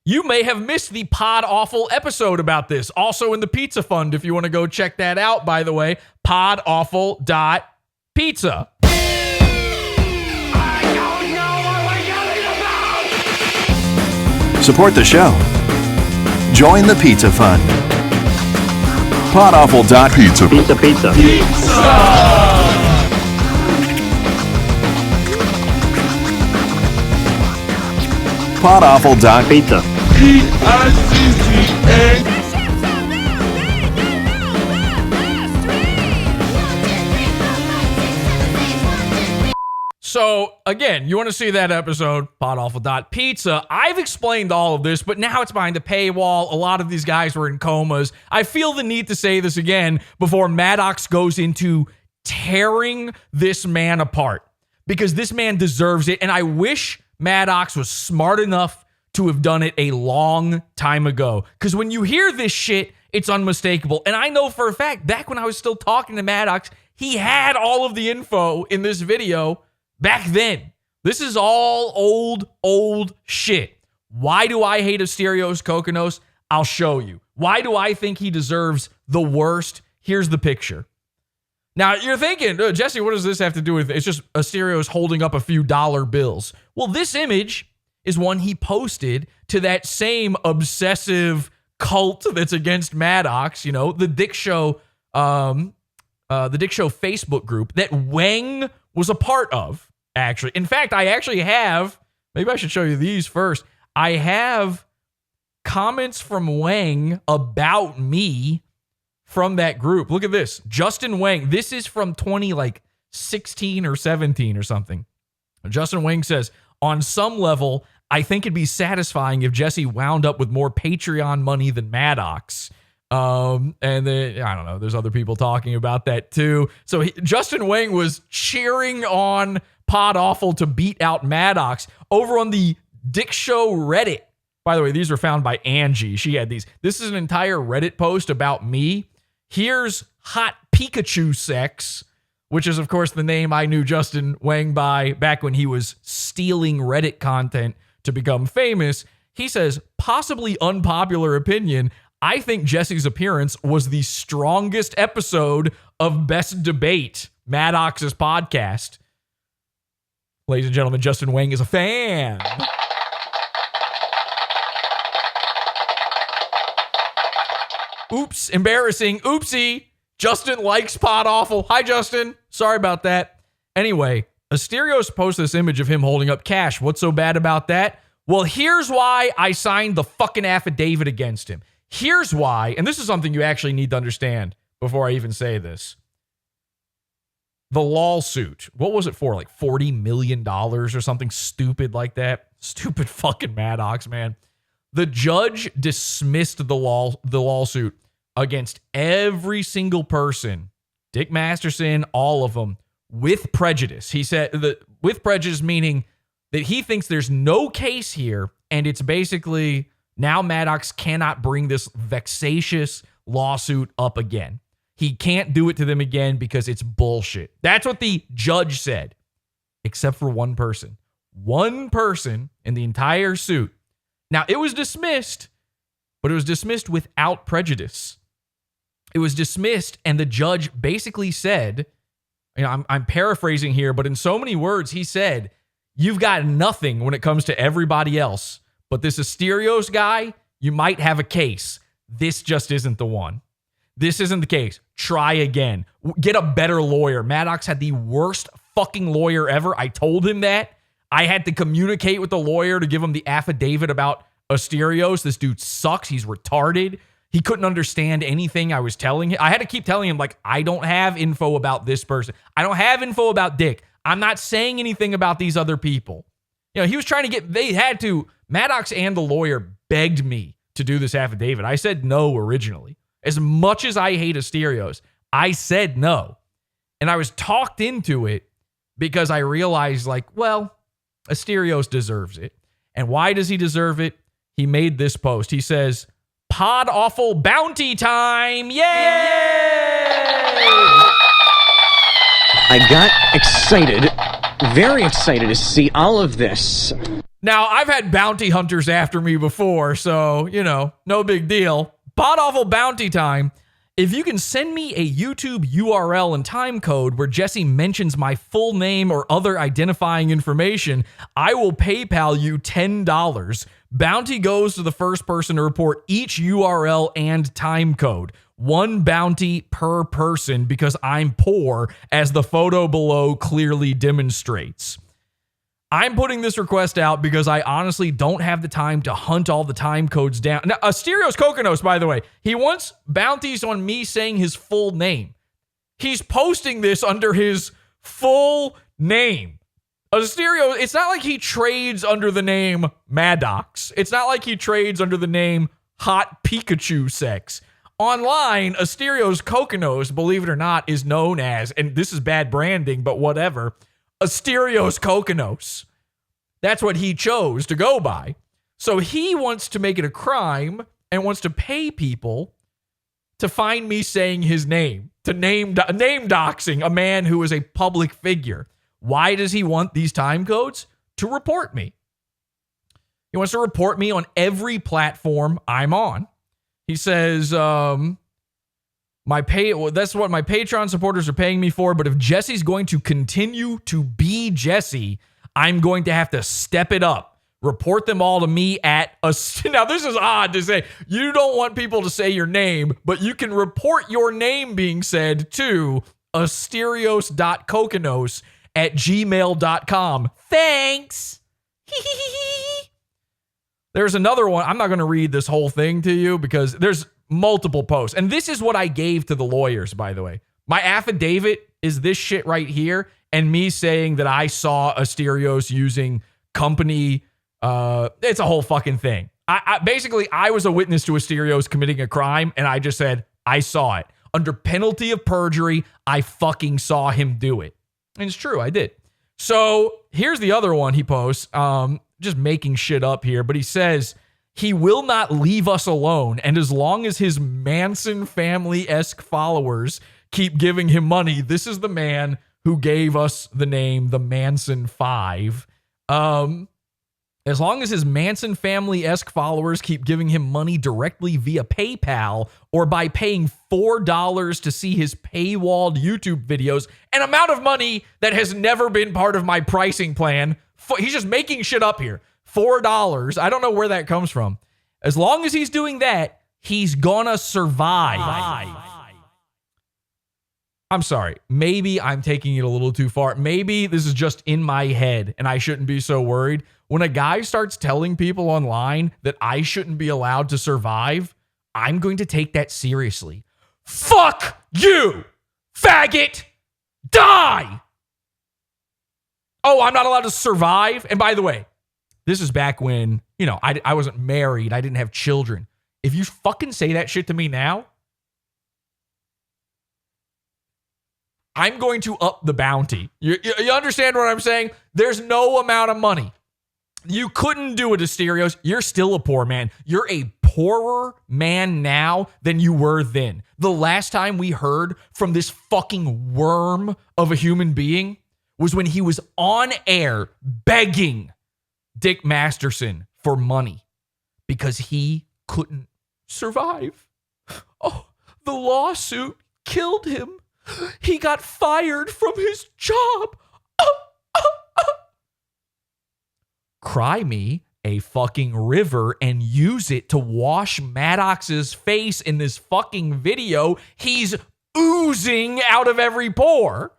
Speaker 1: You may have missed the pod awful episode about this. Also in the Pizza Fund, if you want to go check that out, by the way, podawful.pizza.
Speaker 13: Support the show. Join the Pizza Fund. Podawful.pizza.
Speaker 14: Pizza.
Speaker 13: Podawful.pizza.
Speaker 1: So, again, you want to see that episode, podawful.pizza. I've explained all of this, but now it's behind a paywall. A lot of these guys were in comas. I feel the need to say this again before Maddox goes into tearing this man apart, because this man deserves it, and I wish Maddox was smart enough to have done it a long time ago. Because when you hear this shit, it's unmistakable. And I know for a fact, back when I was still talking to Maddox, he had all of the info in this video back then. This is all old shit. Why do I hate Asterios Kokkinos? I'll show you. Why do I think he deserves the worst? Here's the picture. Now, you're thinking, Jesse, what does this have to do with it? It's just Asterios holding up a few dollar bills. Well, this image is one he posted to that same obsessive cult that's against Maddox, the Dick Show, Facebook group that Whang was a part of, actually. In fact, I actually have, maybe I should show you these first. I have comments from Whang about me from that group. Look at this. Justin Whang. This is from 2016 or 17 or something. Justin Whang says, on some level, I think it'd be satisfying if Jesse wound up with more Patreon money than Maddox. And then, I don't know, there's other people talking about that too. So Justin Whang was cheering on Pod Awful to beat out Maddox over on the Dick Show Reddit. By the way, these were found by Angie. She had these. This is an entire Reddit post about me. Here's Hot Pikachu Sex, which is, of course, the name I knew Justin Whang by back when he was stealing Reddit content to become famous. He says, possibly unpopular opinion, I think Jesse's appearance was the strongest episode of Best Debate, Maddox's podcast. Ladies and gentlemen, Justin Whang is a fan. Oops, embarrassing. Oopsie. Justin likes Pod Awful. Hi, Justin. Sorry about that. Anyway, Asterios posts this image of him holding up cash. What's so bad about that? Well, here's why I signed the fucking affidavit against him. Here's why, and this is something you actually need to understand before I even say this. The lawsuit, what was it for? Like $40 million or something stupid like that? Stupid fucking Maddox, man. The judge dismissed the lawsuit against every single person, Dick Masterson, all of them, with prejudice. He said with prejudice meaning that he thinks there's no case here, and it's basically now Maddox cannot bring this vexatious lawsuit up again. He can't do it to them again because it's bullshit. That's what the judge said, except for one person. One person in the entire suit. Now, it was dismissed, but it was dismissed without prejudice. It was dismissed, and the judge basically said, you know, I'm paraphrasing here, but in so many words, he said, you've got nothing when it comes to everybody else, but this Asterios guy, you might have a case. This just isn't the one. This isn't the case. Try again. Get a better lawyer. Maddox had the worst fucking lawyer ever. I told him that. I had to communicate with the lawyer to give him the affidavit about Asterios. This dude sucks. He's retarded. He couldn't understand anything I was telling him. I had to keep telling him, like, I don't have info about this person. I don't have info about Dick. I'm not saying anything about these other people. You know, he was trying to get, Maddox and the lawyer begged me to do this affidavit. I said no originally. As much as I hate Asterios, I said no. And I was talked into it because I realized, like, well, Asterios deserves it. And why does he deserve it? He made this post. He says, Pod Awful bounty time. Yay!
Speaker 9: I got excited, very excited to see all of this.
Speaker 1: Now, I've had bounty hunters after me before, so, you know, no big deal. Pod Awful bounty time. If you can send me a YouTube URL and time code where Jesse mentions my full name or other identifying information, I will PayPal you $10. Bounty goes to the first person to report each URL and time code. One bounty per person because I'm poor, as the photo below clearly demonstrates. I'm putting this request out because I honestly don't have the time to hunt all the time codes down. Now, Asterios Kokonos, by the way, he wants bounties on me saying his full name. He's posting this under his full name. Asterios, it's not like he trades under the name Maddox. It's not like he trades under the name Hot Pikachu Sex. Online, Asterios Kokonos, believe it or not, is known as, and this is bad branding, but whatever, Asterios Kokonos. That's what he chose to go by. So he wants to make it a crime and wants to pay people to find me saying his name, to name doxing a man who is a public figure. Why does he want these time codes? To report me. He wants to report me on every platform I'm on. He says, that's what my Patreon supporters are paying me for, but if Jesse's going to continue to be Jesse, I'm going to have to step it up. Report them all to me at now this is odd to say. You don't want people to say your name, but you can report your name being said to asterios.kokonos@gmail.com. Thanks. There's another one. I'm not going to read this whole thing to you because there's multiple posts. And this is what I gave to the lawyers, by the way. My affidavit is this shit right here. and me saying that I saw Asterios using company. It's a whole fucking thing. Basically, I was a witness to Asterios committing a crime, and I just said, I saw it. Under penalty of perjury, I fucking saw him do it. And it's true, I did. So here's the other one he posts, just making shit up here, but he says, he will not leave us alone, and as long as his Manson family-esque followers keep giving him money, this is the man who gave us the name the Manson 5. As long as his Manson family-esque followers keep giving him money directly via PayPal or by paying $4 to see his paywalled YouTube videos, an amount of money that has never been part of my pricing plan. He's just making shit up here. $4. I don't know where that comes from. As long as he's doing that, he's gonna survive. I'm sorry. Maybe I'm taking it a little too far. Maybe this is just in my head and I shouldn't be so worried. When a guy starts telling people online that I shouldn't be allowed to survive, I'm going to take that seriously. Fuck you, faggot! Die! Oh, I'm not allowed to survive? And by the way, this is back when, I wasn't married. I didn't have children. If you fucking say that shit to me now, I'm going to up the bounty. You understand what I'm saying? There's no amount of money. You couldn't do it, Asterios. You're still a poor man. You're a poorer man now than you were then. The last time we heard from this fucking worm of a human being was when he was on air begging Dick Masterson for money because he couldn't survive. Oh, the lawsuit killed him. He got fired from his job. Cry me a fucking river and use it to wash Maddox's face in this fucking video. He's oozing out of every pore.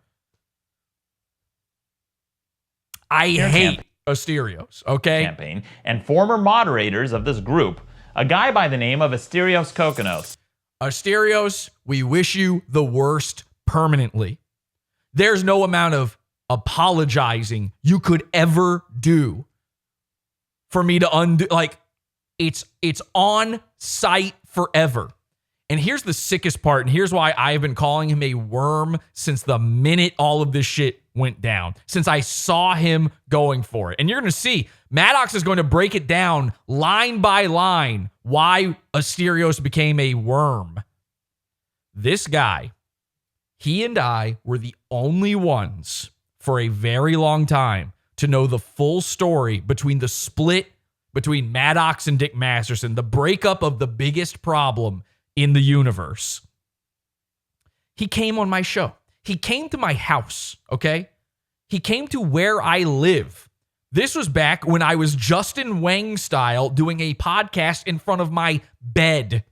Speaker 1: I hate Asterios, okay?
Speaker 5: Campaign and former moderators of this group, a guy by the name of Asterios Kokonos.
Speaker 1: Asterios, we wish you the worst permanently. There's no amount of apologizing you could ever do for me to undo. Like, it's on site forever. And here's the sickest part, and here's why I've been calling him a worm since the minute all of this shit went down, since I saw him going for it. And you're going to see, Maddox is going to break it down line by line why Asterios became a worm. This guy, he and I were the only ones for a very long time to know the full story between the split between Maddox and Dick Masterson, the breakup of the biggest problem in the universe. He came on my show. He came to my house, okay? He came to where I live. This was back when I was Justin Whang style doing a podcast in front of my bed.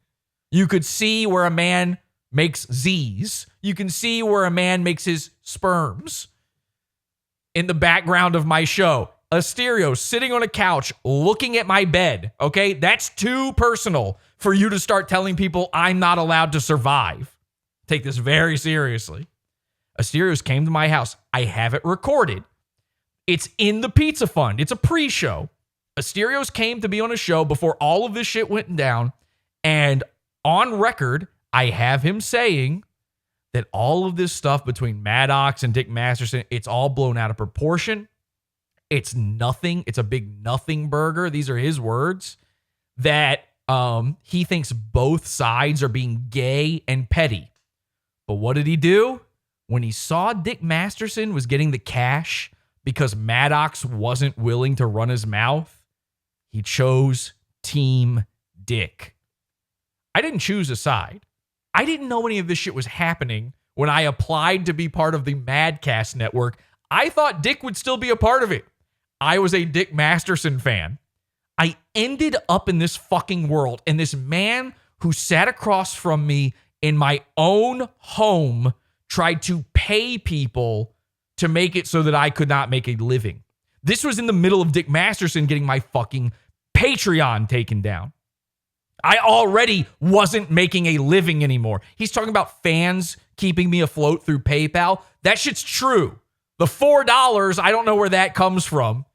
Speaker 1: You could see where a man makes Z's. You can see where a man makes his sperms. In the background of my show, Asterios sitting on a couch looking at my bed, okay? That's too personal for you to start telling people I'm not allowed to survive. Take this very seriously. Asterios came to my house. I have it recorded. It's in the Pizza Fund. It's a pre-show. Asterios came to be on a show before all of this shit went down, and on record, I have him saying that all of this stuff between Maddox and Dick Masterson, it's all blown out of proportion. It's nothing. It's a big nothing burger. These are his words. That he thinks both sides are being gay and petty. But what did he do? When he saw Dick Masterson was getting the cash because Maddox wasn't willing to run his mouth, he chose Team Dick. I didn't choose a side. I didn't know any of this shit was happening when I applied to be part of the Madcast network. I thought Dick would still be a part of it. I was a Dick Masterson fan. I ended up in this fucking world, and this man who sat across from me in my own home tried to pay people to make it so that I could not make a living. This was in the middle of Dick Masterson getting my fucking Patreon taken down. I already wasn't making a living anymore. He's talking about fans keeping me afloat through PayPal. That shit's true. The $4, I don't know where that comes from.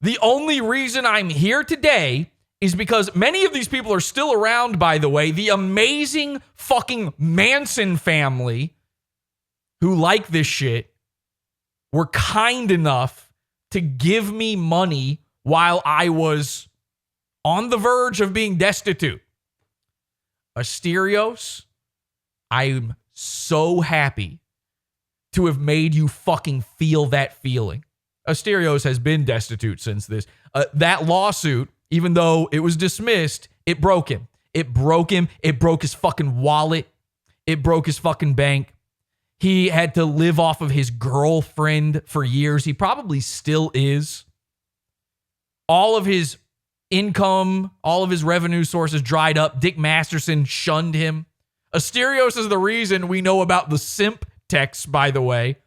Speaker 1: The only reason I'm here today is because many of these people are still around, by the way. The amazing fucking Manson family who like this shit were kind enough to give me money while I was on the verge of being destitute. Asterios, I'm so happy to have made you fucking feel that feeling. Asterios has been destitute since this. That lawsuit, even though it was dismissed, it broke him. It broke him. It broke his fucking wallet. It broke his fucking bank. He had to live off of his girlfriend for years. He probably still is. All of his income, all of his revenue sources dried up. Dick Masterson shunned him. Asterios is the reason we know about the simp texts, by the way.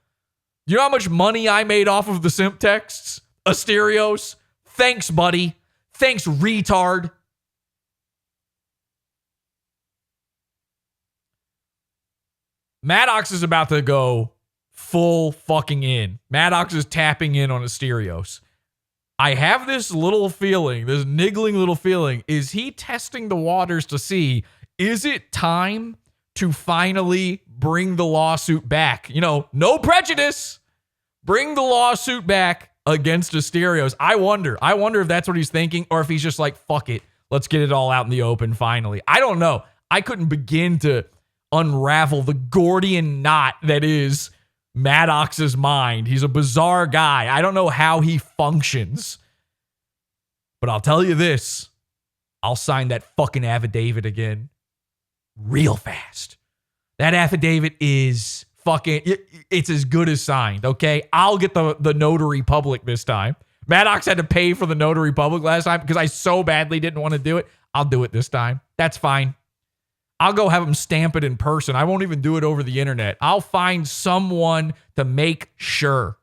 Speaker 1: You know how much money I made off of the simp texts? Asterios. Thanks, buddy. Thanks, retard. Maddox is about to go full fucking in. Maddox is tapping in on Asterios. I have this little feeling, this niggling little feeling. Is he testing the waters to see, is it time to finally bring the lawsuit back? You know, no prejudice. Bring the lawsuit back against Asterios. I wonder if that's what he's thinking, or if he's just like, fuck it. Let's get it all out in the open finally. I don't know. I couldn't begin to unravel the Gordian knot that is Maddox's mind. He's a bizarre guy. I don't know how he functions. But I'll tell you this. I'll sign that fucking affidavit again real fast. That affidavit is fucking, it's as good as signed, okay? I'll get the notary public this time. Maddox had to pay for the notary public last time because I so badly didn't want to do it. I'll do it this time. That's fine. I'll go have him stamp it in person. I won't even do it over the internet. I'll find someone to make sure.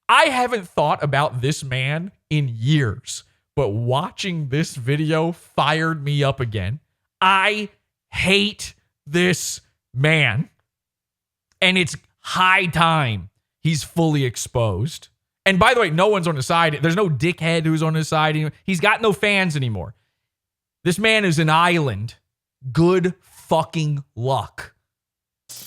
Speaker 1: I haven't thought about this man in years, but watching this video fired me up again. I hate this man. And it's high time he's fully exposed. And by the way, no one's on his side. There's no dickhead who's on his side anymore. He's got no fans anymore. This man is an island. Good fucking luck.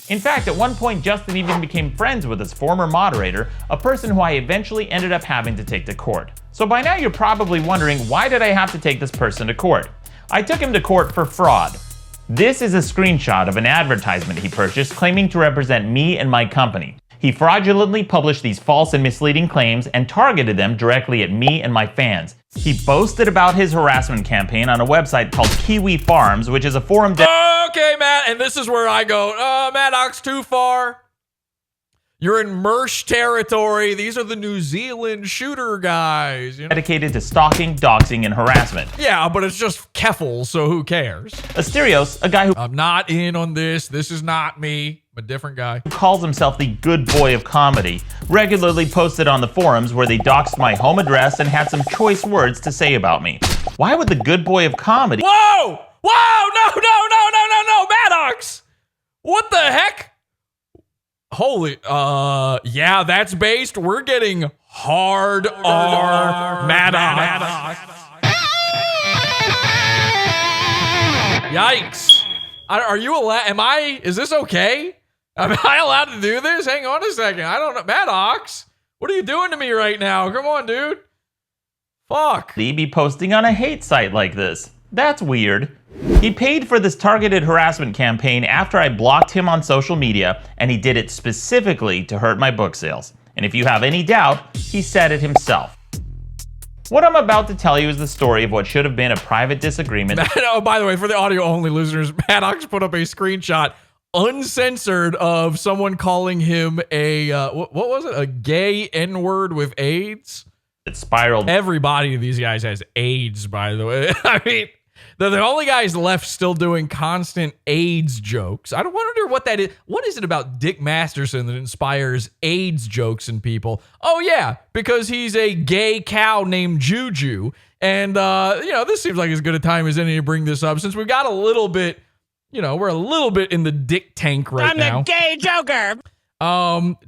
Speaker 5: In fact, at one point, Justin even became friends with his former moderator, a person who I eventually ended up having to take to court. So by now you're probably wondering, why did I have to take this person to court? I took him to court for fraud. This is a screenshot of an advertisement he purchased claiming to represent me and my company. He fraudulently published these false and misleading claims and targeted them directly at me and my fans. He boasted about his harassment campaign on a website called Kiwi Farms, which is a forum...
Speaker 1: Okay, Matt, and this is where I go, Maddox, too far. You're in Mersh territory. These are the New Zealand shooter guys. You know?
Speaker 5: Dedicated to stalking, doxing, and harassment.
Speaker 1: Yeah, but it's just Keffel, so who cares?
Speaker 5: Asterios, a guy who...
Speaker 1: I'm not in on this. This is not me. I'm a different guy.
Speaker 5: Who calls himself the good boy of comedy, regularly posted on the forums where they doxed my home address and had some choice words to say about me. Why would the good boy of comedy...
Speaker 1: Whoa! Whoa! No, Maddox! What the heck? Holy, yeah, that's based. We're getting hard R Maddox. Yikes. Are you allowed, is this okay? Am I allowed to do this? Hang on a second. I don't know. Maddox, what are you doing to me right now? Come on, dude. Fuck.
Speaker 5: He be posting on a hate site like this. That's weird. He paid for this targeted harassment campaign after I blocked him on social media, and he did it specifically to hurt my book sales. And if you have any doubt, he said it himself. What I'm about to tell you is the story of what should have been a private disagreement.
Speaker 1: Oh, by the way, for the audio-only listeners, Maddox put up a screenshot, uncensored, of someone calling him a, what was it? A gay N-word with AIDS?
Speaker 5: It spiraled.
Speaker 1: Everybody of these guys has AIDS, by the way. I mean... They're the only guys left still doing constant AIDS jokes. I don't wonder what that is. What is it about Dick Masterson that inspires AIDS jokes in people? Oh, yeah, because he's a gay cow named Juju. And, this seems like as good a time as any to bring this up since we've got a little bit, we're a little bit in the dick tank right now.
Speaker 14: I'm the gay Joker.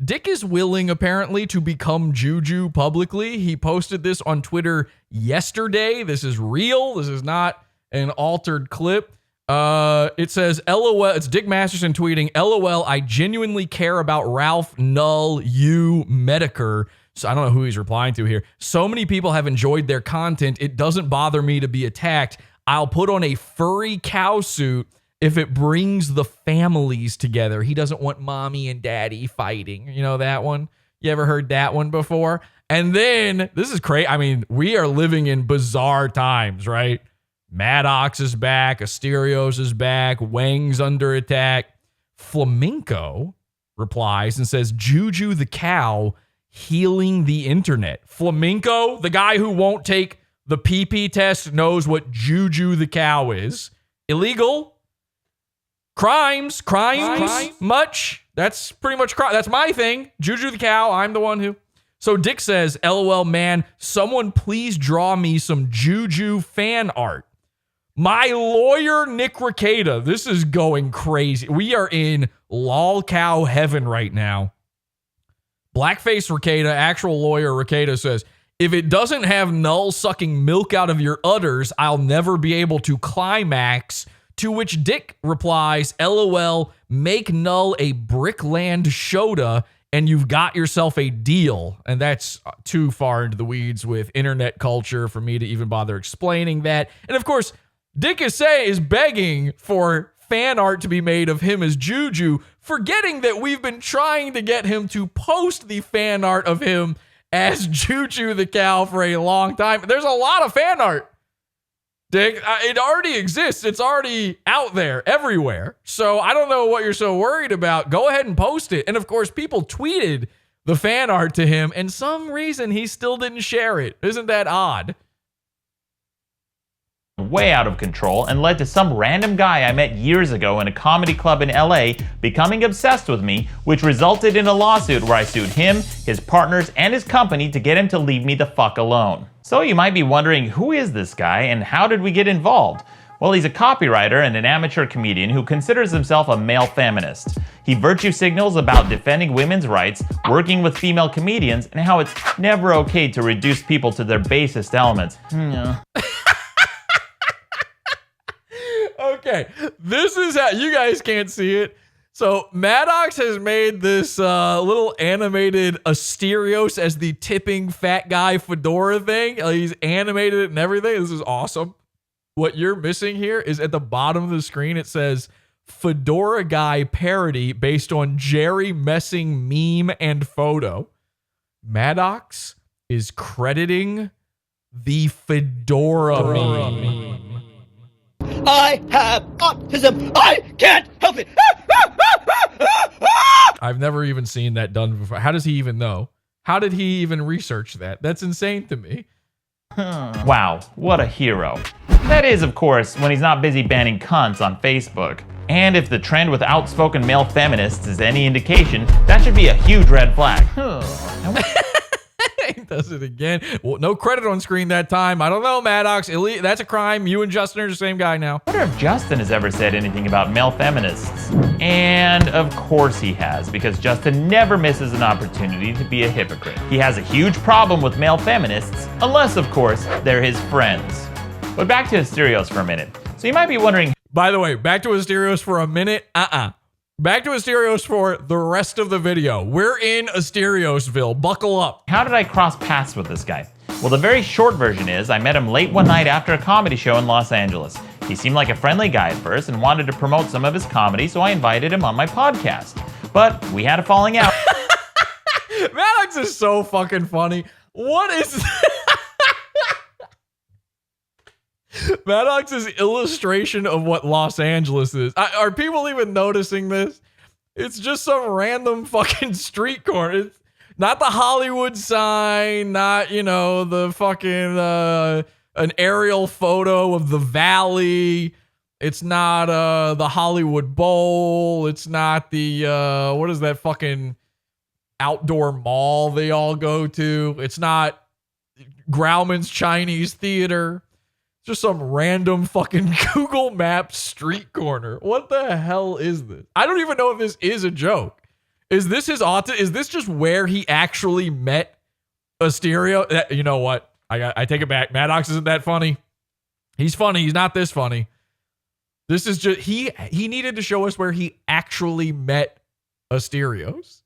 Speaker 1: Dick is willing, apparently, to become Juju publicly. He posted this on Twitter yesterday. This is real. This is not an altered clip. It says, LOL, it's Dick Masterson tweeting, LOL, I genuinely care about Ralph, Null, you, Medicare. So I don't know who he's replying to here. So many people have enjoyed their content. It doesn't bother me to be attacked. I'll put on a furry cow suit if it brings the families together. He doesn't want mommy and daddy fighting. You know that one? You ever heard that one before? And then, this is crazy. I mean, we are living in bizarre times, right? Maddox is back. Asterios is back. Whang's under attack. Flamenco replies and says, Juju the cow healing the internet. Flamenco, the guy who won't take the PP test, knows what Juju the cow is. Illegal. Crimes. Much. That's pretty much crime. That's my thing. Juju the cow. I'm the one who. So Dick says, LOL, man, someone please draw me some Juju fan art. My lawyer, Nick Rekieta. This is going crazy. We are in lol cow heaven right now. Blackface Rekieta, actual lawyer Rekieta, says, if it doesn't have Null sucking milk out of your udders, I'll never be able to climax. To which Dick replies, LOL, make Null a Brickland Shoda and you've got yourself a deal. And that's too far into the weeds with internet culture for me to even bother explaining that. And of course, Dick is begging for fan art to be made of him as Juju, forgetting that we've been trying to get him to post the fan art of him as Juju the cow for a long time. There's a lot of fan art, Dick. It already exists. It's already out there everywhere. So I don't know what you're so worried about. Go ahead and post it. And of course, people tweeted the fan art to him, and some reason he still didn't share it. Isn't that odd?
Speaker 5: Way out of control and led to some random guy I met years ago in a comedy club in LA becoming obsessed with me, which resulted in a lawsuit where I sued him, his partners, and his company to get him to leave me the fuck alone. So you might be wondering, who is this guy and how did we get involved? Well, he's a copywriter and an amateur comedian who considers himself a male feminist. He virtue signals about defending women's rights, working with female comedians, and how it's never okay to reduce people to their basest elements. Yeah.
Speaker 1: Okay, this is how, you guys can't see it. So Maddox has made this little animated Asterios as the tipping fat guy fedora thing. He's animated it and everything. This is awesome. What you're missing here is at the bottom of the screen, it says Fedora Guy parody based on Jerry Messing meme and photo. Maddox is crediting the Fedora meme.
Speaker 8: I have autism. I can't help it.
Speaker 1: I've never even seen that done before. How does he even know? How did he even research that? That's insane to me.
Speaker 5: Wow, what a hero. That is, of course, when he's not busy banning cunts on Facebook. And if the trend with outspoken male feminists is any indication, that should be a huge red flag.
Speaker 1: He does it again. Well, no credit on screen that time. I don't know, Maddox. That's a crime. You and Justin are the same guy now.
Speaker 5: I wonder if Justin has ever said anything about male feminists. And of course he has, because Justin never misses an opportunity to be a hypocrite. He has a huge problem with male feminists, unless, of course, they're his friends. But back to Asterios for a minute. So you might be wondering...
Speaker 1: By the way, back to Asterios for a minute. Back to Asterios for the rest of the video. We're in Asteriosville. Buckle up.
Speaker 5: How did I cross paths with this guy? Well, the very short version is I met him late one night after a comedy show in Los Angeles. He seemed like a friendly guy at first and wanted to promote some of his comedy, so I invited him on my podcast. But we had a falling out.
Speaker 1: Maddox is so fucking funny. What is... Maddox's illustration of what Los Angeles is. Are people even noticing this? It's just some random fucking street corner. It's not the Hollywood sign, not, the fucking, an aerial photo of the valley. It's not the Hollywood Bowl. It's not the, what is that fucking outdoor mall they all go to? It's not Grauman's Chinese Theater. Just some random fucking Google Maps street corner. What the hell is this? I don't even know if this is a joke. Is this his Is this just where he actually met Asterio? You know what? I take it back. Maddox isn't that funny. He's funny. He's not this funny. This is just he needed to show us where he actually met Asterios.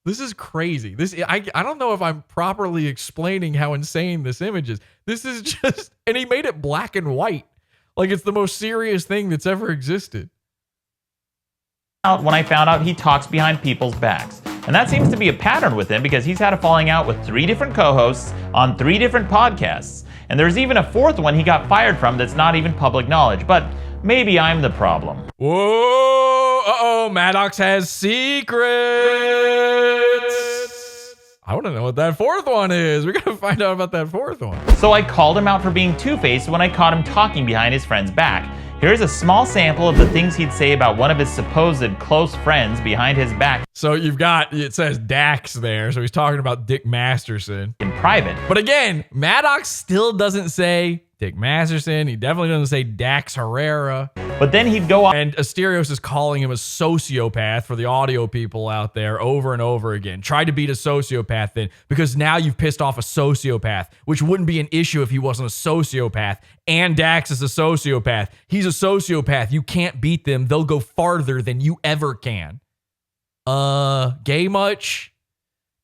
Speaker 1: This is crazy. I don't know if I'm properly explaining how insane this image is. This is just, and he made it black and white. Like it's the most serious thing that's ever existed.
Speaker 5: When I found out he talks behind people's backs. And that seems to be a pattern with him because he's had a falling out with 3 different co-hosts on 3 different podcasts. And there's even a 4th one he got fired from that's not even public knowledge. But maybe I'm the problem.
Speaker 1: Whoa! Uh-oh, Maddox has secrets! I want to know what that 4th one is. We gotta find out about that 4th one.
Speaker 5: So I called him out for being two-faced when I caught him talking behind his friend's back. Here's a small sample of the things he'd say about one of his supposed close friends behind his back.
Speaker 1: So you've got, it says Dax there, so he's talking about Dick Masterson.
Speaker 5: In private.
Speaker 1: But again, Maddox still doesn't say Dick Masterson. He definitely doesn't say Dax Herrera.
Speaker 5: But then he'd go on.
Speaker 1: And Asterios is calling him a sociopath for the audio people out there over and over again. Try to beat a sociopath then, because now you've pissed off a sociopath, which wouldn't be an issue if he wasn't a sociopath. And Dax is a sociopath. He's a sociopath. You can't beat them. They'll go farther than you ever can. Gay much?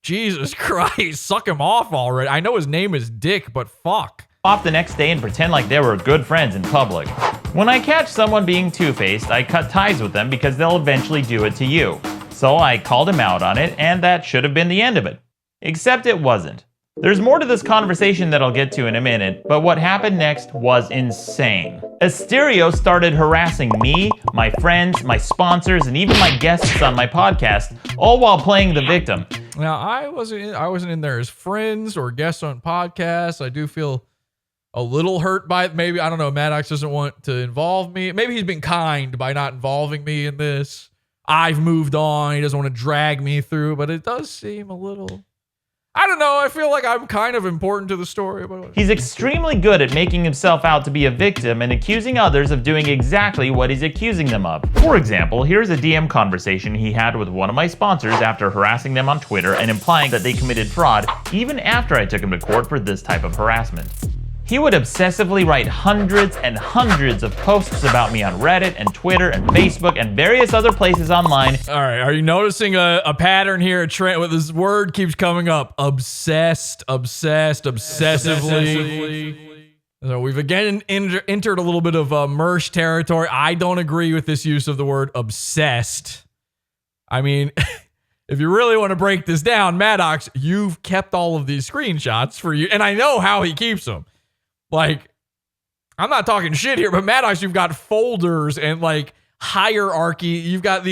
Speaker 1: Jesus Christ, suck him off already. I know his name is Dick, but fuck.
Speaker 5: Off the next day and pretend like they were good friends in public. When I catch someone being two-faced, I cut ties with them because they'll eventually do it to you. So I called him out on it, and that should have been the end of it. Except it wasn't. There's more to this conversation that I'll get to in a minute, but what happened next was insane. Asterio started harassing me, my friends, my sponsors, and even my guests on my podcast, all while playing the victim.
Speaker 1: Now, I wasn't in there as friends or guests on podcasts. I do feel a little hurt by it. Maybe, I don't know, Maddox doesn't want to involve me. Maybe he's been kind by not involving me in this. I've moved on. He doesn't want to drag me through, but it does seem a little... I don't know. I feel like I'm kind of important to the story. But
Speaker 5: he's extremely good at making himself out to be a victim and accusing others of doing exactly what he's accusing them of. For example, here's a DM conversation he had with one of my sponsors after harassing them on Twitter and implying that they committed fraud even after I took him to court for this type of harassment. He would obsessively write hundreds and hundreds of posts about me on Reddit and Twitter and Facebook and various other places online.
Speaker 1: All right, are you noticing a pattern here? A trend where this word keeps coming up. Obsessed, obsessively. So we've again entered a little bit of Mersh territory. I don't agree with this use of the word obsessed. I mean, if you really want to break this down, Maddox, you've kept all of these screenshots for you, and I know how he keeps them. Like, I'm not talking shit here, but Maddox, you've got folders and like hierarchy. You've got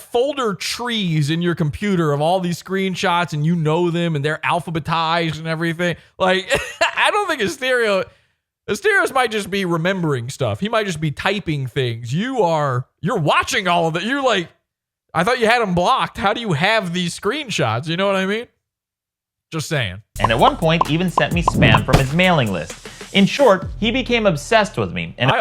Speaker 1: folder trees in your computer of all these screenshots, and you know them and they're alphabetized and everything. Like, I don't think Asterios might just be remembering stuff. He might just be typing things. You're watching all of it. You're like, I thought you had them blocked. How do you have these screenshots? You know what I mean? Just saying.
Speaker 5: And at one point, even sent me spam from his mailing list. In short, he became obsessed with me. And
Speaker 1: I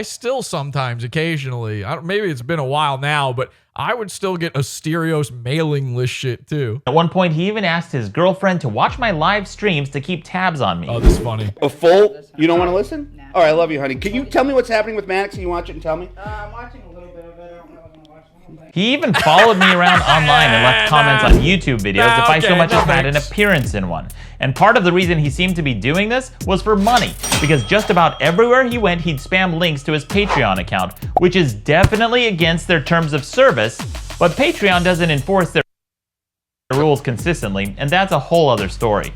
Speaker 1: still sometimes, occasionally, maybe it's been a while now, but I would still get Asterios mailing list shit too.
Speaker 5: At one point, he even asked his girlfriend to watch my live streams to keep tabs on me.
Speaker 1: Oh, this is funny.
Speaker 14: A full? You don't want to listen? No. All right, I love you, honey. Can you tell me what's happening with Maddox? Can you watch it and tell me?
Speaker 8: I'm watching a little bit of it. I don't know if I'm going to watch the whole thing.
Speaker 5: He even followed me around online and left comments on YouTube videos if I so much as had an appearance in one. And part of the reason he seemed to be doing this was for money, because just about everywhere he went, he'd spam links to his Patreon account, which is definitely against their terms of service, but Patreon doesn't enforce their rules consistently, and that's a whole other story.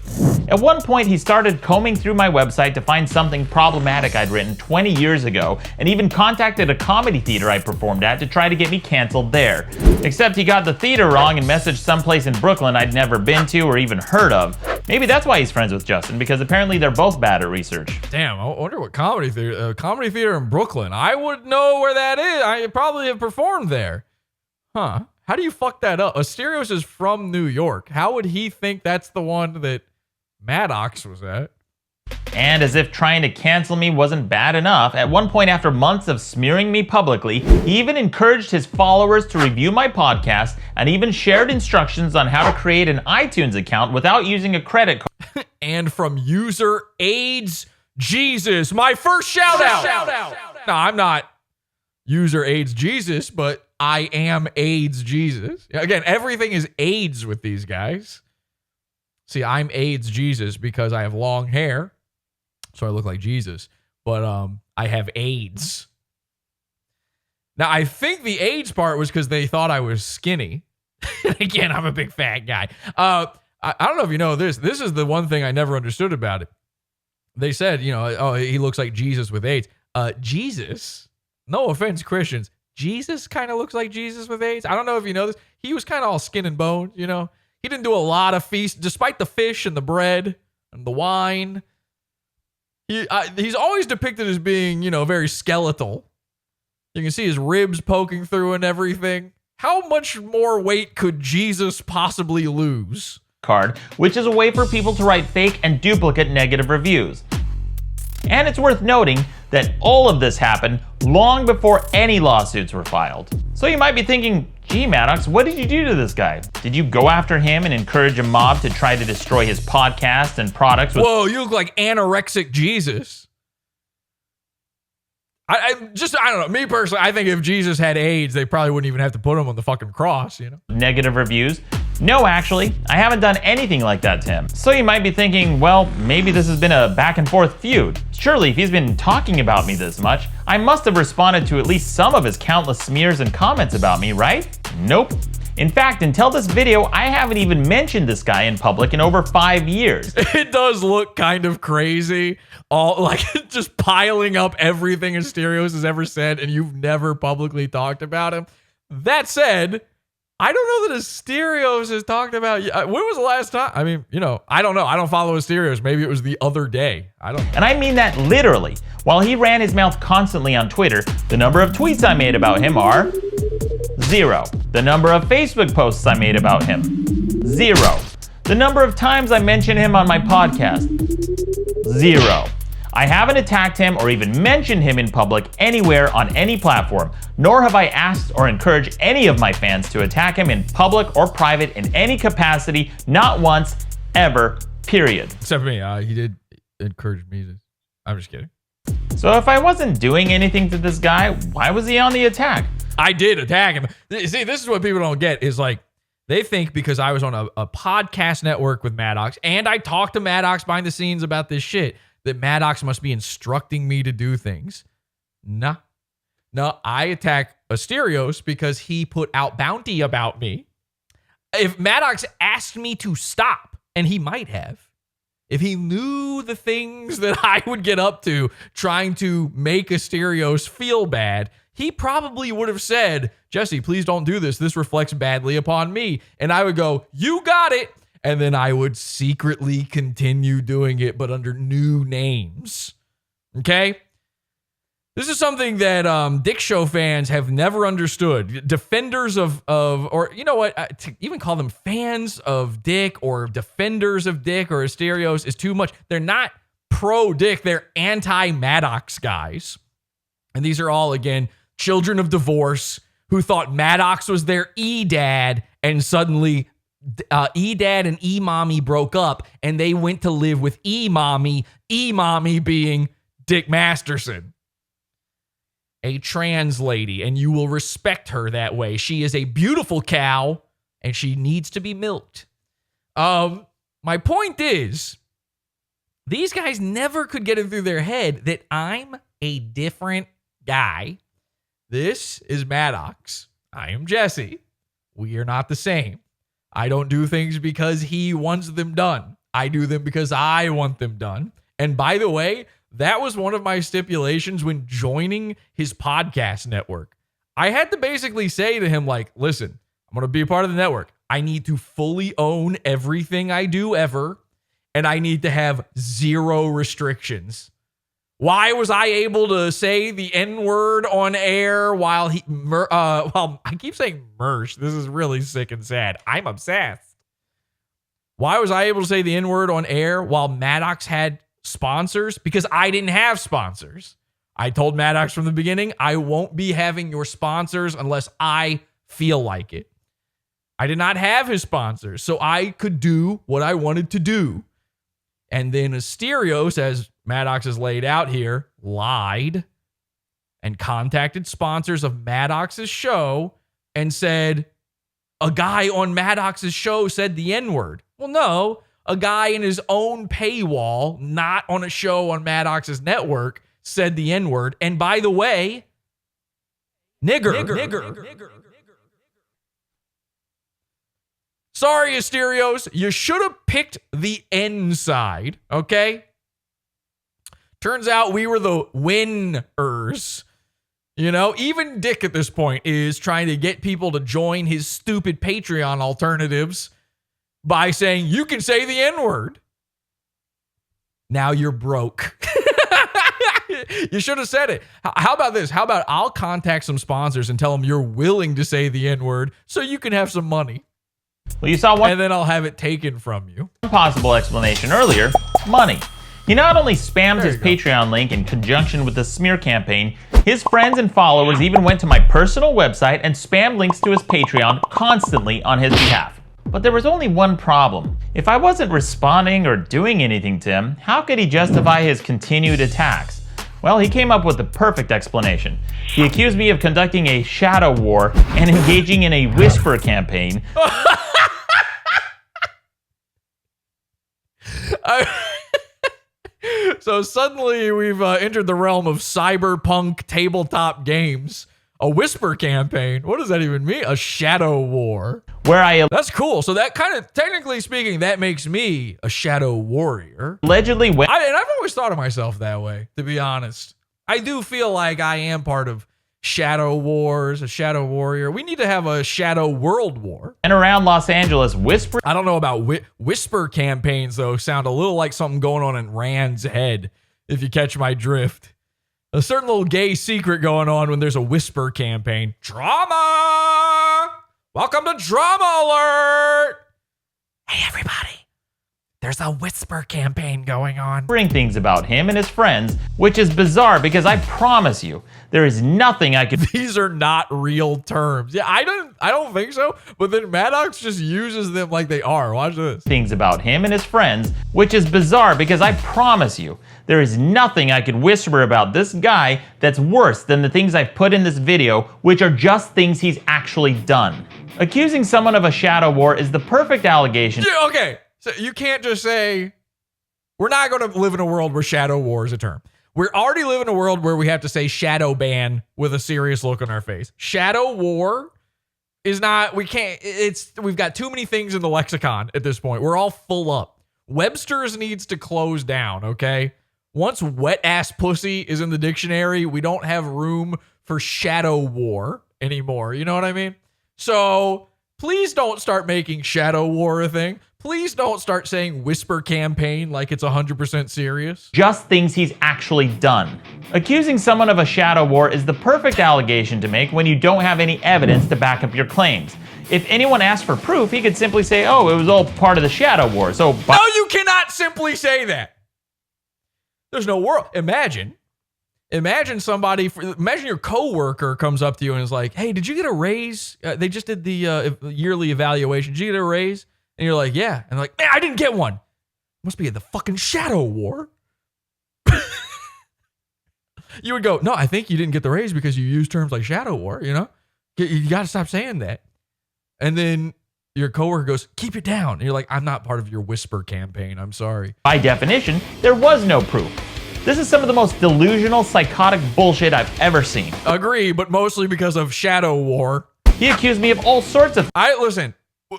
Speaker 5: At one point, he started combing through my website to find something problematic I'd written 20 years ago, and even contacted a comedy theater I performed at to try to get me canceled there. Except he got the theater wrong and messaged someplace in Brooklyn I'd never been to or even heard of. Maybe that's why he's friends with Justin, because apparently they're both bad at research.
Speaker 1: Damn, I wonder what comedy theater in Brooklyn. I would know where that is. I probably have performed there. Huh. How do you fuck that up? Asterios is from New York. How would he think that's the one that Maddox was at?
Speaker 5: And as if trying to cancel me wasn't bad enough, at one point after months of smearing me publicly, he even encouraged his followers to review my podcast and even shared instructions on how to create an iTunes account without using a credit card.
Speaker 1: And from user AIDS Jesus, my first shout out. No, I'm not user AIDS Jesus, but I am AIDS Jesus. Again, everything is AIDS with these guys. See, I'm AIDS Jesus because I have long hair, so I look like Jesus, but I have AIDS. Now, I think the AIDS part was because they thought I was skinny. Again, I'm a big fat guy. I don't know if you know this. This is the one thing I never understood about it. They said, you know, oh, he looks like Jesus with AIDS. Jesus, no offense, Christians, Jesus kind of looks like Jesus with AIDS. I don't know if you know this. He was kind of all skin and bone, you know. He didn't do a lot of feasts, despite the fish and the bread and the wine. He's always depicted as being, you know, very skeletal. You can see his ribs poking through and everything. How much more weight could Jesus possibly lose?
Speaker 5: Card, which is a way for people to write fake and duplicate negative reviews. And it's worth noting that all of this happened long before any lawsuits were filed. So you might be thinking, gee, Maddox, what did you do to this guy? Did you go after him and encourage a mob to try to destroy his podcast and products?
Speaker 1: Whoa, you look like anorexic Jesus. I don't know. Me personally, I think if Jesus had AIDS, they probably wouldn't even have to put him on the fucking cross, you know?
Speaker 5: Negative reviews? No, actually, I haven't done anything like that to him. So you might be thinking, well, maybe this has been a back and forth feud. Surely, if he's been talking about me this much, I must have responded to at least some of his countless smears and comments about me, right? Nope. In fact, until this video, I haven't even mentioned this guy in public in over 5 years.
Speaker 1: It does look kind of crazy. All like just piling up everything Asterios has ever said, and you've never publicly talked about him. That said, I don't know that Asterios has talked about you. When was the last time? I mean, you know, I don't know. I don't follow Asterios. Maybe it was the other day. I don't know.
Speaker 5: And I mean that literally. While he ran his mouth constantly on Twitter, the number of tweets I made about him are 0. The number of Facebook posts I made about him, 0. The number of times I mentioned him on my podcast, 0. I haven't attacked him or even mentioned him in public anywhere on any platform, nor have I asked or encouraged any of my fans to attack him in public or private in any capacity, not once, ever, period.
Speaker 1: Except for me, he did encourage me to. I'm just kidding.
Speaker 5: So if I wasn't doing anything to this guy, why was he on the attack?
Speaker 1: I did attack him. See, this is what people don't get is like, they think because I was on a podcast network with Maddox and I talked to Maddox behind the scenes about this shit, that Maddox must be instructing me to do things. Nah. No, I attack Asterios because he put out bounty about me. If Maddox asked me to stop, and he might have, if he knew the things that I would get up to trying to make Asterios feel bad, he probably would have said, Jesse, please don't do this. This reflects badly upon me. And I would go, you got it. And then I would secretly continue doing it, but under new names. Okay? This is something that Dick Show fans have never understood. Defenders of or you know what, to even call them fans of Dick or defenders of Dick or Asterios is too much. They're not pro-Dick. They're anti-Maddox guys. And these are all, again, children of divorce who thought Maddox was their E-dad, and suddenly E-dad and E-mommy broke up, and they went to live with E-mommy being Dick Masterson. A trans lady, and you will respect her that way. She is a beautiful cow, and she needs to be milked. My point is, these guys never could get it through their head that I'm a different guy. This is Maddox. I am Jesse. We are not the same. I don't do things because he wants them done. I do them because I want them done. And by the way, that was one of my stipulations when joining his podcast network. I had to basically say to him, like, listen, I'm going to be a part of the network. I need to fully own everything I do ever, and I need to have 0 restrictions. Why was I able to say the N-word on air while I keep saying Mersh. This is really sick and sad. I'm obsessed. Why was I able to say the N-word on air while Maddox had sponsors because I didn't have sponsors. I told Maddox from the beginning, I won't be having your sponsors unless I feel like it. I did not have his sponsors, so I could do what I wanted to do. And then Asterios, as Maddox has laid out here, lied and contacted sponsors of Maddox's show and said, a guy on Maddox's show said the N-word. Well, no, a guy in his own paywall, not on a show on Maddox's network, said the N-word. And by the way, nigger. Sorry, Asterios, you should have picked the N side, okay? Turns out we were the winners. You know, even Dick at this point is trying to get people to join his stupid Patreon alternatives by saying, you can say the N-word. Now you're broke. You should have said it. How about this? How about I'll contact some sponsors and tell them you're willing to say the N-word so you can have some money.
Speaker 5: Well, you saw one,
Speaker 1: and then I'll have it taken from you.
Speaker 5: Possible explanation earlier, money. He not only spammed his Patreon link in conjunction with the smear campaign, his friends and followers even went to my personal website and spammed links to his Patreon constantly on his behalf. But there was only one problem. If I wasn't responding or doing anything to him, how could he justify his continued attacks? Well, he came up with the perfect explanation. He accused me of conducting a shadow war and engaging in a whisper campaign.
Speaker 1: So suddenly we've entered the realm of cyberpunk tabletop games. A whisper campaign. What does that even mean? A shadow war. That's cool. So that kind of, technically speaking, that makes me a shadow warrior.
Speaker 5: Allegedly
Speaker 1: and I've always thought of myself that way, to be honest. I do feel like I am part of shadow wars, a shadow warrior. We need to have a shadow world war.
Speaker 5: And around Los Angeles, whisper.
Speaker 1: I don't know about whisper campaigns, though. Sound a little like something going on in Rand's head, if you catch my drift. A certain little gay secret going on when there's a whisper campaign. Drama! Welcome to Drama Alert! Hey, everybody. There's a whisper campaign going on.
Speaker 5: Bring things about him and his friends, which is bizarre because I promise you, there is nothing I could.
Speaker 1: These are not real terms. Yeah, I don't think so. But then Maddox just uses them like they are. Watch this.
Speaker 5: Things about him and his friends, which is bizarre because I promise you, there is nothing I could whisper about this guy that's worse than the things I've put in this video, which are just things he's actually done. Accusing someone of a shadow war is the perfect allegation.
Speaker 1: Yeah, okay. So you can't just say, we're not going to live in a world where shadow war is a term. We're already living in a world where we have to say shadow ban with a serious look on our face. Shadow war is not, we've got too many things in the lexicon at this point. We're all full up. Webster's needs to close down, okay? Once wet ass pussy is in the dictionary, we don't have room for shadow war anymore. You know what I mean? So please don't start making shadow war a thing. Please don't start saying whisper campaign like it's 100% serious.
Speaker 5: Just things he's actually done. Accusing someone of a shadow war is the perfect allegation to make when you don't have any evidence to back up your claims. If anyone asked for proof, he could simply say, oh, it was all part of the shadow war. So,
Speaker 1: no, you cannot simply say that. There's no world. Imagine your coworker comes up to you and is like, hey, did you get a raise? They just did the yearly evaluation. Did you get a raise? And you're like, yeah. And they're like, man, I didn't get one. Must be the fucking shadow war. You would go, no, I think you didn't get the raise because you use terms like shadow war, you know? You got to stop saying that. And then your coworker goes, keep it down. And you're like, I'm not part of your whisper campaign. I'm sorry.
Speaker 5: By definition, there was no proof. This is some of the most delusional, psychotic bullshit I've ever seen.
Speaker 1: Agree, but mostly because of shadow war.
Speaker 5: He accused me of all sorts of...
Speaker 1: Listen,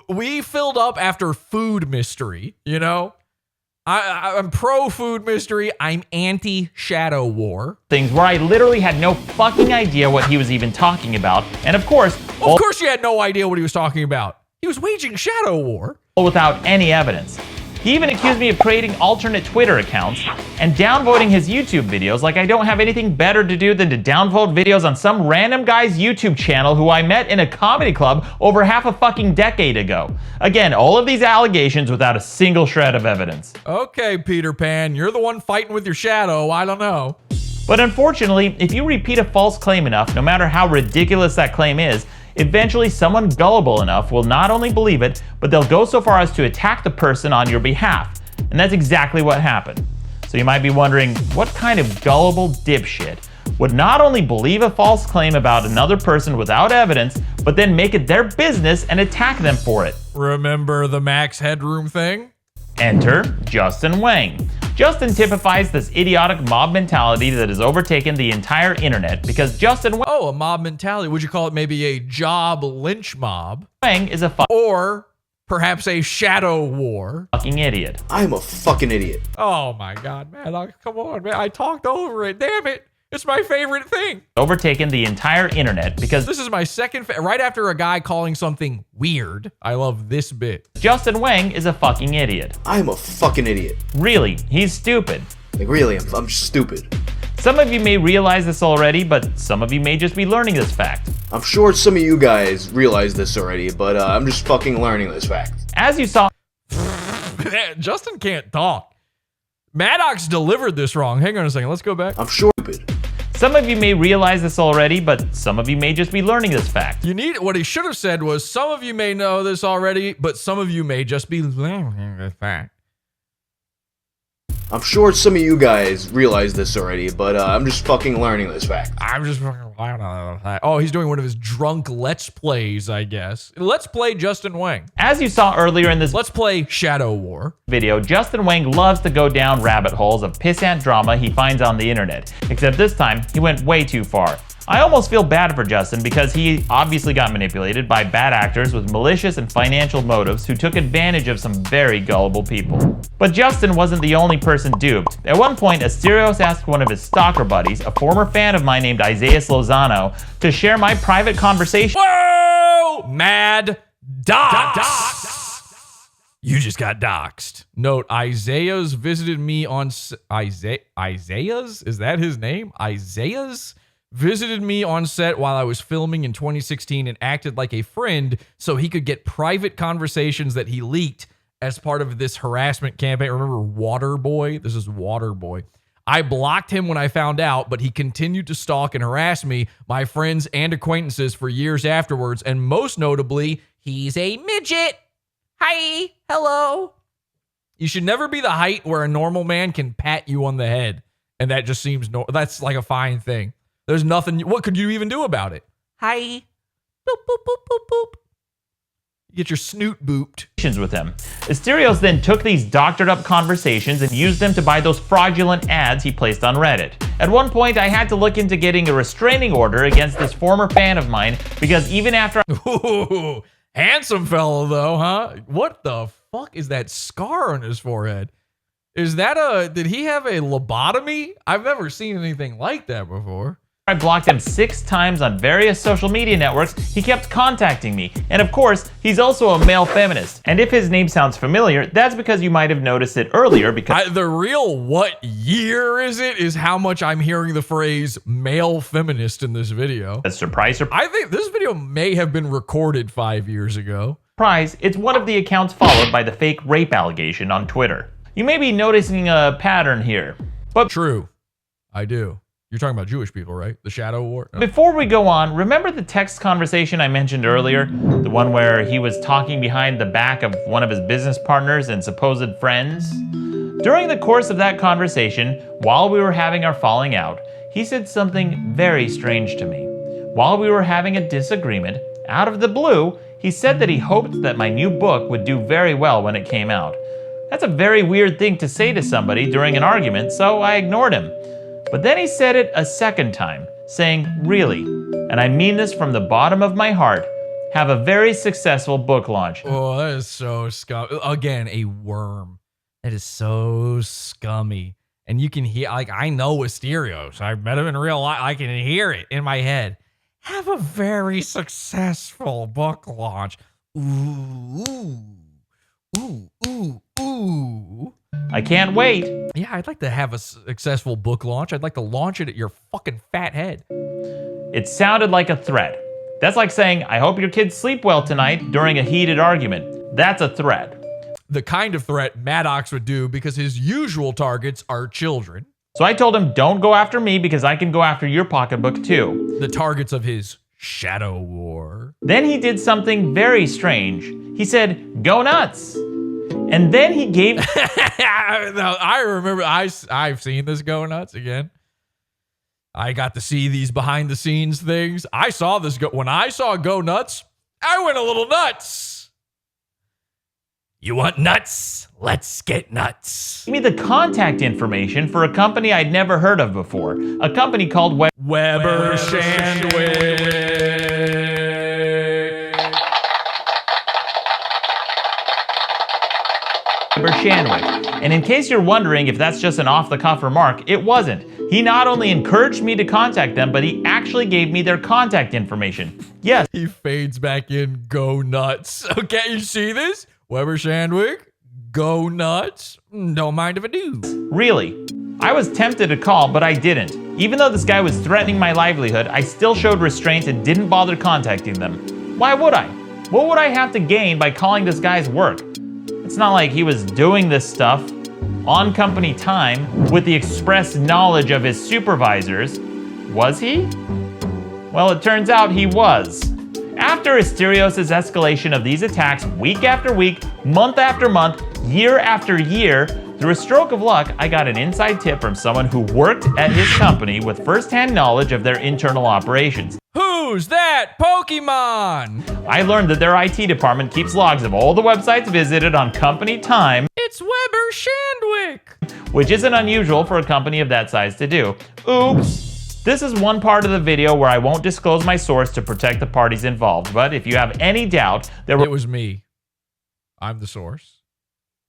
Speaker 1: we filled up after food mystery, you know? I'm pro food mystery. I'm anti shadow war.
Speaker 5: Things where I literally had no fucking idea what he was even talking about. And of course...
Speaker 1: Of course you had no idea what he was talking about. He was waging shadow war.
Speaker 5: Without any evidence. He even accused me of creating alternate Twitter accounts and downvoting his YouTube videos like I don't have anything better to do than to downvote videos on some random guy's YouTube channel who I met in a comedy club over half a fucking decade ago. Again, all of these allegations without a single shred of evidence.
Speaker 1: Okay, Peter Pan, you're the one fighting with your shadow. I don't know.
Speaker 5: But unfortunately, if you repeat a false claim enough, no matter how ridiculous that claim is, eventually someone gullible enough will not only believe it, but they'll go so far as to attack the person on your behalf. And that's exactly what happened. So you might be wondering, what kind of gullible dipshit would not only believe a false claim about another person without evidence, but then make it their business and attack them for it?
Speaker 1: Remember the Max Headroom thing?
Speaker 5: Enter Justin Whang. Justin typifies this idiotic mob mentality that has overtaken the entire internet because Justin Whang...
Speaker 1: Oh, a mob mentality. Would you call it maybe a job lynch mob?
Speaker 5: Whang is a
Speaker 1: or perhaps a shadow war.
Speaker 5: Fucking idiot.
Speaker 7: I'm a fucking idiot.
Speaker 1: Oh my God, man. Come on, man. I talked over it. Damn it. It's my favorite thing.
Speaker 5: Overtaken the entire internet because
Speaker 1: this is my second right after a guy calling something weird. I love this bit.
Speaker 5: Justin Whang is a fucking idiot.
Speaker 7: I'm a fucking idiot.
Speaker 5: Really, he's stupid.
Speaker 7: Like really, I'm stupid.
Speaker 5: Some of you may realize this already, but some of you may just be learning this fact.
Speaker 7: I'm sure some of you guys realize this already, but I'm just fucking learning this fact.
Speaker 5: As you saw...
Speaker 1: Justin can't talk. Maddox delivered this wrong. Hang on a second. Let's go back.
Speaker 7: I'm sure stupid.
Speaker 5: Some of you may realize this already, but some of you may just be learning this fact.
Speaker 1: What he should have said was, some of you may know this already, but some of you may just be learning this fact.
Speaker 7: I'm sure some of you guys realize this already, but I'm just fucking learning this fact.
Speaker 1: I'm just fucking learning this fact. Oh, he's doing one of his drunk Let's Plays, I guess. Let's Play Justin Whang.
Speaker 5: As you saw earlier in this
Speaker 1: Let's Play Shadow War
Speaker 5: video, Justin Whang loves to go down rabbit holes of pissant drama he finds on the internet. Except this time, he went way too far. I almost feel bad for Justin because he obviously got manipulated by bad actors with malicious and financial motives who took advantage of some very gullible people. But Justin wasn't the only person duped. At one point, Asterios asked one of his stalker buddies, a former fan of mine named Isaias Lozano, to share my private conversation.
Speaker 1: Whoa! Mad Dox! You just got doxed. Note, Isaiah's visited me on... Isaiah's? Is that his name? Isaiah's? Visited me on set while I was filming in 2016 and acted like a friend so he could get private conversations that he leaked as part of this harassment campaign. Remember Waterboy? This is Waterboy. I blocked him when I found out, but he continued to stalk and harass me, my friends and acquaintances for years afterwards, and most notably, he's a midget. Hi, hello. You should never be the height where a normal man can pat you on the head, and that just seems that's like a fine thing. There's nothing. What could you even do about it? Hi. Boop, boop, boop, boop, boop. You get your snoot booped.
Speaker 5: With him. Asterios then took these doctored up conversations and used them to buy those fraudulent ads he placed on Reddit. At one point, I had to look into getting a restraining order against this former fan of mine because even after
Speaker 1: Ooh, handsome fellow though, huh? What the fuck is that scar on his forehead? Is that did he have a lobotomy? I've never seen anything like that before.
Speaker 5: I blocked him 6 times on various social media networks, he kept contacting me. And of course, he's also a male feminist. And if his name sounds familiar, that's because you might have noticed it earlier because...
Speaker 1: the real what year is it is how much I'm hearing the phrase male feminist in this video.
Speaker 5: Surprise.
Speaker 1: I think this video may have been recorded 5 years ago.
Speaker 5: Surprise, it's one of the accounts followed by the fake rape allegation on Twitter. You may be noticing a pattern here. But
Speaker 1: true, I do. You're talking about Jewish people, right? The Shadow War? No.
Speaker 5: Before we go on, remember the text conversation I mentioned earlier? The one where he was talking behind the back of one of his business partners and supposed friends? During the course of that conversation, while we were having our falling out, he said something very strange to me. While we were having a disagreement, out of the blue, he said that he hoped that my new book would do very well when it came out. That's a very weird thing to say to somebody during an argument, so I ignored him. But then he said it a second time, saying, really, and I mean this from the bottom of my heart, have a very successful book launch.
Speaker 1: Oh, that is so scummy. Again, a worm. That is so scummy. And you can hear, like, I know Asterios. I've met him in real life. I can hear it in my head. Have a very successful book launch. Ooh, ooh, ooh, ooh, ooh. Ooh.
Speaker 5: I can't wait.
Speaker 1: Yeah, I'd like to have a successful book launch. I'd like to launch it at your fucking fat head.
Speaker 5: It sounded like a threat. That's like saying, I hope your kids sleep well tonight during a heated argument. That's a threat.
Speaker 1: The kind of threat Maddox would do because his usual targets are children.
Speaker 5: So I told him, don't go after me because I can go after your pocketbook too.
Speaker 1: The targets of his shadow war.
Speaker 5: Then he did something very strange. He said, go nuts. And then he gave...
Speaker 1: No, I remember, I've seen this go nuts again. I got to see these behind the scenes things. I saw this go, when I saw go nuts, I went a little nuts. You want nuts? Let's get nuts.
Speaker 5: Give me the contact information for a company I'd never heard of before. A company called
Speaker 1: Weber Shandwick.
Speaker 5: And in case you're wondering if that's just an off-the-cuff remark, it wasn't. He not only encouraged me to contact them, but he actually gave me their contact information. Yes.
Speaker 1: He fades back in, go nuts. Okay, you see this? Weber Shandwick, go nuts. Don't mind if I do.
Speaker 5: Really? I was tempted to call, but I didn't. Even though this guy was threatening my livelihood, I still showed restraint and didn't bother contacting them. Why would I? What would I have to gain by calling this guy's work? It's not like he was doing this stuff on company time with the express knowledge of his supervisors. Was he? Well, it turns out he was. After Asterios' escalation of these attacks week after week, month after month, year after year, through a stroke of luck, I got an inside tip from someone who worked at his company with first-hand knowledge of their internal operations.
Speaker 1: Who's that Pokemon?
Speaker 5: I learned that their IT department keeps logs of all the websites visited on company time.
Speaker 1: It's Weber Shandwick.
Speaker 5: Which isn't unusual for a company of that size to do. Oops. This is one part of the video where I won't disclose my source to protect the parties involved, but if you have any doubt,
Speaker 1: It was me. I'm the source.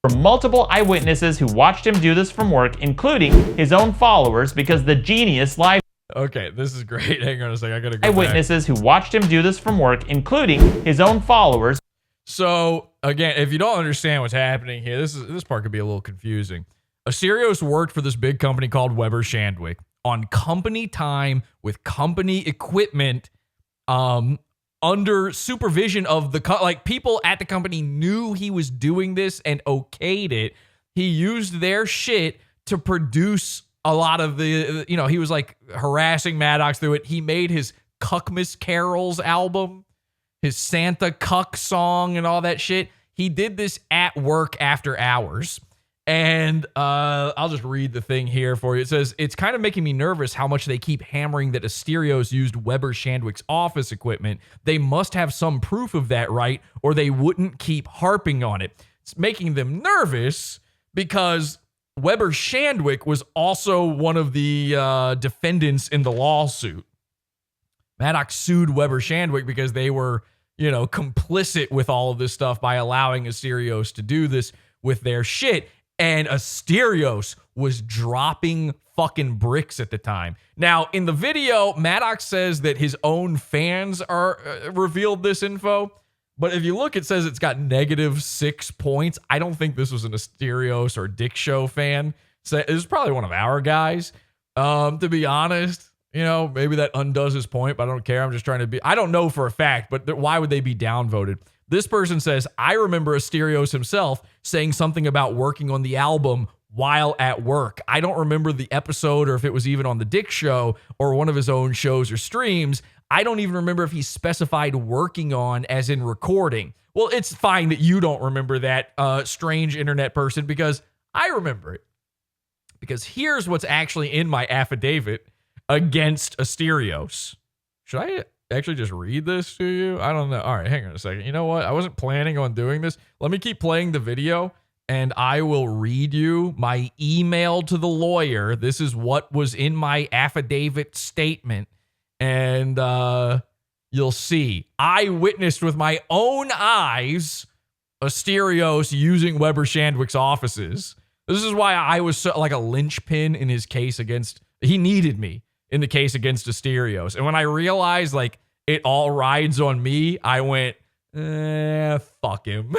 Speaker 5: were multiple eyewitnesses who watched him do this from work, including his own followers, because the genius live.
Speaker 1: Okay, this is great. Hang on a second. I gotta go
Speaker 5: Eyewitnesses who watched him do this from work, including his own followers.
Speaker 1: So again, if you don't understand what's happening here, this part could be a little confusing. Asterios worked for this big company called Weber Shandwick on company time with company equipment, under supervision of the people at the company knew he was doing this and okayed it. He used their shit to produce a lot of the, he was like harassing Maddox through it. He made his Cuckmas Carols album, his Santa Cuck song and all that shit. He did this at work after hours. And I'll just read the thing here for you. It says, it's kind of making me nervous how much they keep hammering that Asterios used Weber Shandwick's office equipment. They must have some proof of that, right? Or they wouldn't keep harping on it. It's making them nervous because Weber Shandwick was also one of the defendants in the lawsuit. Maddox sued Weber Shandwick because they were, complicit with all of this stuff by allowing Asterios to do this with their shit. And Asterios was dropping fucking bricks at the time. Now, in the video, Maddox says that his own fans are revealed this info. But if you look, it says it's got -6 points. I don't think this was an Asterios or Dick Show fan. So it was probably one of our guys. To be honest, maybe that undoes his point, but I don't care. I'm just trying to be... I don't know for a fact, but why would they be downvoted? This person says, I remember Asterios himself saying something about working on the album while at work. I don't remember the episode or if it was even on the Dick Show or one of his own shows or streams. I don't even remember if he specified working on as in recording. Well, it's fine that you don't remember that, strange internet person, because I remember it. Because here's what's actually in my affidavit against Asterios. Should I actually just read this to you? I don't know. All right, hang on a second. You know what? I wasn't planning on doing this. Let me keep playing the video and I will read you my email to the lawyer. This is what was in my affidavit statement. And you'll see. I witnessed with my own eyes using Weber Shandwick's offices. This is why I was so, like a linchpin in his case against... He needed me in the case against Asterios. And when I realized, it all rides on me, I went, Fuck him.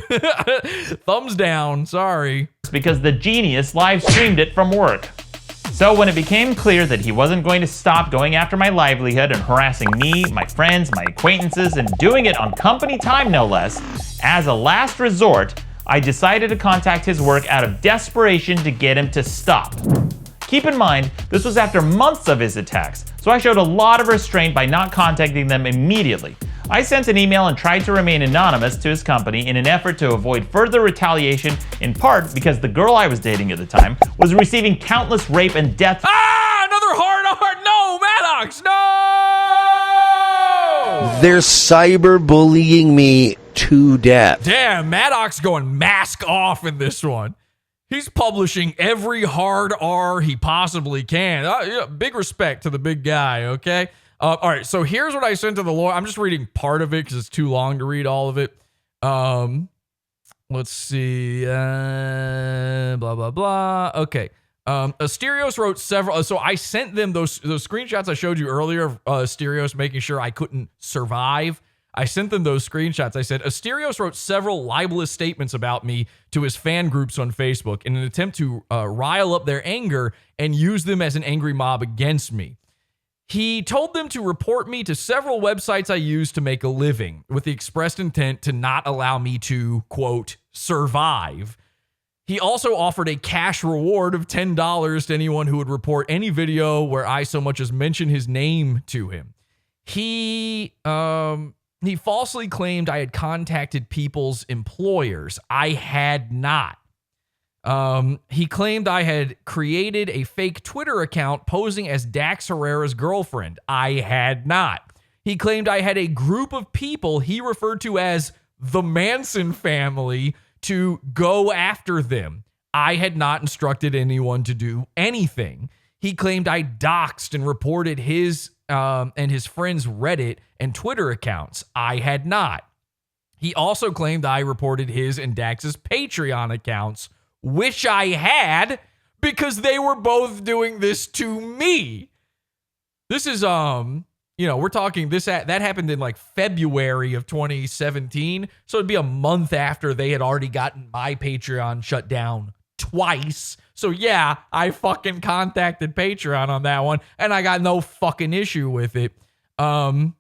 Speaker 1: Thumbs down. Sorry.
Speaker 5: Because the genius live streamed it from work. So when it became clear that he wasn't going to stop going after my livelihood and harassing me, my friends, my acquaintances, and doing it on company time no less, as a last resort, I decided to contact his work out of desperation to get him to stop. Keep in mind, this was after months of his attacks, so I showed a lot of restraint by not contacting them immediately. I sent an email and tried to remain anonymous to his company in an effort to avoid further retaliation, in part because the girl I was dating at the time was receiving countless rape and death.
Speaker 1: Another hard R. No, Maddox, no!
Speaker 15: They're cyberbullying me to death.
Speaker 1: Damn, Maddox going mask off in this one. He's publishing every hard R he possibly can. Big respect to the big guy, okay? All right, so here's what I sent to the lawyer. I'm just reading part of it because it's too long to read all of it. Let's see. Blah, blah, blah. Okay. Asterios wrote several. So I sent them those screenshots I showed you earlier of Asterios making sure I couldn't survive. I sent them those screenshots. I said, Asterios wrote several libelous statements about me to his fan groups on Facebook in an attempt to rile up their anger and use them as an angry mob against me. He told them to report me to several websites I use to make a living with the expressed intent to not allow me to, quote, survive. He also offered a cash reward of $10 to anyone who would report any video where I so much as mention his name to him. He falsely claimed I had contacted people's employers. I had not. He claimed I had created a fake Twitter account posing as Dax Herrera's girlfriend. I had not. He claimed I had a group of people he referred to as the Manson family to go after them. I had not instructed anyone to do anything. He claimed I doxed and reported his and his friends' Reddit and Twitter accounts. I had not. He also claimed I reported his and Dax's Patreon accounts, which I had, because they were both doing this to me. This is, we're talking that happened in like February of 2017. So it'd be a month after they had already gotten my Patreon shut down twice. So yeah, I fucking contacted Patreon on that one and I got no fucking issue with it. Now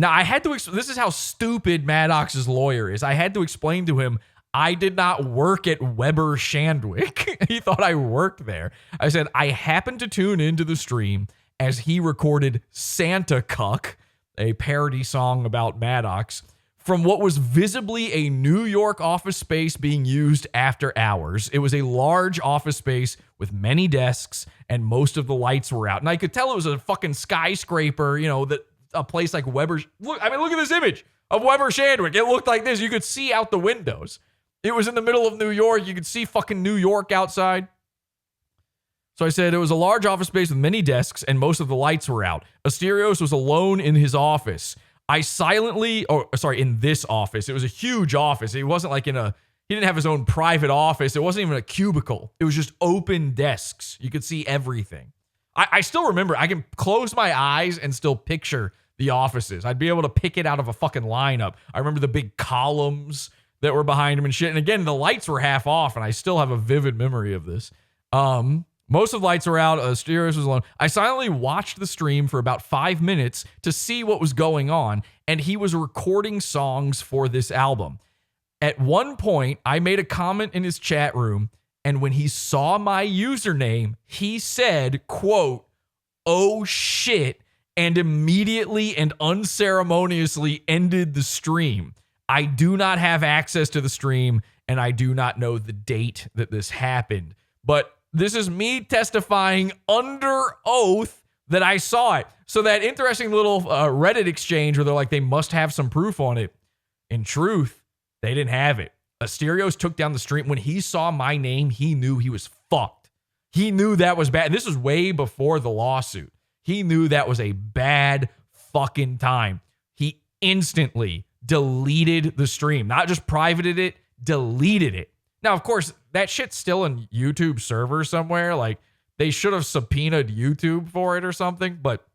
Speaker 1: I had to, this is how stupid Maddox's lawyer is. I had to explain to him I did not work at Weber Shandwick. He thought I worked there. I said, I happened to tune into the stream as he recorded Santa Cuck, a parody song about Maddox, from what was visibly a New York office space being used after hours. It was a large office space with many desks and most of the lights were out. And I could tell it was a fucking skyscraper, that a place like Weber's. Look at this image of Weber Shandwick. It looked like this. You could see out the windows. It was in the middle of New York. You could see fucking New York outside. So I said it was a large office space with many desks and most of the lights were out. Asterios was alone in his office. In this office. It was a huge office. It wasn't like he didn't have his own private office. It wasn't even a cubicle. It was just open desks. You could see everything. I still remember, I can close my eyes and still picture the offices. I'd be able to pick it out of a fucking lineup. I remember the big columns that were behind him and shit. And again, the lights were half off, and I still have a vivid memory of this. Most of the lights were out. Asterios was alone. I silently watched the stream for about 5 minutes to see what was going on, and he was recording songs for this album. At one point, I made a comment in his chat room, and when he saw my username, he said, quote, "Oh shit," and immediately and unceremoniously ended the stream. I do not have access to the stream, and I do not know the date that this happened. But this is me testifying under oath that I saw it. So that interesting little Reddit exchange where they're like, they must have some proof on it. In truth, they didn't have it. Asterios took down the stream. When he saw my name, he knew he was fucked. He knew that was bad. This was way before the lawsuit. He knew that was a bad fucking time. He instantly deleted the stream. Not just privated it, deleted it. Now, of course, that shit's still in YouTube server somewhere. Like, they should have subpoenaed YouTube for it or something, but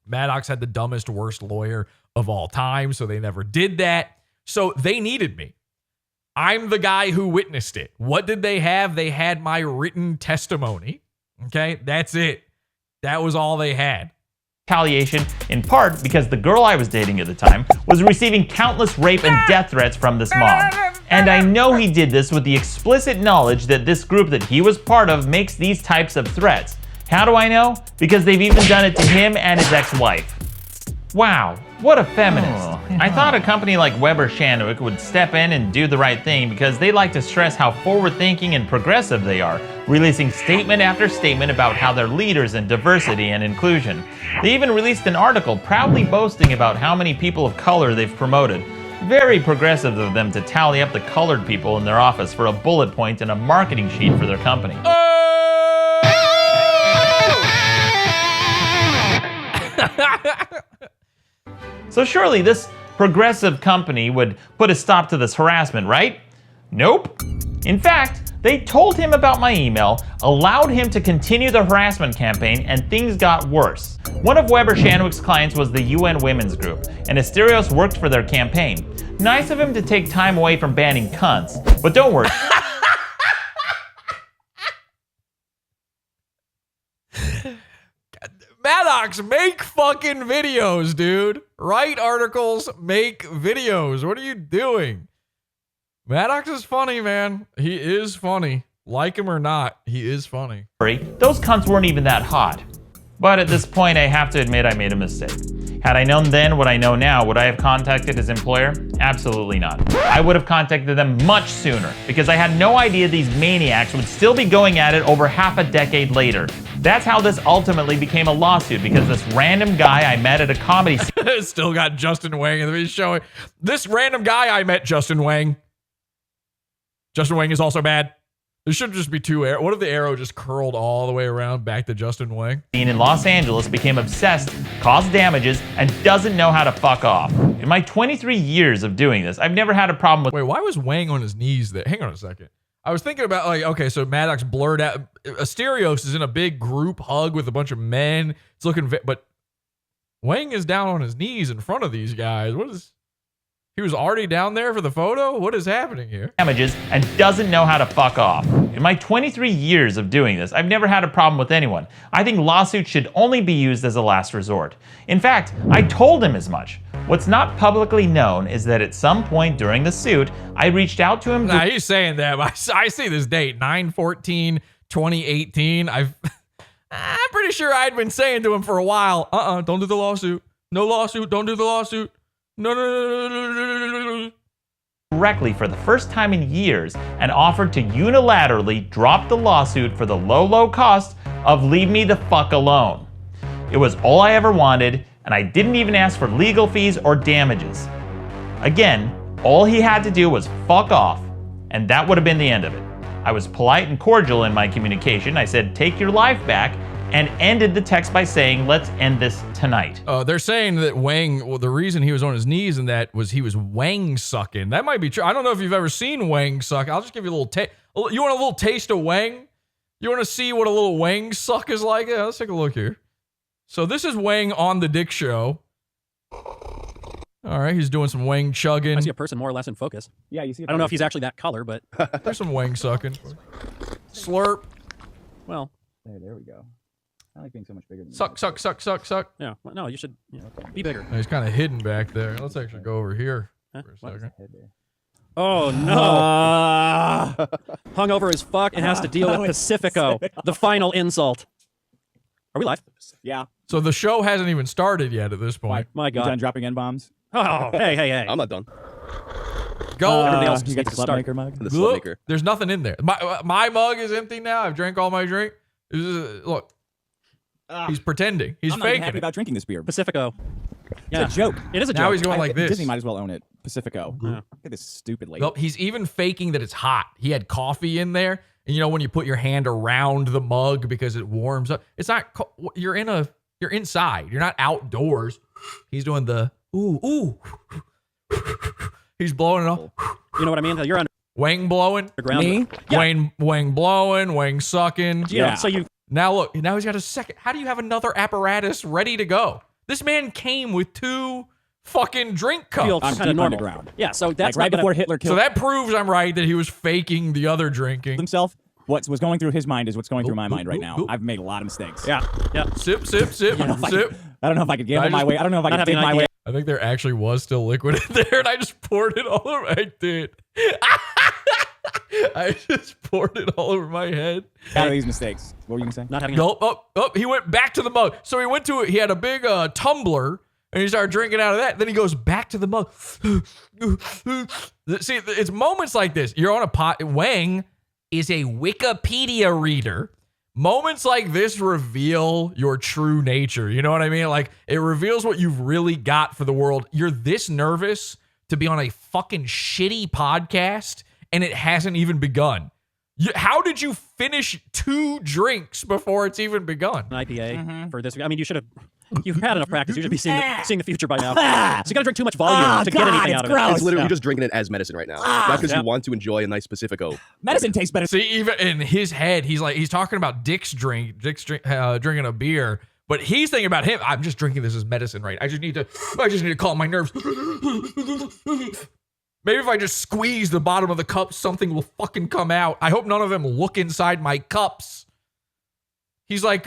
Speaker 1: Maddox had the dumbest, worst lawyer of all time, so they never did that. So they needed me. I'm the guy who witnessed it. What did they have? They had my written testimony. Okay, that's it. That was all they had.
Speaker 5: Retaliation, in part because the girl I was dating at the time was receiving countless rape and death threats from this mob. And I know he did this with the explicit knowledge that this group that he was part of makes these types of threats. How do I know? Because they've even done it to him and his ex-wife. Wow, what a feminist. I thought a company like Weber Shandwick would step in and do the right thing because they like to stress how forward-thinking and progressive they are, releasing statement after statement about how they're leaders in diversity and inclusion. They even released an article proudly boasting about how many people of color they've promoted. Very progressive of them to tally up the colored people in their office for a bullet point and a marketing sheet for their company. So surely this progressive company would put a stop to this harassment, right? Nope. In fact, they told him about my email, allowed him to continue the harassment campaign, and things got worse. One of Weber Shandwick's clients was the UN Women's Group, and Asterios worked for their campaign. Nice of him to take time away from banning cunts, but don't worry.
Speaker 1: Maddox, make fucking videos, dude. Write articles, make videos. What are you doing? Maddox is funny, man. He is funny. Like him or not, he is funny.
Speaker 5: Those cunts weren't even that hot. But at this point, I have to admit I made a mistake. Had I known then what I know now, would I have contacted his employer? Absolutely not. I would have contacted them much sooner, because I had no idea these maniacs would still be going at it over half a decade later. That's how this ultimately became a lawsuit, because this random guy I met at a comedy
Speaker 1: still got Justin Whang in the showing. This random guy I met, Justin Whang. Justin Whang is also bad. There should just be two arrows. What if the arrow just curled all the way around back to Justin Whang?
Speaker 5: In Los Angeles became obsessed, caused damages, and doesn't know how to fuck off. In my 23 years of doing this, I've never had a problem with—
Speaker 1: Wait, why was Whang on his knees there? Hang on a second. I was thinking about, like, okay, so Maddox blurred out. Asterios is in a big group hug with a bunch of men. It's looking, but Whang is down on his knees in front of these guys. What is... He was already down there for the photo? What is happening here?
Speaker 5: Damages and doesn't know how to fuck off. In my 23 years of doing this, I've never had a problem with anyone. I think lawsuits should only be used as a last resort. In fact, I told him as much. What's not publicly known is that at some point during the suit, I reached out to him.
Speaker 1: Nah, he's saying that, but I see this date, 9/14/2018. I'm pretty sure I'd been saying to him for a while, don't do the lawsuit. No lawsuit, don't do the lawsuit. No.
Speaker 5: Directly for the first time in years and offered to unilaterally drop the lawsuit for the low cost of leave me the fuck alone. It was all I ever wanted, and I didn't even ask for legal fees or damages. Again, all he had to do was fuck off, and that would have been the end of it. I was polite and cordial in my communication. I said, take your life back, and ended the text by saying, let's end this tonight.
Speaker 1: They're saying that Whang, well, the reason he was on his knees and that was he was Whang sucking. That might be true. I don't know if you've ever seen Whang suck. I'll just give you a little taste. You want a little taste of Whang? You want to see what a little Whang suck is like? Yeah, let's take a look here. So this is Whang on the Dick Show. All right, he's doing some Whang chugging.
Speaker 16: I see a person more or less in focus.
Speaker 17: Yeah, you see.
Speaker 16: I don't know if he's actually that color, but
Speaker 1: there's some Whang sucking. Slurp.
Speaker 16: Well,
Speaker 17: there we go. I like being so much bigger than
Speaker 1: suck.
Speaker 16: Yeah, well, no, you should be bigger.
Speaker 1: He's kind of hidden back there. Let's actually go over here for a second.
Speaker 16: Oh no! Hungover as fuck and has to deal with Pacifico, the final insult. Are we live?
Speaker 17: Yeah.
Speaker 1: So the show hasn't even started yet at this point.
Speaker 16: My God.
Speaker 17: You done dropping N-bombs?
Speaker 16: Oh, hey.
Speaker 14: I'm not done.
Speaker 1: Go.
Speaker 16: Everything else
Speaker 17: you got the Slutmaker mug?
Speaker 14: The Slutmaker.
Speaker 1: There's nothing in there. My mug is empty now. I've drank all my drink. Look. He's pretending. He's
Speaker 17: I'm not
Speaker 1: faking
Speaker 17: happy
Speaker 1: it.
Speaker 17: about drinking this beer.
Speaker 16: Pacifico.
Speaker 17: It's a joke.
Speaker 16: It is a joke.
Speaker 1: Now he's going like this.
Speaker 17: Disney might as well own it. Pacifico.
Speaker 16: Yeah.
Speaker 17: Look at this stupid lady.
Speaker 1: Nope, he's even faking that it's hot. He had coffee in there. And you know when you put your hand around the mug because it warms up. It's not you're inside. You're not outdoors. He's doing the ooh. He's blowing it up.
Speaker 16: You know what I mean? You're
Speaker 1: Whang blowing.
Speaker 16: Me?
Speaker 1: Yeah. Whang blowing, Whang sucking.
Speaker 16: Yeah. So you
Speaker 1: Now look, now he's got a second. How do you have another apparatus ready to go? This man came with 2 fucking drink cups.
Speaker 16: Feels
Speaker 17: I'm
Speaker 16: kind of
Speaker 17: deep
Speaker 16: normal.
Speaker 17: underground.
Speaker 16: Yeah, so that's
Speaker 17: Like right
Speaker 16: not
Speaker 17: before
Speaker 16: gonna,
Speaker 17: Hitler killed
Speaker 1: So that proves I'm right that he was faking the other drinking.
Speaker 17: himself. What was going through his mind is what's going through my mind right now. I've made a lot of mistakes.
Speaker 16: Yeah.
Speaker 1: Sip, sip, sip,
Speaker 17: I don't know if I
Speaker 1: sip.
Speaker 17: could- I don't know if I could gamble my way. I don't know if I
Speaker 16: not
Speaker 17: could dig
Speaker 16: having
Speaker 17: my
Speaker 16: an
Speaker 17: way.
Speaker 1: I think there actually was still liquid in there, and I just poured it all over. I did. I just poured it all over my head.
Speaker 17: Out of these mistakes. What were you gonna say?
Speaker 16: Not having
Speaker 1: Nope. Oh, he went back to the mug. So he went to it. He had a big tumbler, and he started drinking out of that. Then he goes back to the mug. See, it's moments like this. You're on a pot. Whang is a Wikipedia reader. Moments like this reveal your true nature. You know what I mean? Like, it reveals what you've really got for the world. You're this nervous to be on a fucking shitty podcast, and it hasn't even begun. How did you finish 2 drinks before it's even begun?
Speaker 16: An IPA for this. I mean, you've had enough practice. You should be seeing the future by now. So you got to drink too much volume to get anything out of it.
Speaker 18: It's literally you're just drinking it as medicine right now, not because you want to enjoy a nice Pacifico.
Speaker 17: Medicine tastes better.
Speaker 1: See, even in his head, he's talking about Dick's drinking a beer, but he's thinking about him. I'm just drinking this as medicine, right? I just need to calm my nerves. Maybe if I just squeeze the bottom of the cup, something will fucking come out. I hope none of them look inside my cups. He's like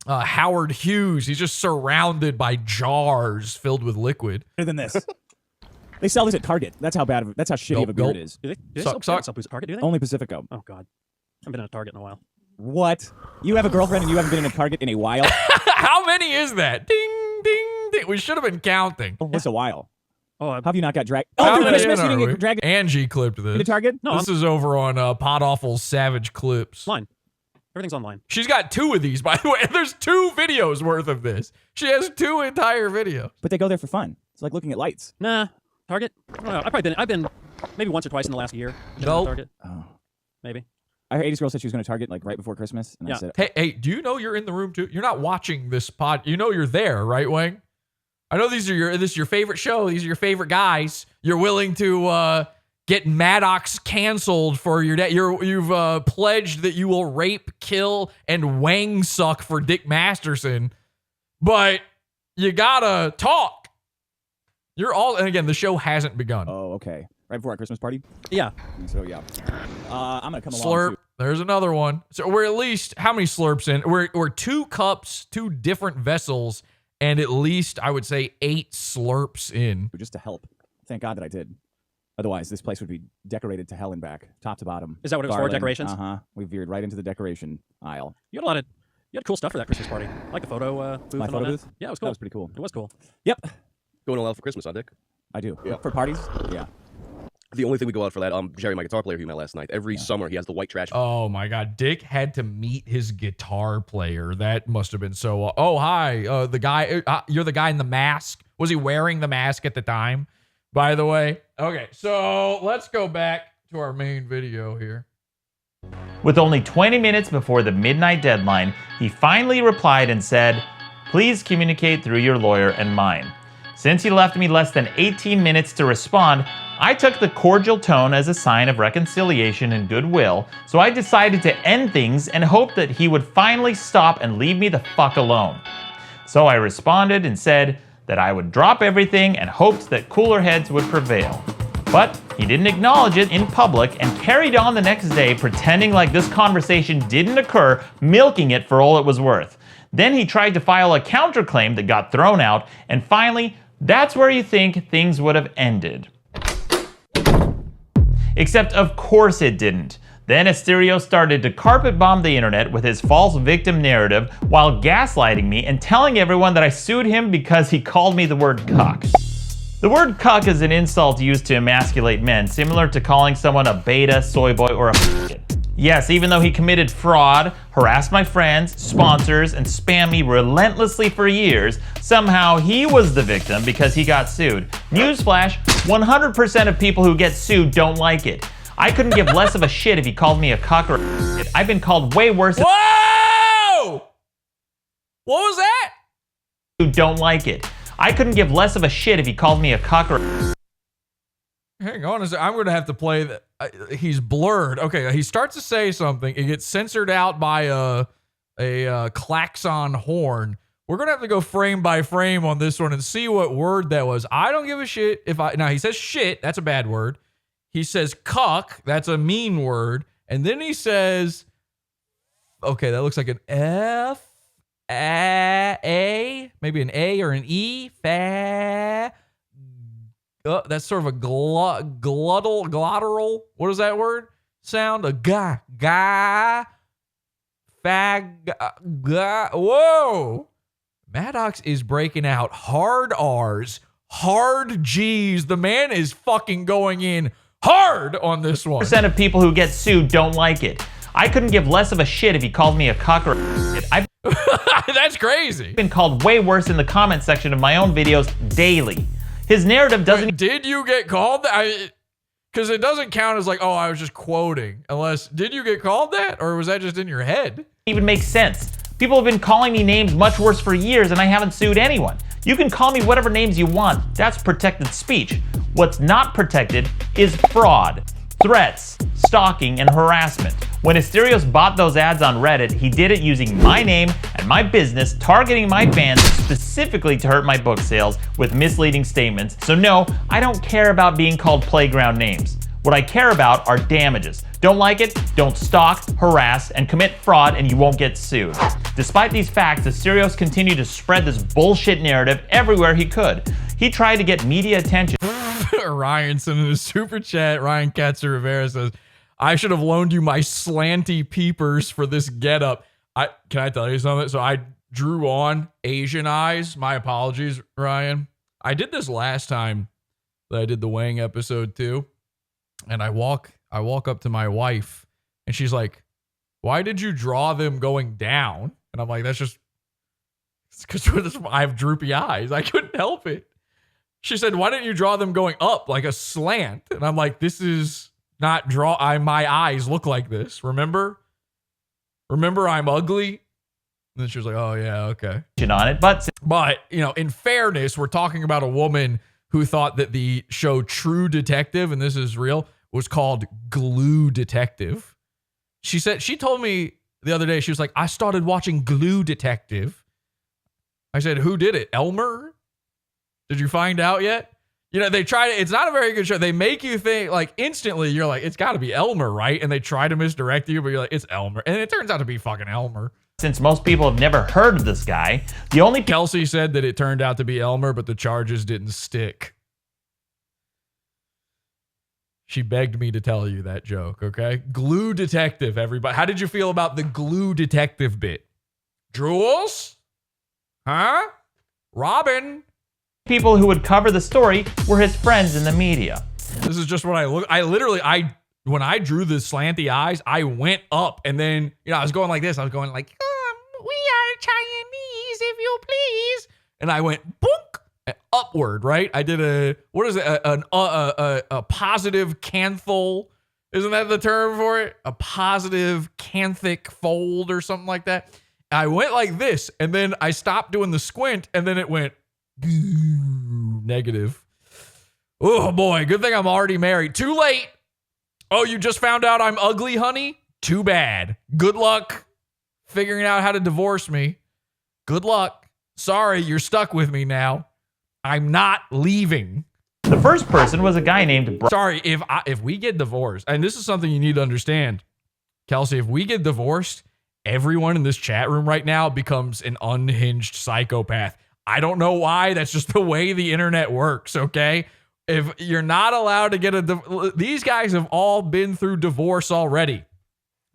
Speaker 1: Howard Hughes. He's just surrounded by jars filled with liquid.
Speaker 17: Better than this. They sell this at Target. That's how bad. That's how shitty of a beer it is.
Speaker 16: Do they sell booze at Target? Do they?
Speaker 17: Only Pacifico.
Speaker 16: Oh God, I haven't been at Target in a while.
Speaker 17: What? You have a girlfriend and you haven't been in a Target in a while?
Speaker 1: How many is that? Ding, ding, ding. We should have been counting.
Speaker 17: What's a while?
Speaker 16: Oh,
Speaker 17: how have you not got dragged?
Speaker 1: How
Speaker 17: Oh, through
Speaker 1: many
Speaker 17: Christmas
Speaker 1: in
Speaker 17: you
Speaker 1: are
Speaker 17: didn't
Speaker 1: we?
Speaker 17: get dragged
Speaker 1: Angie clipped this.
Speaker 17: into Target?
Speaker 16: No,
Speaker 1: This is over on Pod Awful's Savage Clips.
Speaker 16: Online. Everything's online.
Speaker 1: She's got 2 of these, by the way. There's 2 videos worth of this. She has 2 entire videos.
Speaker 17: But they go there for fun. It's like looking at lights.
Speaker 16: Nah, Target. I don't know. I've been maybe once or twice in the last year.
Speaker 1: Nope.
Speaker 16: Target.
Speaker 17: Oh.
Speaker 16: Maybe.
Speaker 17: I heard 80's girl said she was going to Target like right before Christmas. And I said,
Speaker 1: Hey, do you know you're in the room too? You're not watching this pod. You know you're there, right, Whang? I know this is your favorite show. These are your favorite guys. You're willing to get Maddox canceled for your dad. You've pledged that you will rape, kill, and Whang suck for Dick Masterson. But you gotta talk. And again, the show hasn't begun.
Speaker 17: oh, okay. Right before our Christmas party?
Speaker 16: Yeah.
Speaker 17: So, yeah. I'm going to come along.
Speaker 1: Slurp.
Speaker 17: Too.
Speaker 1: There's another one. So we're at least, how many slurps in? We're 2 cups, 2 different vessels, and at least, I would say, 8 slurps in.
Speaker 17: Just to help. Thank God that I did. Otherwise, this place would be decorated to hell and back, top to bottom.
Speaker 16: Is that what it was for, decorations?
Speaker 17: Uh-huh. We veered right into the decoration aisle.
Speaker 16: You had cool stuff for that Christmas party. Like the photo booth.
Speaker 17: My
Speaker 16: and
Speaker 17: photo
Speaker 16: all
Speaker 17: booth?
Speaker 16: That. Yeah, it was cool.
Speaker 17: That was pretty cool.
Speaker 16: It was cool.
Speaker 17: Yep.
Speaker 18: Going all out for Christmas, huh, Dick?
Speaker 17: I do.
Speaker 18: Yeah.
Speaker 17: For parties? Yeah.
Speaker 18: The only thing we go out for that, Jerry, my guitar player, he met last night. Every summer, he has the white trash.
Speaker 1: Oh my God. Dick had to meet his guitar player. That must have been so. Oh, hi. The guy, you're the guy in the mask. Was he wearing the mask at the time, by the way? Okay, so let's go back to our main video here.
Speaker 5: With only 20 minutes before the midnight deadline, he finally replied and said, "Please communicate through your lawyer and mine." Since he left me less than 18 minutes to respond, I took the cordial tone as a sign of reconciliation and goodwill, so I decided to end things and hoped that he would finally stop and leave me the fuck alone. So I responded and said that I would drop everything and hoped that cooler heads would prevail. But he didn't acknowledge it in public and carried on the next day pretending like this conversation didn't occur, milking it for all it was worth. Then he tried to file a counterclaim that got thrown out, and finally, that's where you think things would have ended. Except of course it didn't. Then Asterio started to carpet bomb the internet with his false victim narrative while gaslighting me and telling everyone that I sued him because he called me the word cuck. The word cuck is an insult used to emasculate men, similar to calling someone a beta, soy boy, or a f***it. Yes, even though he committed fraud, harassed my friends, sponsors, and spammed me relentlessly for years, somehow he was the victim because he got sued. Newsflash, 100% of people who get sued don't like it. I couldn't give less of a shit if he called me a cuck or a f***it. I've been called way worse.
Speaker 1: Whoa! What was that?
Speaker 5: Who don't like it. I couldn't give less of a shit if he called me a cuck or a...
Speaker 1: Hang on a second. I'm going to have to play that. He's blurred. Okay, he starts to say something. It gets censored out by a klaxon horn. We're going to have to go frame by frame on this one and see what word that was. I don't give a shit if I... Now, he says shit. That's a bad word. He says cuck. That's a mean word. And then he says... Okay, that looks like an F, A, maybe an A or an E. That's sort of a glottal. What is that word sound? A ga, fag, ga. Whoa. Maddox is breaking out hard R's, hard G's. The man is fucking going in hard on this one.
Speaker 5: Percent of people who get sued don't like it. I couldn't give less of a shit if he called me a cuck or I've
Speaker 1: That's crazy.
Speaker 5: Been called way worse in the comment section of my own videos daily. His narrative doesn't...
Speaker 1: Wait, did you get called that? Because it doesn't count as like, oh, I was just quoting. Unless, did you get called that? Or was that just in your head?
Speaker 5: Even make sense. People have been calling me names much worse for years and I haven't sued anyone. You can call me whatever names you want. That's protected speech. What's not protected is fraud, threats, stalking, and harassment. When Asterios bought those ads on Reddit, he did it using my name and my business, targeting my fans specifically to hurt my book sales with misleading statements. So no, I don't care about being called playground names. What I care about are damages. Don't like it? Don't stalk, harass, and commit fraud and you won't get sued. Despite these facts, Asterios continued to spread this bullshit narrative everywhere he could. He tried to get media attention.
Speaker 1: Ryan sent in a super chat. Ryan Katzer Rivera says, I should have loaned you my slanty peepers for this getup. Can I tell you something? So I drew on Asian eyes. My apologies, Ryan. I did this last time that I did the Whang episode too. And I walk up to my wife and she's like, why did you draw them going down? And I'm like, that's just because I have droopy eyes. I couldn't help it. She said, why didn't you draw them going up like a slant? And I'm like, this is not my eyes look like this. Remember I'm ugly? And then she was like, oh yeah, okay.
Speaker 5: On it, but
Speaker 1: you know, in fairness, we're talking about a woman who thought that the show True Detective, and this is real, was called Glue Detective. She told me the other day, she was like, I started watching Glue Detective. I said, who did it? Elmer? Did you find out yet? You know, they try to, it's not a very good show. They make you think, like, instantly, you're like, it's got to be Elmer, right? And they try to misdirect you, but you're like, it's Elmer. And it turns out to be fucking Elmer.
Speaker 5: Since most people have never heard of this guy, the only...
Speaker 1: Kelsey said that it turned out to be Elmer, but the charges didn't stick. She begged me to tell you that joke, okay? Glue Detective, everybody. How did you feel about the Glue Detective bit? Jules? Huh? Robin?
Speaker 5: People who would cover the story were his friends in the media.
Speaker 1: This is just what when I drew the slanty eyes, I went up and then, you know, I was going like this. I was going like, we are Chinese, if you please. And I went boonk, upward, right? I did a positive canthal. Isn't that the term for it? A positive canthic fold or something like that. I went like this and then I stopped doing the squint and then it went negative. Oh boy, good thing I'm already married. Too late. Oh, you just found out I'm ugly, honey? Too bad. Good luck figuring out how to divorce me. Good luck. Sorry, you're stuck with me now. I'm not leaving.
Speaker 5: The first person was a guy named...
Speaker 1: Sorry, if we get divorced, and this is something you need to understand, Kelsey, if we get divorced, everyone in this chat room right now becomes an unhinged psychopath. I don't know why. That's just the way the internet works, okay? If you're not allowed to get these guys have all been through divorce already.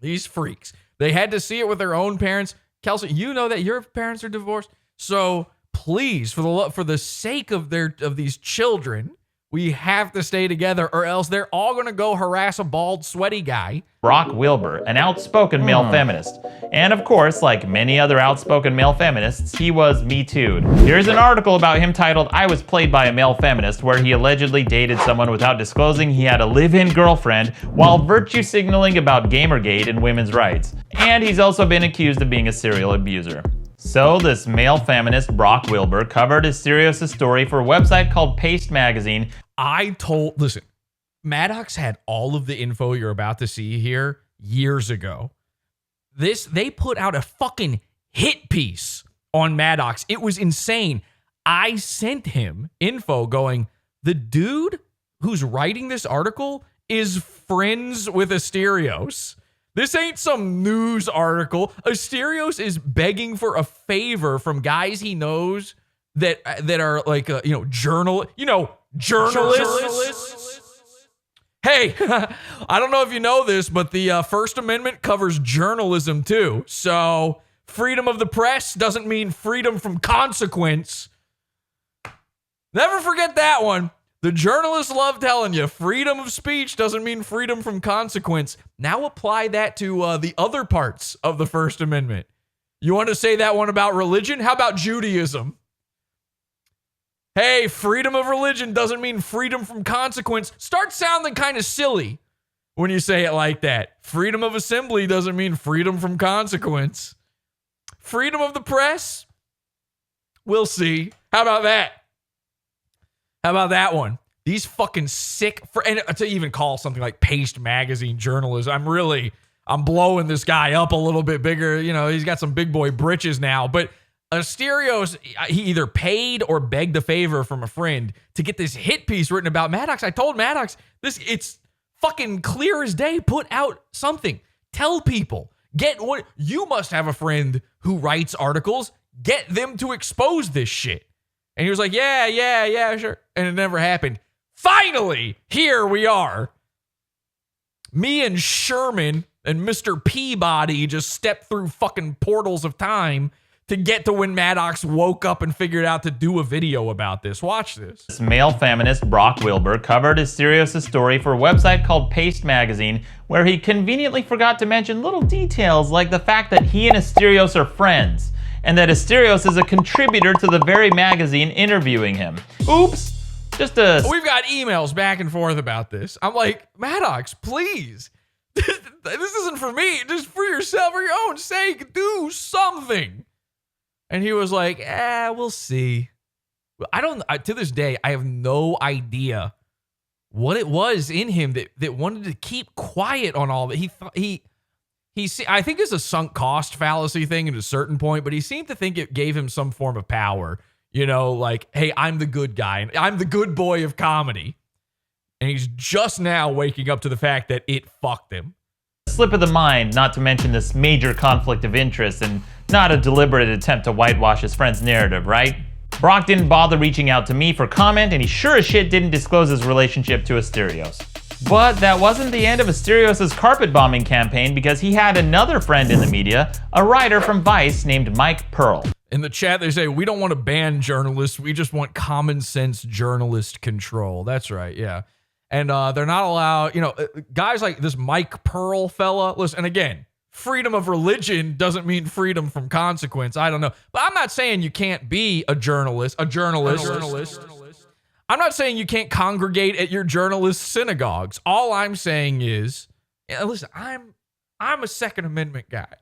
Speaker 1: These freaks. They had to see it with their own parents. Kelsey, you know that your parents are divorced. So please, for the sake of these children, we have to stay together or else they're all going to go harass a bald, sweaty guy.
Speaker 5: Brock Wilbur, an outspoken male feminist. And of course, like many other outspoken male feminists, he was Me Too'd. Here's an article about him titled, I Was Played by a Male Feminist, where he allegedly dated someone without disclosing he had a live-in girlfriend while virtue signaling about Gamergate and women's rights. And he's also been accused of being a serial abuser. So this male feminist, Brock Wilbur, covered Asterios' story for a website called Paste Magazine.
Speaker 1: Listen, Maddox had all of the info you're about to see here years ago. They put out a fucking hit piece on Maddox. It was insane. I sent him info going, the dude who's writing this article is friends with Asterios. This ain't some news article. Asterios is begging for a favor from guys he knows that are like, journalists. Hey, I don't know if you know this, but the First Amendment covers journalism too. So freedom of the press doesn't mean freedom from consequence. Never forget that one. The journalists love telling you freedom of speech doesn't mean freedom from consequence. Now apply that to the other parts of the First Amendment. You want to say that one about religion? How about Judaism? Hey, freedom of religion doesn't mean freedom from consequence. Start sounding kind of silly when you say it like that. Freedom of assembly doesn't mean freedom from consequence. Freedom of the press? We'll see. How about that? How about that one? These fucking sick, and to even call something like Paste Magazine journalism, I'm blowing this guy up a little bit bigger. You know, he's got some big boy britches now, but Asterios, he either paid or begged a favor from a friend to get this hit piece written about Maddox. I told Maddox, it's fucking clear as day. Put out something. Tell people. You must have a friend who writes articles. Get them to expose this shit. And he was like, yeah, sure. And it never happened. Finally, here we are. Me and Sherman and Mr. Peabody just stepped through fucking portals of time to get to when Maddox woke up and figured out to do a video about this. Watch this.
Speaker 5: This male feminist Brock Wilbur covered Asterios' story for a website called Paste Magazine, where he conveniently forgot to mention little details like the fact that he and Asterios are friends, and that Asterios is a contributor to the very magazine interviewing him. Oops. We've
Speaker 1: got emails back and forth about this. I'm like, Maddox, please. This isn't for me. Just for yourself, for your own sake, do something. And he was like, we'll see. To this day, I have no idea what it was in him that wanted to keep quiet on all of it. I think it's a sunk cost fallacy thing at a certain point, but he seemed to think it gave him some form of power. You know, like, hey, I'm the good guy. I'm the good boy of comedy. And he's just now waking up to the fact that it fucked him.
Speaker 5: Slip of the mind, not to mention this major conflict of interest and not a deliberate attempt to whitewash his friend's narrative, right? Brock didn't bother reaching out to me for comment, and he sure as shit didn't disclose his relationship to Asterios. But that wasn't the end of Asterios' carpet bombing campaign, because he had another friend in the media, a writer from Vice named Mike Pearl.
Speaker 1: In the chat, they say, we don't want to ban journalists. We just want common sense journalist control. That's right, yeah. And they're not allowed, guys like this Mike Pearl fella. Listen, and again, freedom of religion doesn't mean freedom from consequence. I don't know. But I'm not saying you can't be a journalist. I'm not saying you can't congregate at your journalist synagogues. All I'm saying is, listen, I'm a Second Amendment guy.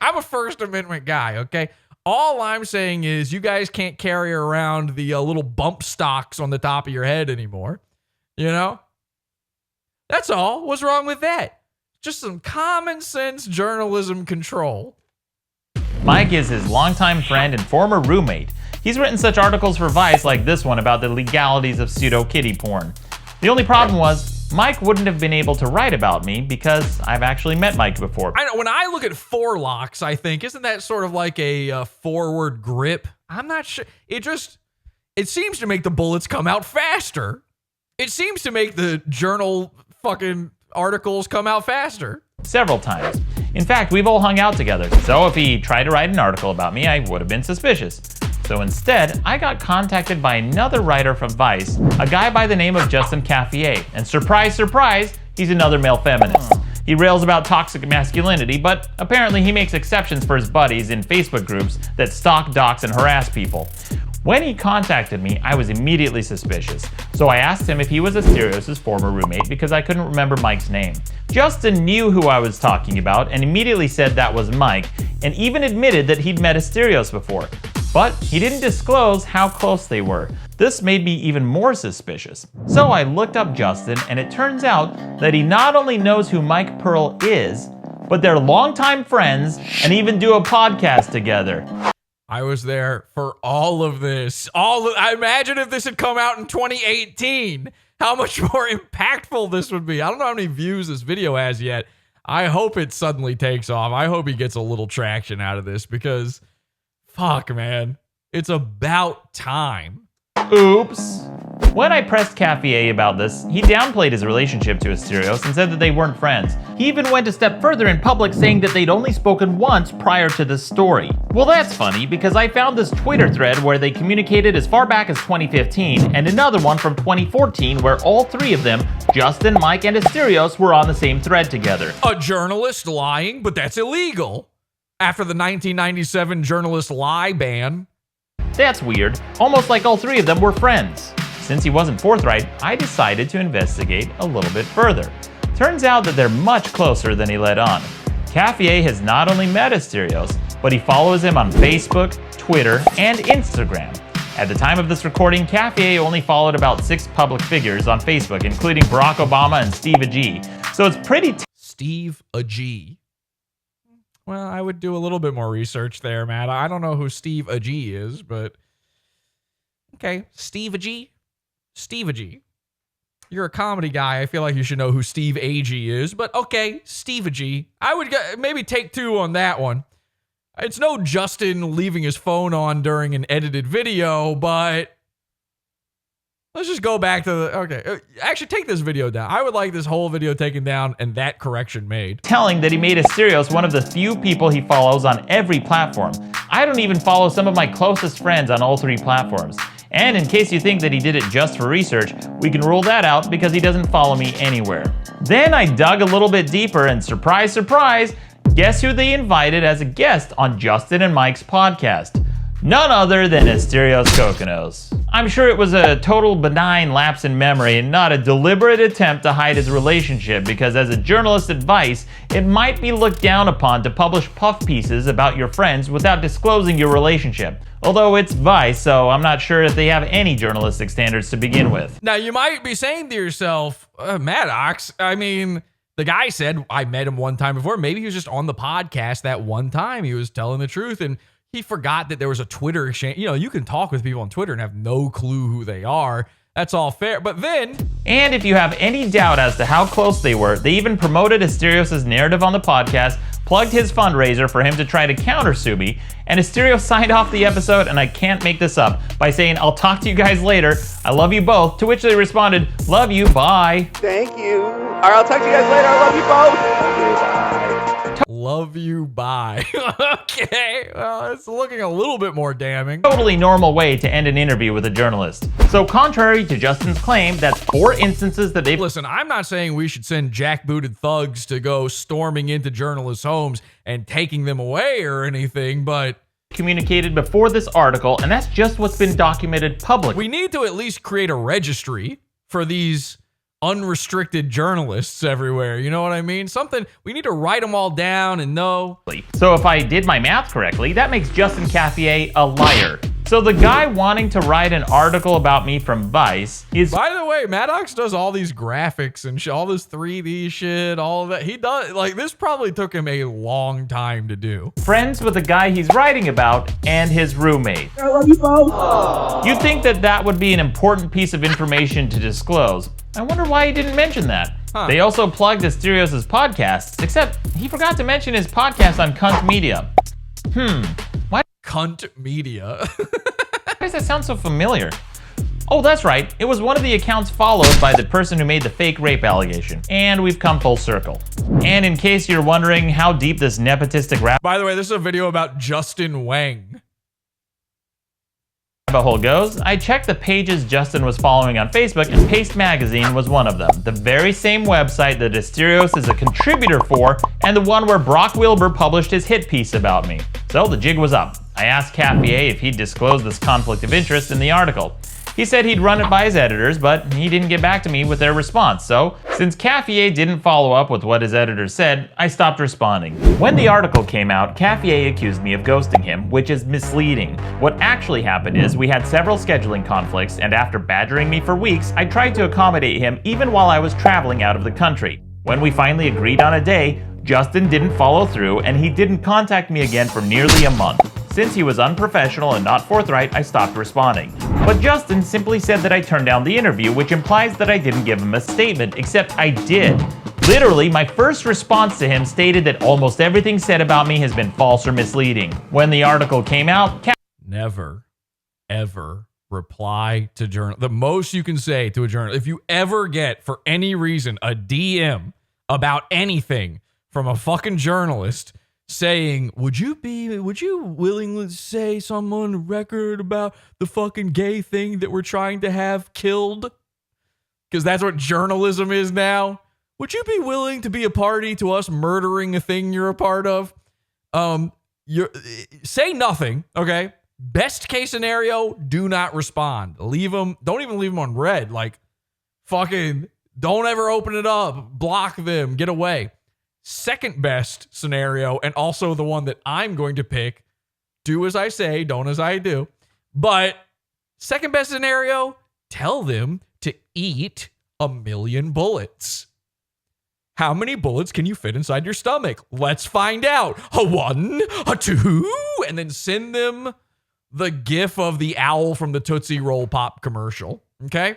Speaker 1: I'm a First Amendment guy, okay? All I'm saying is you guys can't carry around the little bump stocks on the top of your head anymore. You know? That's all. What's wrong with that? Just some common sense journalism control.
Speaker 5: Mike is his longtime friend and former roommate. He's written such articles for Vice like this one about the legalities of pseudo-kitty porn. The only problem was, Mike wouldn't have been able to write about me because I've actually met Mike before.
Speaker 1: I know, when I look at forelocks, I think, isn't that sort of like a forward grip? I'm not sure. It seems to make the bullets come out faster. It seems to make the journal fucking articles come out faster.
Speaker 5: Several times. In fact, we've all hung out together, so if he tried to write an article about me, I would have been suspicious. So instead, I got contacted by another writer from Vice, a guy by the name of Justin Whang, and surprise, surprise, he's another male feminist. He rails about toxic masculinity, but apparently he makes exceptions for his buddies in Facebook groups that stalk, dox, and harass people. When he contacted me, I was immediately suspicious, so I asked him if he was Asterios' former roommate because I couldn't remember Mike's name. Justin knew who I was talking about and immediately said that was Mike, and even admitted that he'd met Asterios before. But he didn't disclose how close they were. This made me even more suspicious. So I looked up Justin, and it turns out that he not only knows who Mike Pearl is, but they're longtime friends and even do a podcast together.
Speaker 1: I was there for all of this. I imagine if this had come out in 2018, how much more impactful this would be. I don't know how many views this video has yet. I hope it suddenly takes off. I hope he gets a little traction out of this because, fuck, man, it's about time.
Speaker 5: Oops. When I pressed Cafier about this, he downplayed his relationship to Asterios and said that they weren't friends. He even went a step further in public, saying that they'd only spoken once prior to this story. Well, that's funny, because I found this Twitter thread where they communicated as far back as 2015, and another one from 2014 where all three of them, Justin, Mike, and Asterios, were on the same thread together.
Speaker 1: A journalist lying, but that's illegal. After the 1997 journalist lie ban.
Speaker 5: That's weird. Almost like all three of them were friends. Since he wasn't forthright, I decided to investigate a little bit further. Turns out that they're much closer than he let on. Cafier has not only met Asterios, but he follows him on Facebook, Twitter, and Instagram. At the time of this recording, Cafier only followed about 6 public figures on Facebook, including Barack Obama and Steve Agee. So it's pretty
Speaker 1: Steve Agee. Well, I would do a little bit more research there, Matt. I don't know who Steve Agee is, but okay, Steve Agee. Steve Agee. You're a comedy guy. I feel like you should know who Steve Agee is, but okay, Steve Agee. I would maybe take 2 on that one. It's no Justin leaving his phone on during an edited video, but let's just go back to the, okay. Actually, take this video down. I would like this whole video taken down and that correction made.
Speaker 5: Telling that he made Asterios one of the few people he follows on every platform. I don't even follow some of my closest friends on all 3 platforms. And in case you think that he did it just for research, we can rule that out because he doesn't follow me anywhere. Then I dug a little bit deeper and surprise, surprise, guess who they invited as a guest on Justin and Mike's podcast? None other than Asterios Kokkinos. I'm sure it was a total benign lapse in memory and not a deliberate attempt to hide his relationship, because as a journalist's advice, it might be looked down upon to publish puff pieces about your friends without disclosing your relationship. Although it's Vice, so I'm not sure if they have any journalistic standards to begin with.
Speaker 1: Now, you might be saying to yourself, Maddox, I mean, the guy said, I met him one time before. Maybe he was just on the podcast that one time. He was telling the truth, and he forgot that there was a Twitter exchange. You know, you can talk with people on Twitter and have no clue who they are. That's all fair. But then...
Speaker 5: And if you have any doubt as to how close they were, they even promoted Asterios' narrative on the podcast, plugged his fundraiser for him to try to counter-sue me, and Asterios signed off the episode, and I can't make this up, by saying, I'll talk to you guys later. I love you both. To which they responded, love you, bye.
Speaker 14: Thank you. All right, I'll talk to you guys later. I love you both.
Speaker 1: Love you, bye. Okay, well, it's looking a little bit more damning.
Speaker 5: Totally normal way to end an interview with a journalist. So contrary to Justin's claim, that's 4 instances that they've...
Speaker 1: Listen, I'm not saying we should send jackbooted thugs to go storming into journalists' homes and taking them away or anything, but...
Speaker 5: communicated before this article, and that's just what's been documented publicly.
Speaker 1: We need to at least create a registry for these unrestricted journalists everywhere. You know what I mean? Something, we need to write them all down and know.
Speaker 5: So if I did my math correctly, that makes Justin Cafier a liar. So the guy wanting to write an article about me from Vice is...
Speaker 1: By the way, Maddox does all these graphics and all this 3D shit, all of that. He does, like, this probably took him a long time to do.
Speaker 5: Friends with the guy he's writing about and his roommate.
Speaker 12: I love you both.
Speaker 5: You'd think that that would be an important piece of information to disclose. I wonder why he didn't mention that. They also plugged Asterios' podcasts, except he forgot to mention his podcast on Cunt Media. Why?
Speaker 1: Cunt Media.
Speaker 5: Why does that sound so familiar? Oh, that's right. It was one of the accounts followed by the person who made the fake rape allegation. And we've come full circle. And in case you're wondering how deep this nepotistic rap...
Speaker 1: By the way, this is a video about Justin Whang.
Speaker 5: rabbit hole goes, I checked the pages Justin was following on Facebook, and Paste Magazine was one of them. The very same website that Asterios is a contributor for, and the one where Brock Wilbur published his hit piece about me. So the jig was up. I asked Cafier if he'd disclosed this conflict of interest in the article. He said he'd run it by his editors, but he didn't get back to me with their response. So, since Cafier didn't follow up with what his editors said, I stopped responding. When the article came out, Cafier accused me of ghosting him, which is misleading. What actually happened is we had several scheduling conflicts, and after badgering me for weeks, I tried to accommodate him even while I was traveling out of the country. When we finally agreed on a day, Justin didn't follow through, and he didn't contact me again for nearly a month. Since he was unprofessional and not forthright, I stopped responding. But Justin simply said that I turned down the interview, which implies that I didn't give him a statement, except I did. Literally, my first response to him stated that almost everything said about me has been false or misleading. When the article came out,
Speaker 1: never, ever reply to journal. The most you can say to a journal, if you ever get, for any reason, a DM about anything from a fucking journalist saying, would you willing to say something on the record about the fucking gay thing that we're trying to have killed? Because that's what journalism is now. Would you be willing to be a party to us murdering a thing you're a part of? Say nothing, okay? Best case scenario, do not respond. Leave them. Don't even leave them on red. Like, fucking, don't ever open it up. Block them. Get away. Second best scenario, and also the one that I'm going to pick, do as I say, don't as I do. But second best scenario, tell them to eat 1,000,000 bullets. How many bullets can you fit inside your stomach? Let's find out. A 1, a 2, and then send them the gif of the owl from the Tootsie Roll Pop commercial. Okay?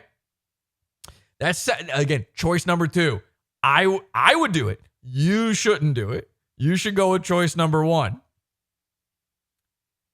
Speaker 1: That's, again, choice number 2. I would do it. You shouldn't do it. You should go with choice number 1.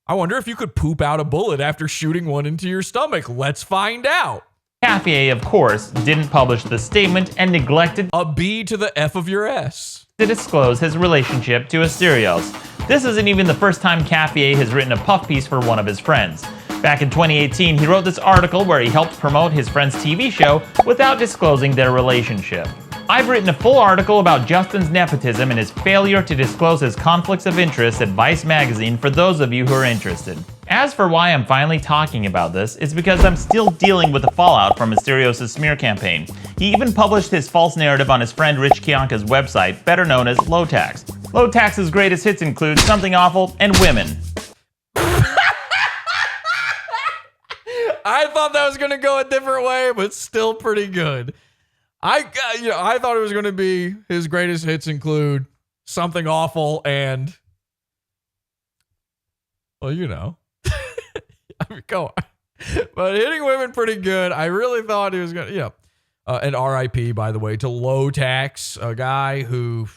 Speaker 1: I wonder if you could poop out a bullet after shooting one into your stomach. Let's find out.
Speaker 5: Cafier, of course, didn't publish the statement and neglected
Speaker 1: a B to the F of your S
Speaker 5: to disclose his relationship to Asterios. This isn't even the first time Cafier has written a puff piece for one of his friends. Back in 2018, he wrote this article where he helped promote his friend's TV show without disclosing their relationship. I've written a full article about Justin's nepotism and his failure to disclose his conflicts of interest at Vice magazine for those of you who are interested. As for why I'm finally talking about this, it's because I'm still dealing with the fallout from Asterios' smear campaign. He even published his false narrative on his friend Rich Kiyonka's website, better known as Low Tax. Low Tax's greatest hits include Something Awful and Women.
Speaker 1: I thought that was going to go a different way, but still pretty good. I thought it was going to be his greatest hits include Something Awful and, well, you know. I mean, go on. But Hitting Women pretty good. I really thought he was going to, and RIP, by the way, to Low Tax, a guy who,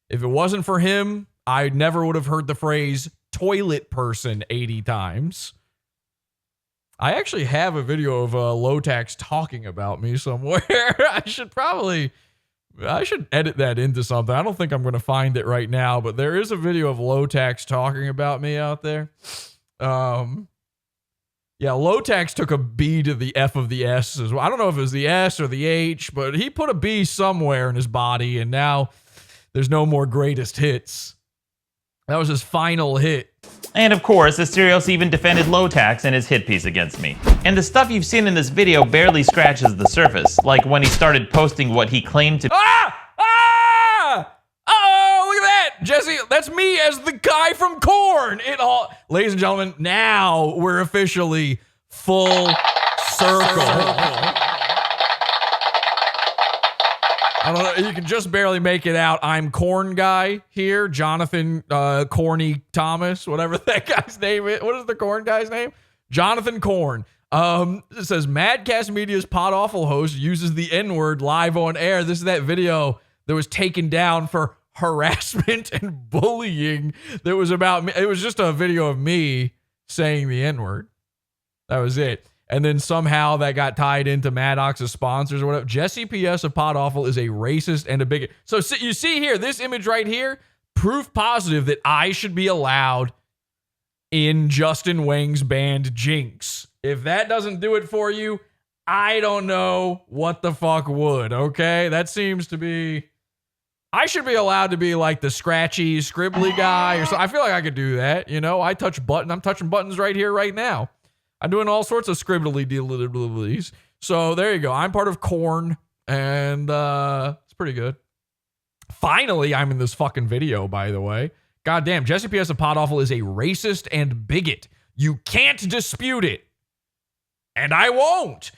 Speaker 1: if it wasn't for him, I never would have heard the phrase toilet person 80 times. I actually have a video of Low Tax talking about me somewhere. I should edit that into something. I don't think I'm going to find it right now, but there is a video of Low Tax talking about me out there. Yeah, Low Tax took a B to the F of the S as well. I don't know if it was the S or the H, but he put a B somewhere in his body, and now there's no more greatest hits. That was his final hit.
Speaker 5: And of course, Asterios even defended Low Tax in his hit piece against me. And the stuff you've seen in this video barely scratches the surface, like when he started posting what he claimed to—
Speaker 1: Oh, look at that! Jesse, that's me as the guy from Korn. Ladies and gentlemen, now we're officially full circle. I don't know, you can just barely make it out. I'm Korn guy here, Jonathan Corny Thomas, whatever that guy's name is. What is the Korn guy's name? Jonathan Korn. It says, Madcast Media's Pod Awful host uses the N-word live on air. This is that video that was taken down for harassment and bullying. That was about me. It was just a video of me saying the N-word. That was it. And then somehow that got tied into Maddox's sponsors or whatever. Jesse P.S. of Pod Awful is a racist and a bigot. So you see here, this image right here, proof positive that I should be allowed in Justin Whang's band Jinx. If that doesn't do it for you, I don't know what the fuck would, okay? That seems to be... I should be allowed to be like the scratchy, scribbly guy or so. I feel like I could do that, you know? I'm touching buttons right here, right now. I'm doing all sorts of scribbly dealies. So there you go. I'm part of Korn, and it's pretty good. Finally, I'm in this fucking video, by the way. Goddamn, Jesse P.S. of Pod Awful is a racist and bigot. You can't dispute it. And I won't.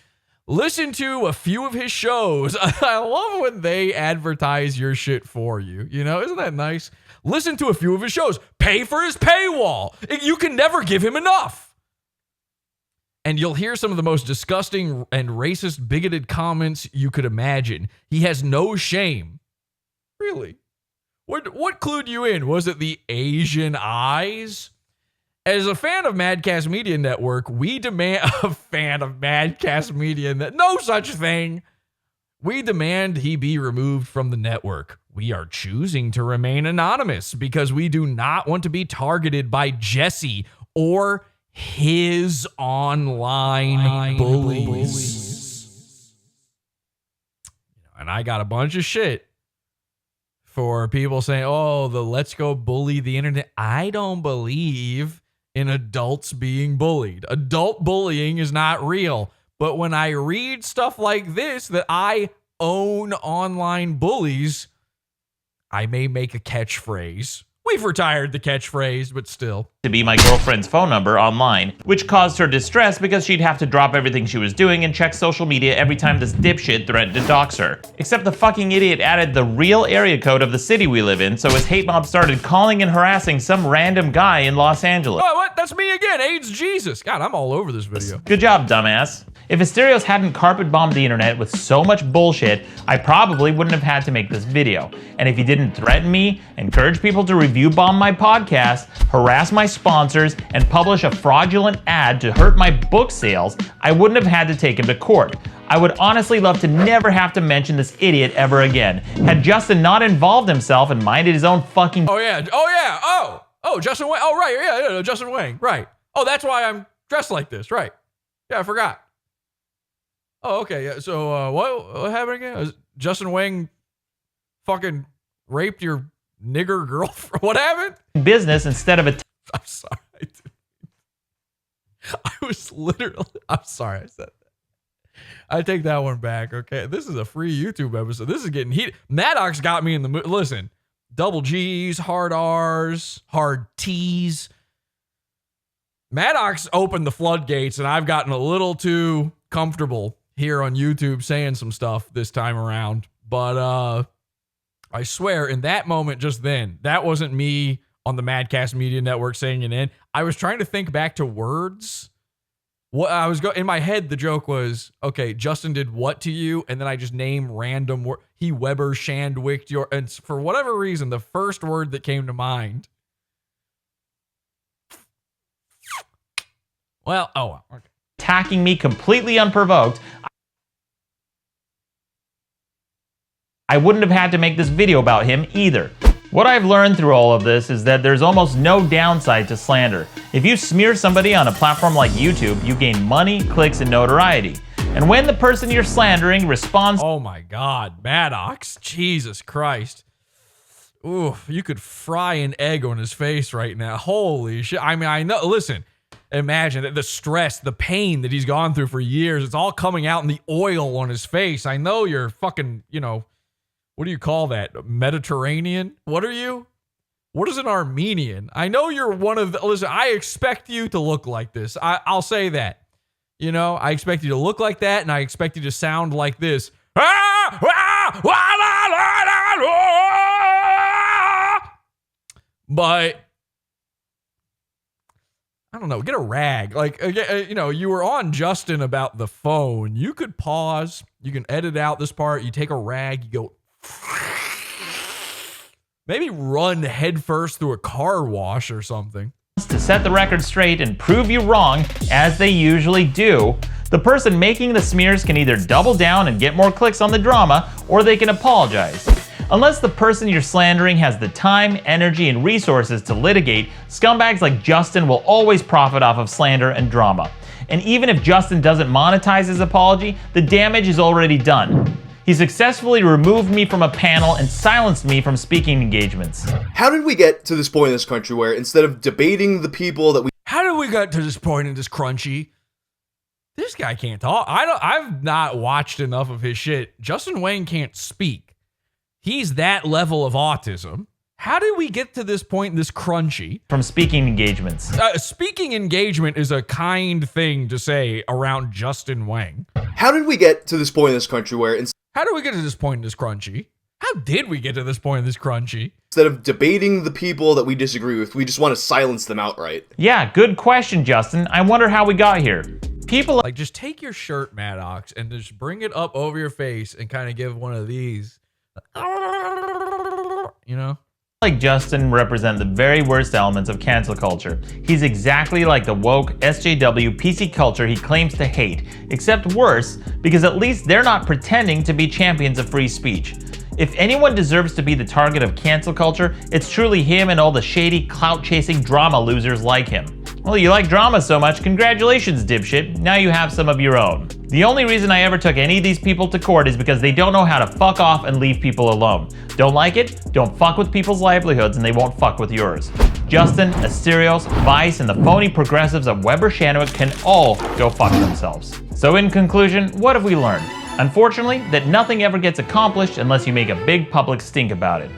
Speaker 1: Listen to a few of his shows. I love when they advertise your shit for you. You know, isn't that nice? Listen to a few of his shows. Pay for his paywall. You can never give him enough. And you'll hear some of the most disgusting and racist, bigoted comments you could imagine. He has no shame. Really? What clued you in? Was it the Asian eyes? As a fan of Madcast Media Network, we demand a fan of Madcast Media Network. No such thing. We demand he be removed from the network. We are choosing to remain anonymous because we do not want to be targeted by Jesse or his online bullies. And I got a bunch of shit for people saying, oh, let's go bully the internet. I don't believe in adults being bullied. Adult bullying is not real. But when I read stuff like this, that I own online bullies, I may make a catchphrase. We've retired the catchphrase, but still.
Speaker 5: To be my girlfriend's phone number online, which caused her distress because she'd have to drop everything she was doing and check social media every time this dipshit threatened to dox her. Except the fucking idiot added the real area code of the city we live in, so his hate mob started calling and harassing some random guy in Los Angeles.
Speaker 1: Oh, what? That's me again, AIDS Jesus. God, I'm all over this video.
Speaker 5: Good job, dumbass. If Asterios hadn't carpet bombed the internet with so much bullshit, I probably wouldn't have had to make this video. And if he didn't threaten me, encourage people to review bomb my podcast, harass my sponsors, and publish a fraudulent ad to hurt my book sales, I wouldn't have had to take him to court. I would honestly love to never have to mention this idiot ever again. Had Justin not involved himself and minded his own fucking...
Speaker 1: Oh, Justin Whang. Oh, right. Yeah, Justin Whang. Right. Oh, that's why I'm dressed like this. Right. Yeah, I forgot. Oh, okay. Yeah. So, what happened again? Justin Whang fucking raped your nigger girlfriend. What happened?
Speaker 5: Business instead of a...
Speaker 1: I'm sorry. I'm sorry I said that. I take that one back, okay? This is a free YouTube episode. This is getting heated. Maddox got me in the mood. Listen, double G's, hard R's, hard T's. Maddox opened the floodgates, and I've gotten a little too comfortable here on YouTube saying some stuff this time around. But I swear, in that moment just then, that wasn't me on the Madcast Media Network saying it in. I was trying to think back to words. What I was in my head, the joke was, okay, Justin did what to you? And then I just named random word. He Weber Shandwicked your, and for whatever reason, the first word that came to mind. Well, okay.
Speaker 5: Attacking me completely unprovoked, I wouldn't have had to make this video about him either. What I've learned through all of this is that there's almost no downside to slander. If you smear somebody on a platform like YouTube, you gain money, clicks, and notoriety. And when the person you're slandering responds...
Speaker 1: Oh my God, Maddox, Jesus Christ. Ooh, you could fry an egg on his face right now. Holy shit. I mean, I know, listen, imagine that the stress, the pain that he's gone through for years, it's all coming out in the oil on his face. I know you're fucking, what do you call that? Mediterranean? What are you? What is an Armenian? I know you're one of the... Listen, I expect you to look like this. I'll say that. I expect you to look like that, and I expect you to sound like this. But... I don't know. Get a rag. You were on Justin about the phone. You could pause. You can edit out this part. You take a rag. You go... Maybe run headfirst through a car wash or something.
Speaker 5: To set the record straight and prove you wrong, as they usually do, the person making the smears can either double down and get more clicks on the drama, or they can apologize. Unless the person you're slandering has the time, energy, and resources to litigate, scumbags like Justin will always profit off of slander and drama. And even if Justin doesn't monetize his apology, the damage is already done. He successfully removed me from a panel and silenced me from speaking engagements.
Speaker 7: How did we get to this point in this country where instead of debating the people that we...
Speaker 1: How did we get to this point in this crunchy? This guy can't talk. I've not watched enough of his shit. Justin Whang can't speak. He's that level of autism. How did we get to this point in this crunchy?
Speaker 5: From speaking engagements.
Speaker 1: Speaking engagement is a kind thing to say around Justin Whang.
Speaker 7: How did we get to this point in this country where
Speaker 1: How did we get to this point in this crunchy? How did we get to this point in this crunchy?
Speaker 7: instead of debating the people that we disagree with, we just want to silence them outright?
Speaker 5: Yeah, good question, Justin. I wonder how we got here. People
Speaker 1: like, just take your shirt, Maddox, and just bring it up over your face and kind of give one of these. You know?
Speaker 5: Like Justin represent the very worst elements of cancel culture. He's exactly like the woke SJW PC culture he claims to hate, except worse, because at least they're not pretending to be champions of free speech. If anyone deserves to be the target of cancel culture, it's truly him and all the shady, clout-chasing drama losers like him. Well, you like drama so much, congratulations, dipshit. Now you have some of your own. The only reason I ever took any of these people to court is because they don't know how to fuck off and leave people alone. Don't like it? Don't fuck with people's livelihoods and they won't fuck with yours. Justin, Asterios, Vice, and the phony progressives of Weber Shanwick can all go fuck themselves. So in conclusion, what have we learned? Unfortunately, that nothing ever gets accomplished unless you make a big public stink about it.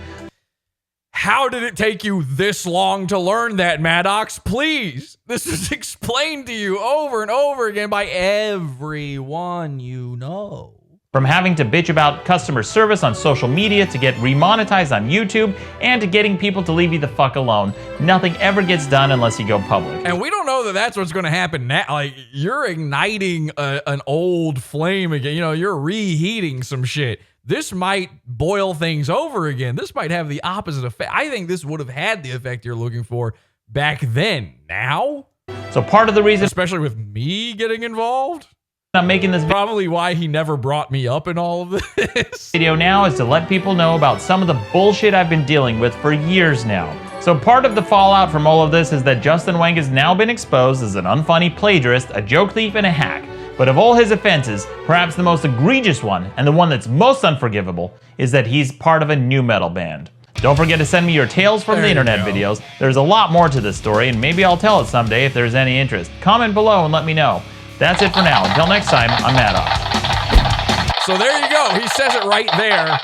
Speaker 1: How did it take you this long to learn that, Maddox? Please! This is explained to you over and over again by everyone you know.
Speaker 5: From having to bitch about customer service on social media to get remonetized on YouTube and to getting people to leave you the fuck alone, nothing ever gets done unless you go public.
Speaker 1: And we don't know that that's what's going to happen now. Like, you're igniting an old flame again. You know, you're reheating some shit. This might boil things over again. This might have the opposite effect. I think this would have had the effect you're looking for back then. Now?
Speaker 5: So part of the reason,
Speaker 1: especially with me getting involved,
Speaker 5: I'm making this
Speaker 1: probably why he never brought me up in all of this
Speaker 5: video now is to let people know about some of the bullshit I've been dealing with for years now. So part of the fallout from all of this is that Justin Whang has now been exposed as an unfunny plagiarist, a joke thief, and a hack. But of all his offenses, perhaps the most egregious one, and the one that's most unforgivable, is that he's part of a nu metal band. Don't forget to send me your tales from the internet videos. There's a lot more to this story, and maybe I'll tell it someday if there's any interest. Comment below and let me know. That's it for now. Until next time, I'm Maddox.
Speaker 1: So there you go. He says it right there.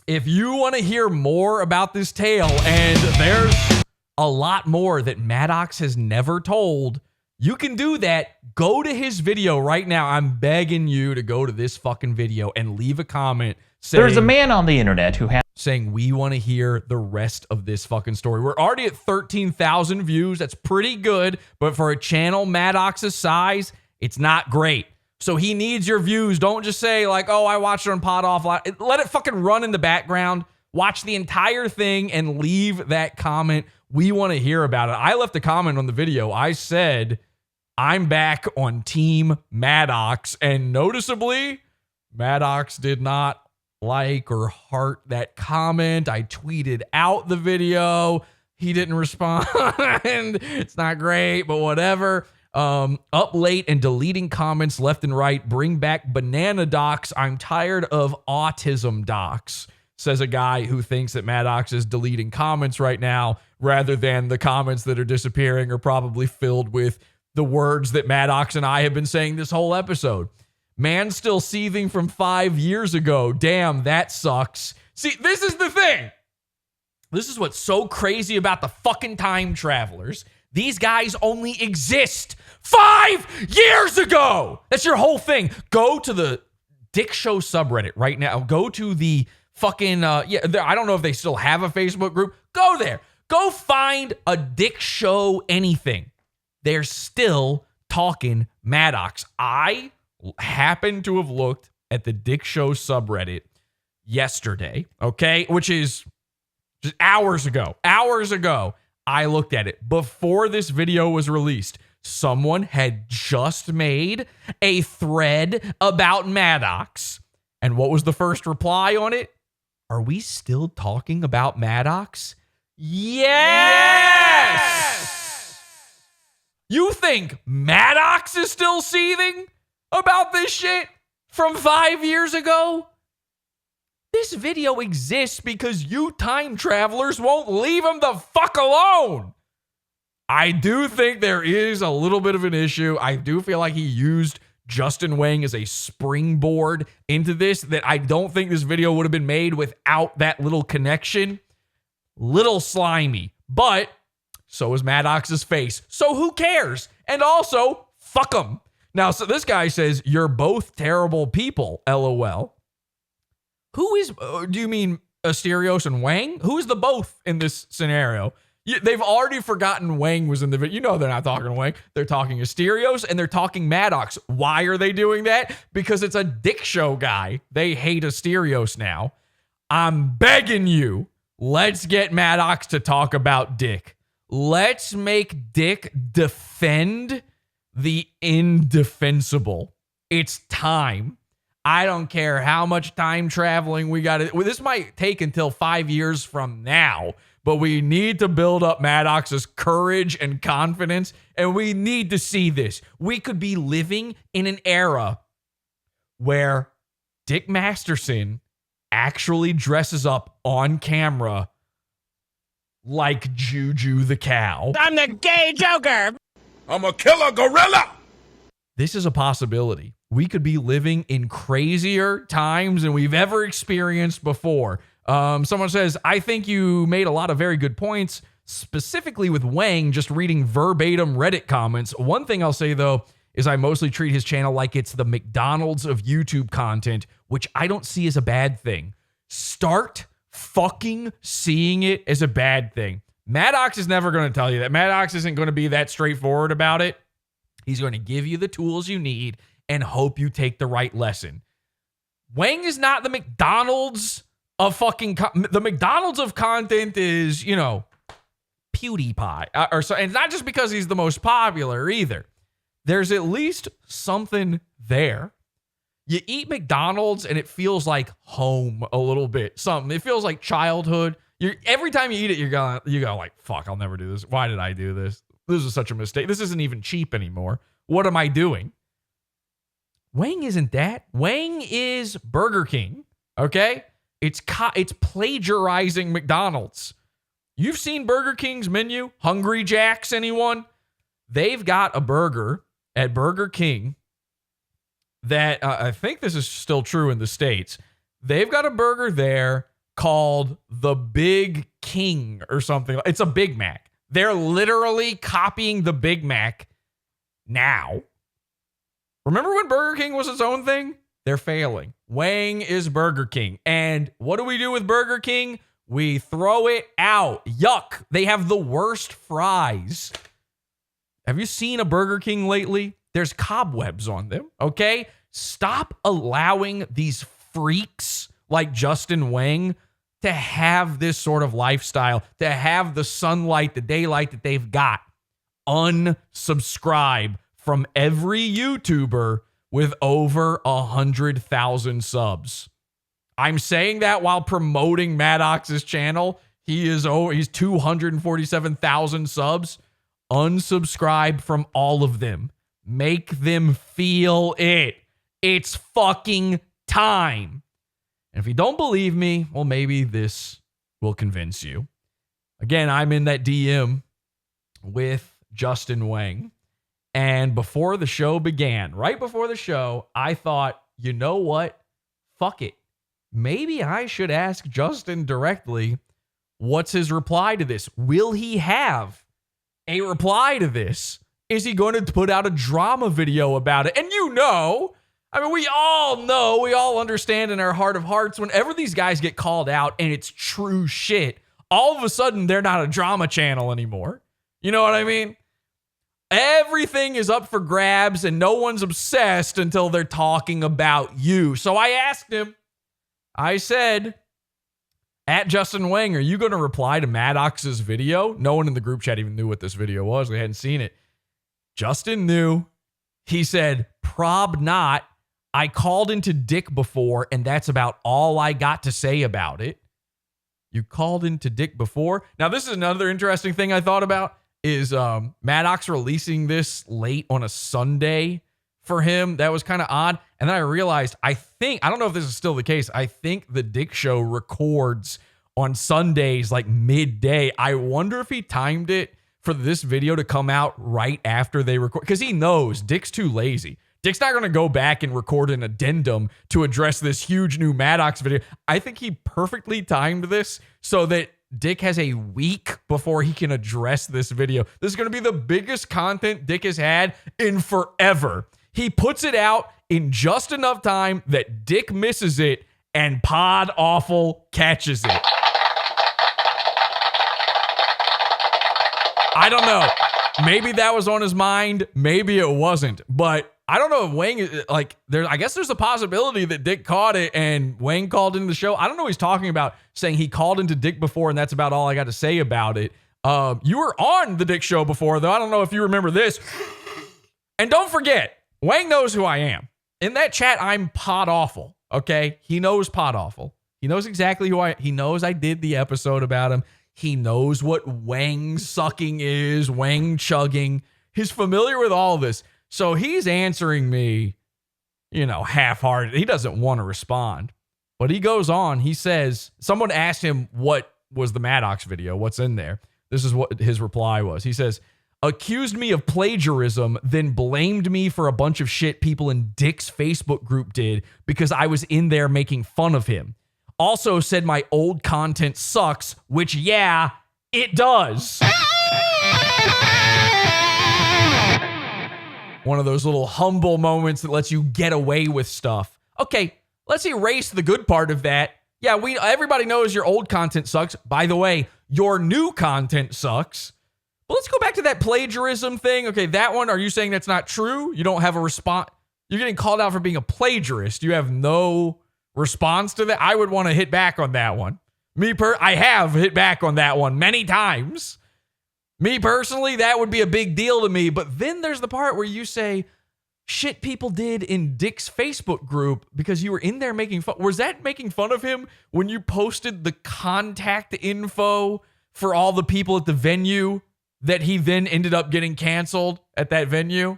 Speaker 1: If you want to hear more about this tale, and there's a lot more that Maddox has never told, you can do that. Go to his video right now. I'm begging you to go to this fucking video and leave a comment saying,
Speaker 5: there's a man on the internet who has
Speaker 1: saying we want to hear the rest of this fucking story. We're already at 13,000 views. That's pretty good, but for a channel Maddox's size, it's not great. So he needs your views. Don't just say like, oh, I watched it on Pod Off. Let it fucking run in the background. Watch the entire thing and leave that comment. We want to hear about it. I left a comment on the video. I said, I'm back on Team Maddox. And noticeably, Maddox did not like or heart that comment. I tweeted out the video. He didn't respond. It's not great, but whatever. Up late and deleting comments left and right. Bring back banana docs. I'm tired of autism docs, says a guy who thinks that Maddox is deleting comments right now rather than the comments that are disappearing are probably filled with the words that Maddox and I have been saying this whole episode. Man still seething from 5 years ago. Damn, that sucks. See, this is the thing. This is what's so crazy about the fucking time travelers. These guys only exist 5 years ago. That's your whole thing. Go to the Dick Show subreddit right now. Go to the fucking, I don't know if they still have a Facebook group. Go there. Go find a Dick Show anything. They're still talking Maddox. I happen to have looked at the Dick Show subreddit yesterday, okay, which is just hours ago. I looked at it before this video was released. Someone had just made a thread about Maddox. And what was the first reply on it? Are we still talking about Maddox? Yes! You think Maddox is still seething about this shit from 5 years ago? This video exists because you time travelers won't leave him the fuck alone. I do think there is a little bit of an issue. I do feel like he used Justin Whang as a springboard into this, that I don't think this video would have been made without that little connection. little slimy, but so is Maddox's face. So who cares? And also, fuck them. Now, so this guy says, you're both terrible people, LOL. Who is, do you mean Asterios and Whang? Who is the both in this scenario? They've already forgotten Whang was in the video. You know they're not talking Whang. They're talking Asterios and they're talking Maddox. Why are they doing that? Because it's a Dick Show guy. They hate Asterios now. I'm begging you, let's get Maddox to talk about Dick. Let's make Dick defend the indefensible. It's time. I don't care how much time traveling we got. This might take until 5 years from now, but we need to build up Maddox's courage and confidence, and we need to see this. We could be living in an era where Dick Masterson actually dresses up on camera like Juju the cow.
Speaker 19: I'm the gay Joker.
Speaker 6: I'm a killer gorilla.
Speaker 1: This is a possibility. We could be living in crazier times than we've ever experienced before. Someone says, I think you made a lot of very good points, specifically with Whang, just reading verbatim Reddit comments. One thing I'll say, though, is I mostly treat his channel like it's the McDonald's of YouTube content, which I don't see as a bad thing. Start fucking seeing it as a bad thing. Maddox is never going to tell you that. Maddox isn't going to be that straightforward about it. He's going to give you the tools you need and hope you take the right lesson. Whang is not the McDonald's of fucking... the McDonald's of content is, you know, PewDiePie. And it's not just because he's the most popular either. There's at least something there. You eat McDonald's and it feels like home a little bit. Something. It feels like childhood. Every time you eat it, you go like, fuck, I'll never do this. Why did I do this? This is such a mistake. This isn't even cheap anymore. What am I doing? Whang isn't that. Whang is Burger King, okay? It's plagiarizing McDonald's. You've seen Burger King's menu? Hungry Jacks, anyone? They've got a burger at Burger King that I think this is still true in the States. They've got a burger there called the Big King or something. It's a Big Mac. They're literally copying the Big Mac now. Remember when Burger King was its own thing? They're failing. Whang is Burger King. And what do we do with Burger King? We throw it out. Yuck. They have the worst fries. Have you seen a Burger King lately? There's cobwebs on them, okay? Stop allowing these freaks like Justin Whang to have this sort of lifestyle, to have the sunlight, the daylight that they've got. Unsubscribe from every YouTuber with over 100,000 subs. I'm saying that while promoting Maddox's channel. He's 247,000 subs. Unsubscribe from all of them. Make them feel it. It's fucking time. And if you don't believe me, well, maybe this will convince you. Again, I'm in that DM with Justin Whang. And before the show began, right before the show, I thought, you know what? Fuck it. Maybe I should ask Justin directly, what's his reply to this? Will he have a reply to this? Is he going to put out a drama video about it? And you know, I mean, we all know, we all understand in our heart of hearts, whenever these guys get called out and it's true shit, all of a sudden they're not a drama channel anymore. You know what I mean? Everything is up for grabs and no one's obsessed until they're talking about you. So I asked him, I said, at Justin Whang, are you going to reply to Maddox's video? No one in the group chat even knew what this video was. They hadn't seen it. Justin knew. He said, prob not. I called into Dick before, and that's about all I got to say about it. You called into Dick before? Now, this is another interesting thing I thought about, is Maddox releasing this late on a Sunday for him. That was kind of odd. And then I realized, I don't know if this is still the case, I think the Dick Show records on Sundays like midday. I wonder if he timed it for this video to come out right after they record, because he knows Dick's too lazy. Dick's not going to go back and record an addendum to address this huge new Maddox video. I think he perfectly timed this so that Dick has a week before he can address this video. This is going to be the biggest content Dick has had in forever. He puts it out in just enough time that Dick misses it and Pod Awful catches it. I don't know. Maybe that was on his mind. Maybe it wasn't. But I don't know if Whang, like, I guess there's a possibility that Dick caught it and Whang called into the show. I don't know what he's talking about, saying he called into Dick before and that's about all I got to say about it. You were on the Dick show before, though. I don't know if you remember this. And don't forget, Whang knows who I am. In that chat, I'm Pod Awful, okay? He knows Pod Awful. He knows exactly he knows I did the episode about him. He knows what Whang sucking is, Whang chugging. He's familiar with all this. So he's answering me, half-hearted. He doesn't want to respond. But he goes on. He says, someone asked him what was the Maddox video, what's in there. This is what his reply was. He says, accused me of plagiarism, then blamed me for a bunch of shit people in Dick's Facebook group did because I was in there making fun of him. Also said my old content sucks, which, yeah, it does. One of those little humble moments that lets you get away with stuff. Okay, let's erase the good part of that. Yeah, everybody knows your old content sucks. By the way, your new content sucks. But let's go back to that plagiarism thing. Okay, that one, are you saying that's not true? You don't have a response? You're getting called out for being a plagiarist. You have no response to that? I would want to hit back on that one. I have hit back on that one many times. Me personally, that would be a big deal to me. But then there's the part where you say, shit people did in Dick's Facebook group because you were in there making fun. Was that making fun of him when you posted the contact info for all the people at the venue that he then ended up getting canceled at that venue?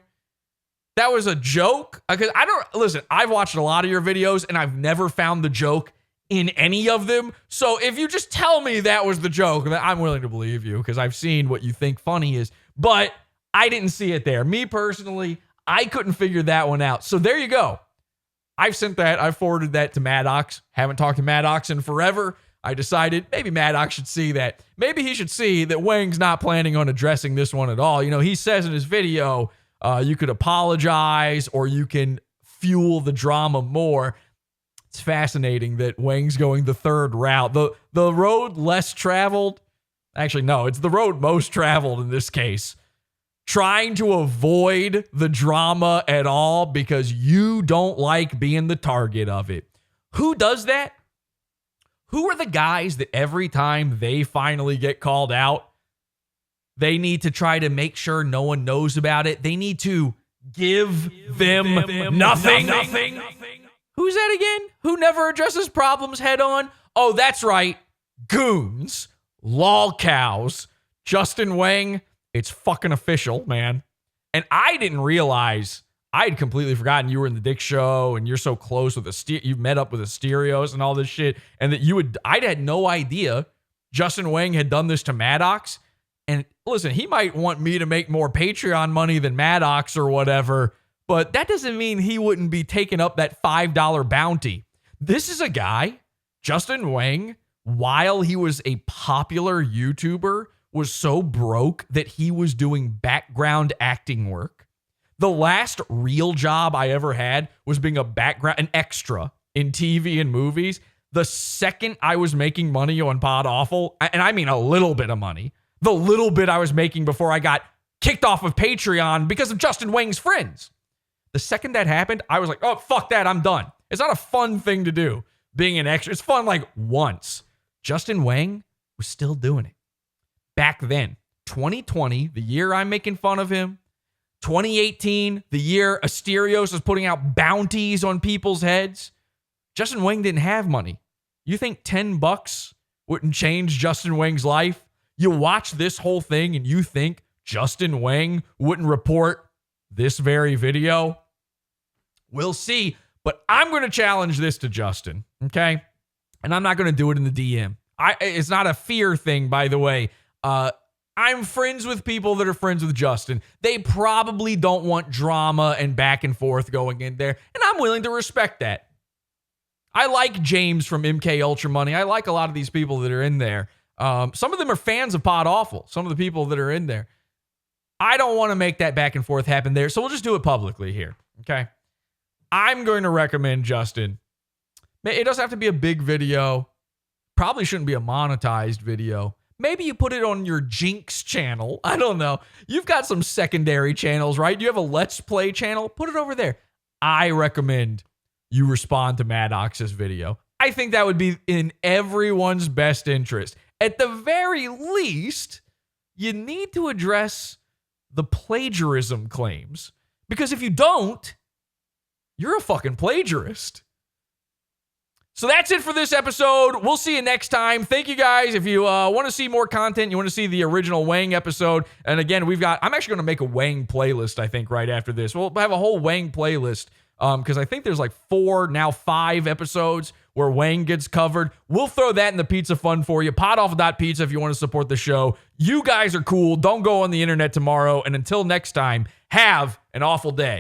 Speaker 1: That was a joke? Because listen, I've watched a lot of your videos and I've never found the joke in any of them. So if you just tell me that was the joke, I'm willing to believe you because I've seen what you think funny is. But I didn't see it there. Me personally, I couldn't figure that one out. So there you go. I've sent that. I forwarded that to Maddox. Haven't talked to Maddox in forever. I decided maybe Maddox should see that. Maybe he should see that Whang's not planning on addressing this one at all. He says in his video, you could apologize or you can fuel the drama more. It's fascinating that Whang's going the third route. The road less traveled. Actually, no, it's the road most traveled in this case. Trying to avoid the drama at all because you don't like being the target of it. Who does that? Who are the guys that every time they finally get called out, they need to try to make sure no one knows about it? They need to give them nothing. Who's that again? Who never addresses problems head on? Oh, that's right. Goons. Lol cows. Justin Whang. It's fucking official, man. And I didn't realize, I had completely forgotten you were in the Dick show and you're so close with you met up with Asterios and all this shit. And that I had no idea Justin Whang had done this to Maddox. And listen, he might want me to make more Patreon money than Maddox or whatever, but that doesn't mean he wouldn't be taking up that $5 bounty. This is a guy, Justin Whang, while he was a popular YouTuber, was so broke that he was doing background acting work. The last real job I ever had was being an extra in TV and movies. The second I was making money on Pod Awful, and I mean a little bit of money, the little bit I was making before I got kicked off of Patreon because of Justin Whang's friends. The second that happened, I was like, oh, fuck that, I'm done. It's not a fun thing to do, being an extra. It's fun like once. Justin Whang was still doing it. Back then, 2020, the year I'm making fun of him, 2018, the year Asterios was putting out bounties on people's heads, Justin Whang didn't have money. You think $10 wouldn't change Justin Whang's life? You watch this whole thing and you think Justin Whang wouldn't report this very video? We'll see, but I'm going to challenge this to Justin, okay? And I'm not going to do it in the DM. It's not a fear thing, by the way. I'm friends with people that are friends with Justin. They probably don't want drama and back and forth going in there, and I'm willing to respect that. I like James from MK Ultra Money. I like a lot of these people that are in there. Some of them are fans of Pod Awful, some of the people that are in there. I don't want to make that back and forth happen there, so we'll just do it publicly here, okay? I'm going to recommend, Justin, it doesn't have to be a big video. Probably shouldn't be a monetized video. Maybe you put it on your Jinx channel. I don't know. You've got some secondary channels, right? You have a Let's Play channel. Put it over there. I recommend you respond to Maddox's video. I think that would be in everyone's best interest. At the very least, you need to address the plagiarism claims. Because if you don't, you're a fucking plagiarist. So that's it for this episode. We'll see you next time. Thank you guys. If you want to see more content, you want to see the original Whang episode. And again, I'm actually going to make a Whang playlist, I think, right after this. We'll have a whole Whang playlist because I think there's like 4, now 5 episodes where Whang gets covered. We'll throw that in the pizza fund for you. Podoff.pizza if you want to support the show. You guys are cool. Don't go on the internet tomorrow. And until next time, have an awful day.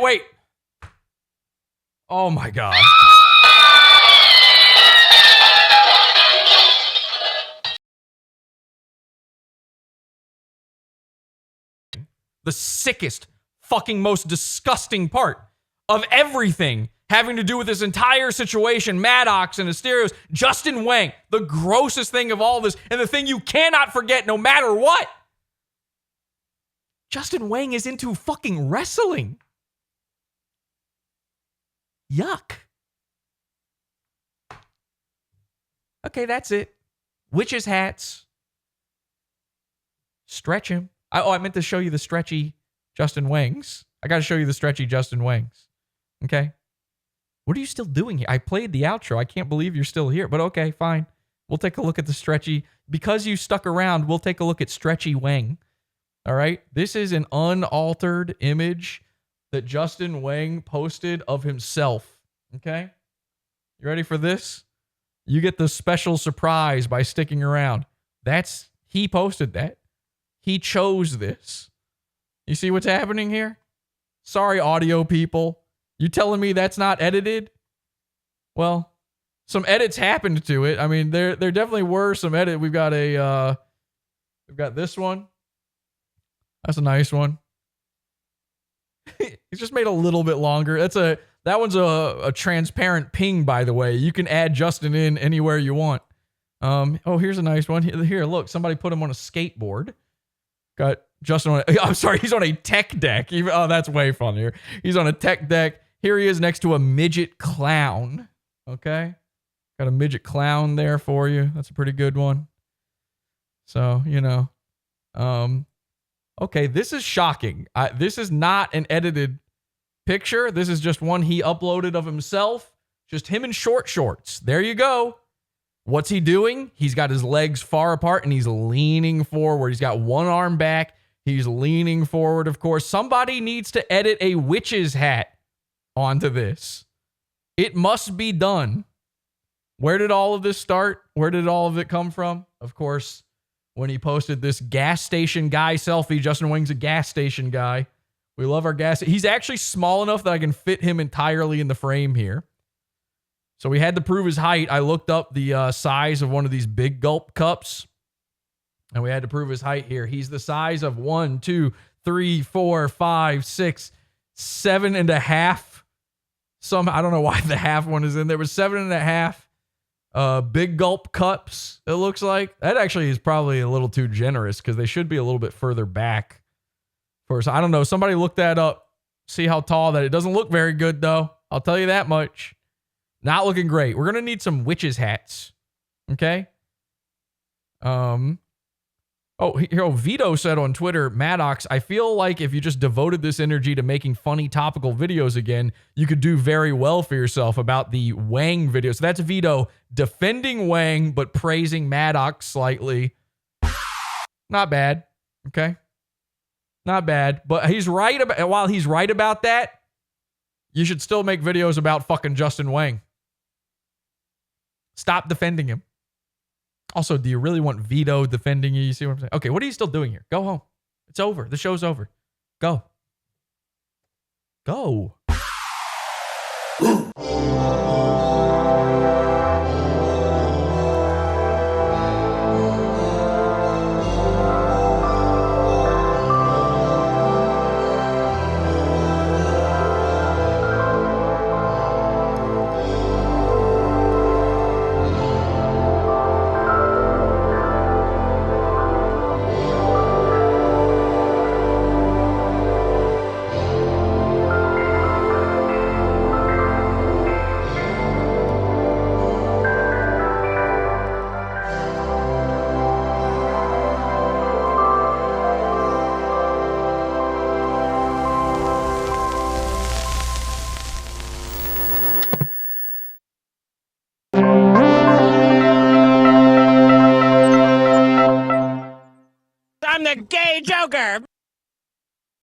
Speaker 1: Wait. Oh my God. The sickest, fucking most disgusting part of everything having to do with this entire situation, Maddox and Asterios, Justin Whang, the grossest thing of all this, and the thing you cannot forget no matter what. Justin Whang is into fucking wrestling. Yuck. Okay, that's it. Witches' hats. Stretch him. I meant to show you the stretchy Justin Whangs. I got to show you the stretchy Justin Whangs. Okay? What are you still doing here? I played the outro. I can't believe you're still here. But okay, fine. We'll take a look at the stretchy. Because you stuck around, we'll take a look at stretchy Whang. All right? This is an unaltered image that Justin Whang posted of himself. Okay? You ready for this? You get the special surprise by sticking around. He posted that. He chose this. You see what's happening here? Sorry, audio people. You telling me that's not edited? Well, some edits happened to it. I mean, there definitely were some edits. We've got this one. That's a nice one. It's just made a little bit longer. That one's a transparent ping, by the way. You can add Justin in anywhere you want. Oh, here's a nice one. Here, look, somebody put him on a skateboard. Got Justin on I'm sorry, he's on a tech deck. Oh, that's way funnier. He's on a tech deck. Here he is next to a midget clown. Okay? Got a midget clown there for you. That's a pretty good one. So, okay, this is shocking. This is not an edited picture. This is just one he uploaded of himself. Just him in short shorts. There you go. What's he doing? He's got his legs far apart and he's leaning forward. He's got one arm back. He's leaning forward, of course. Somebody needs to edit a witch's hat onto this. It must be done. Where did all of this start? Where did all of it come from? Of course, when he posted this gas station guy selfie. Justin Whang's a gas station guy. We love our gas. He's actually small enough that I can fit him entirely in the frame here. So we had to prove his height. I looked up the size of one of these big gulp cups, and we had to prove his height here. He's the size of 1, 2, 3, 4, 5, 6, 7.5. I don't know why the half one is in there, but 7.5 big gulp cups, it looks like. That actually is probably a little too generous because they should be a little bit further back. I don't know. Somebody look that up. See how tall that. It doesn't look very good, though. I'll tell you that much. Not looking great. We're going to need some witches' hats. Okay? Oh, here, Vito said on Twitter, Maddox, I feel like if you just devoted this energy to making funny topical videos again, you could do very well for yourself about the Whang video. So that's Vito defending Whang, but praising Maddox slightly. Not bad. Okay. Not bad. But he's right about, while he's right about that, you should still make videos about fucking Justin Whang. Stop defending him. Also, do you really want Vito defending you? You see what I'm saying? Okay, what are you still doing here? Go home. It's over. The show's over. Go. Go.
Speaker 19: I'm the gay Joker!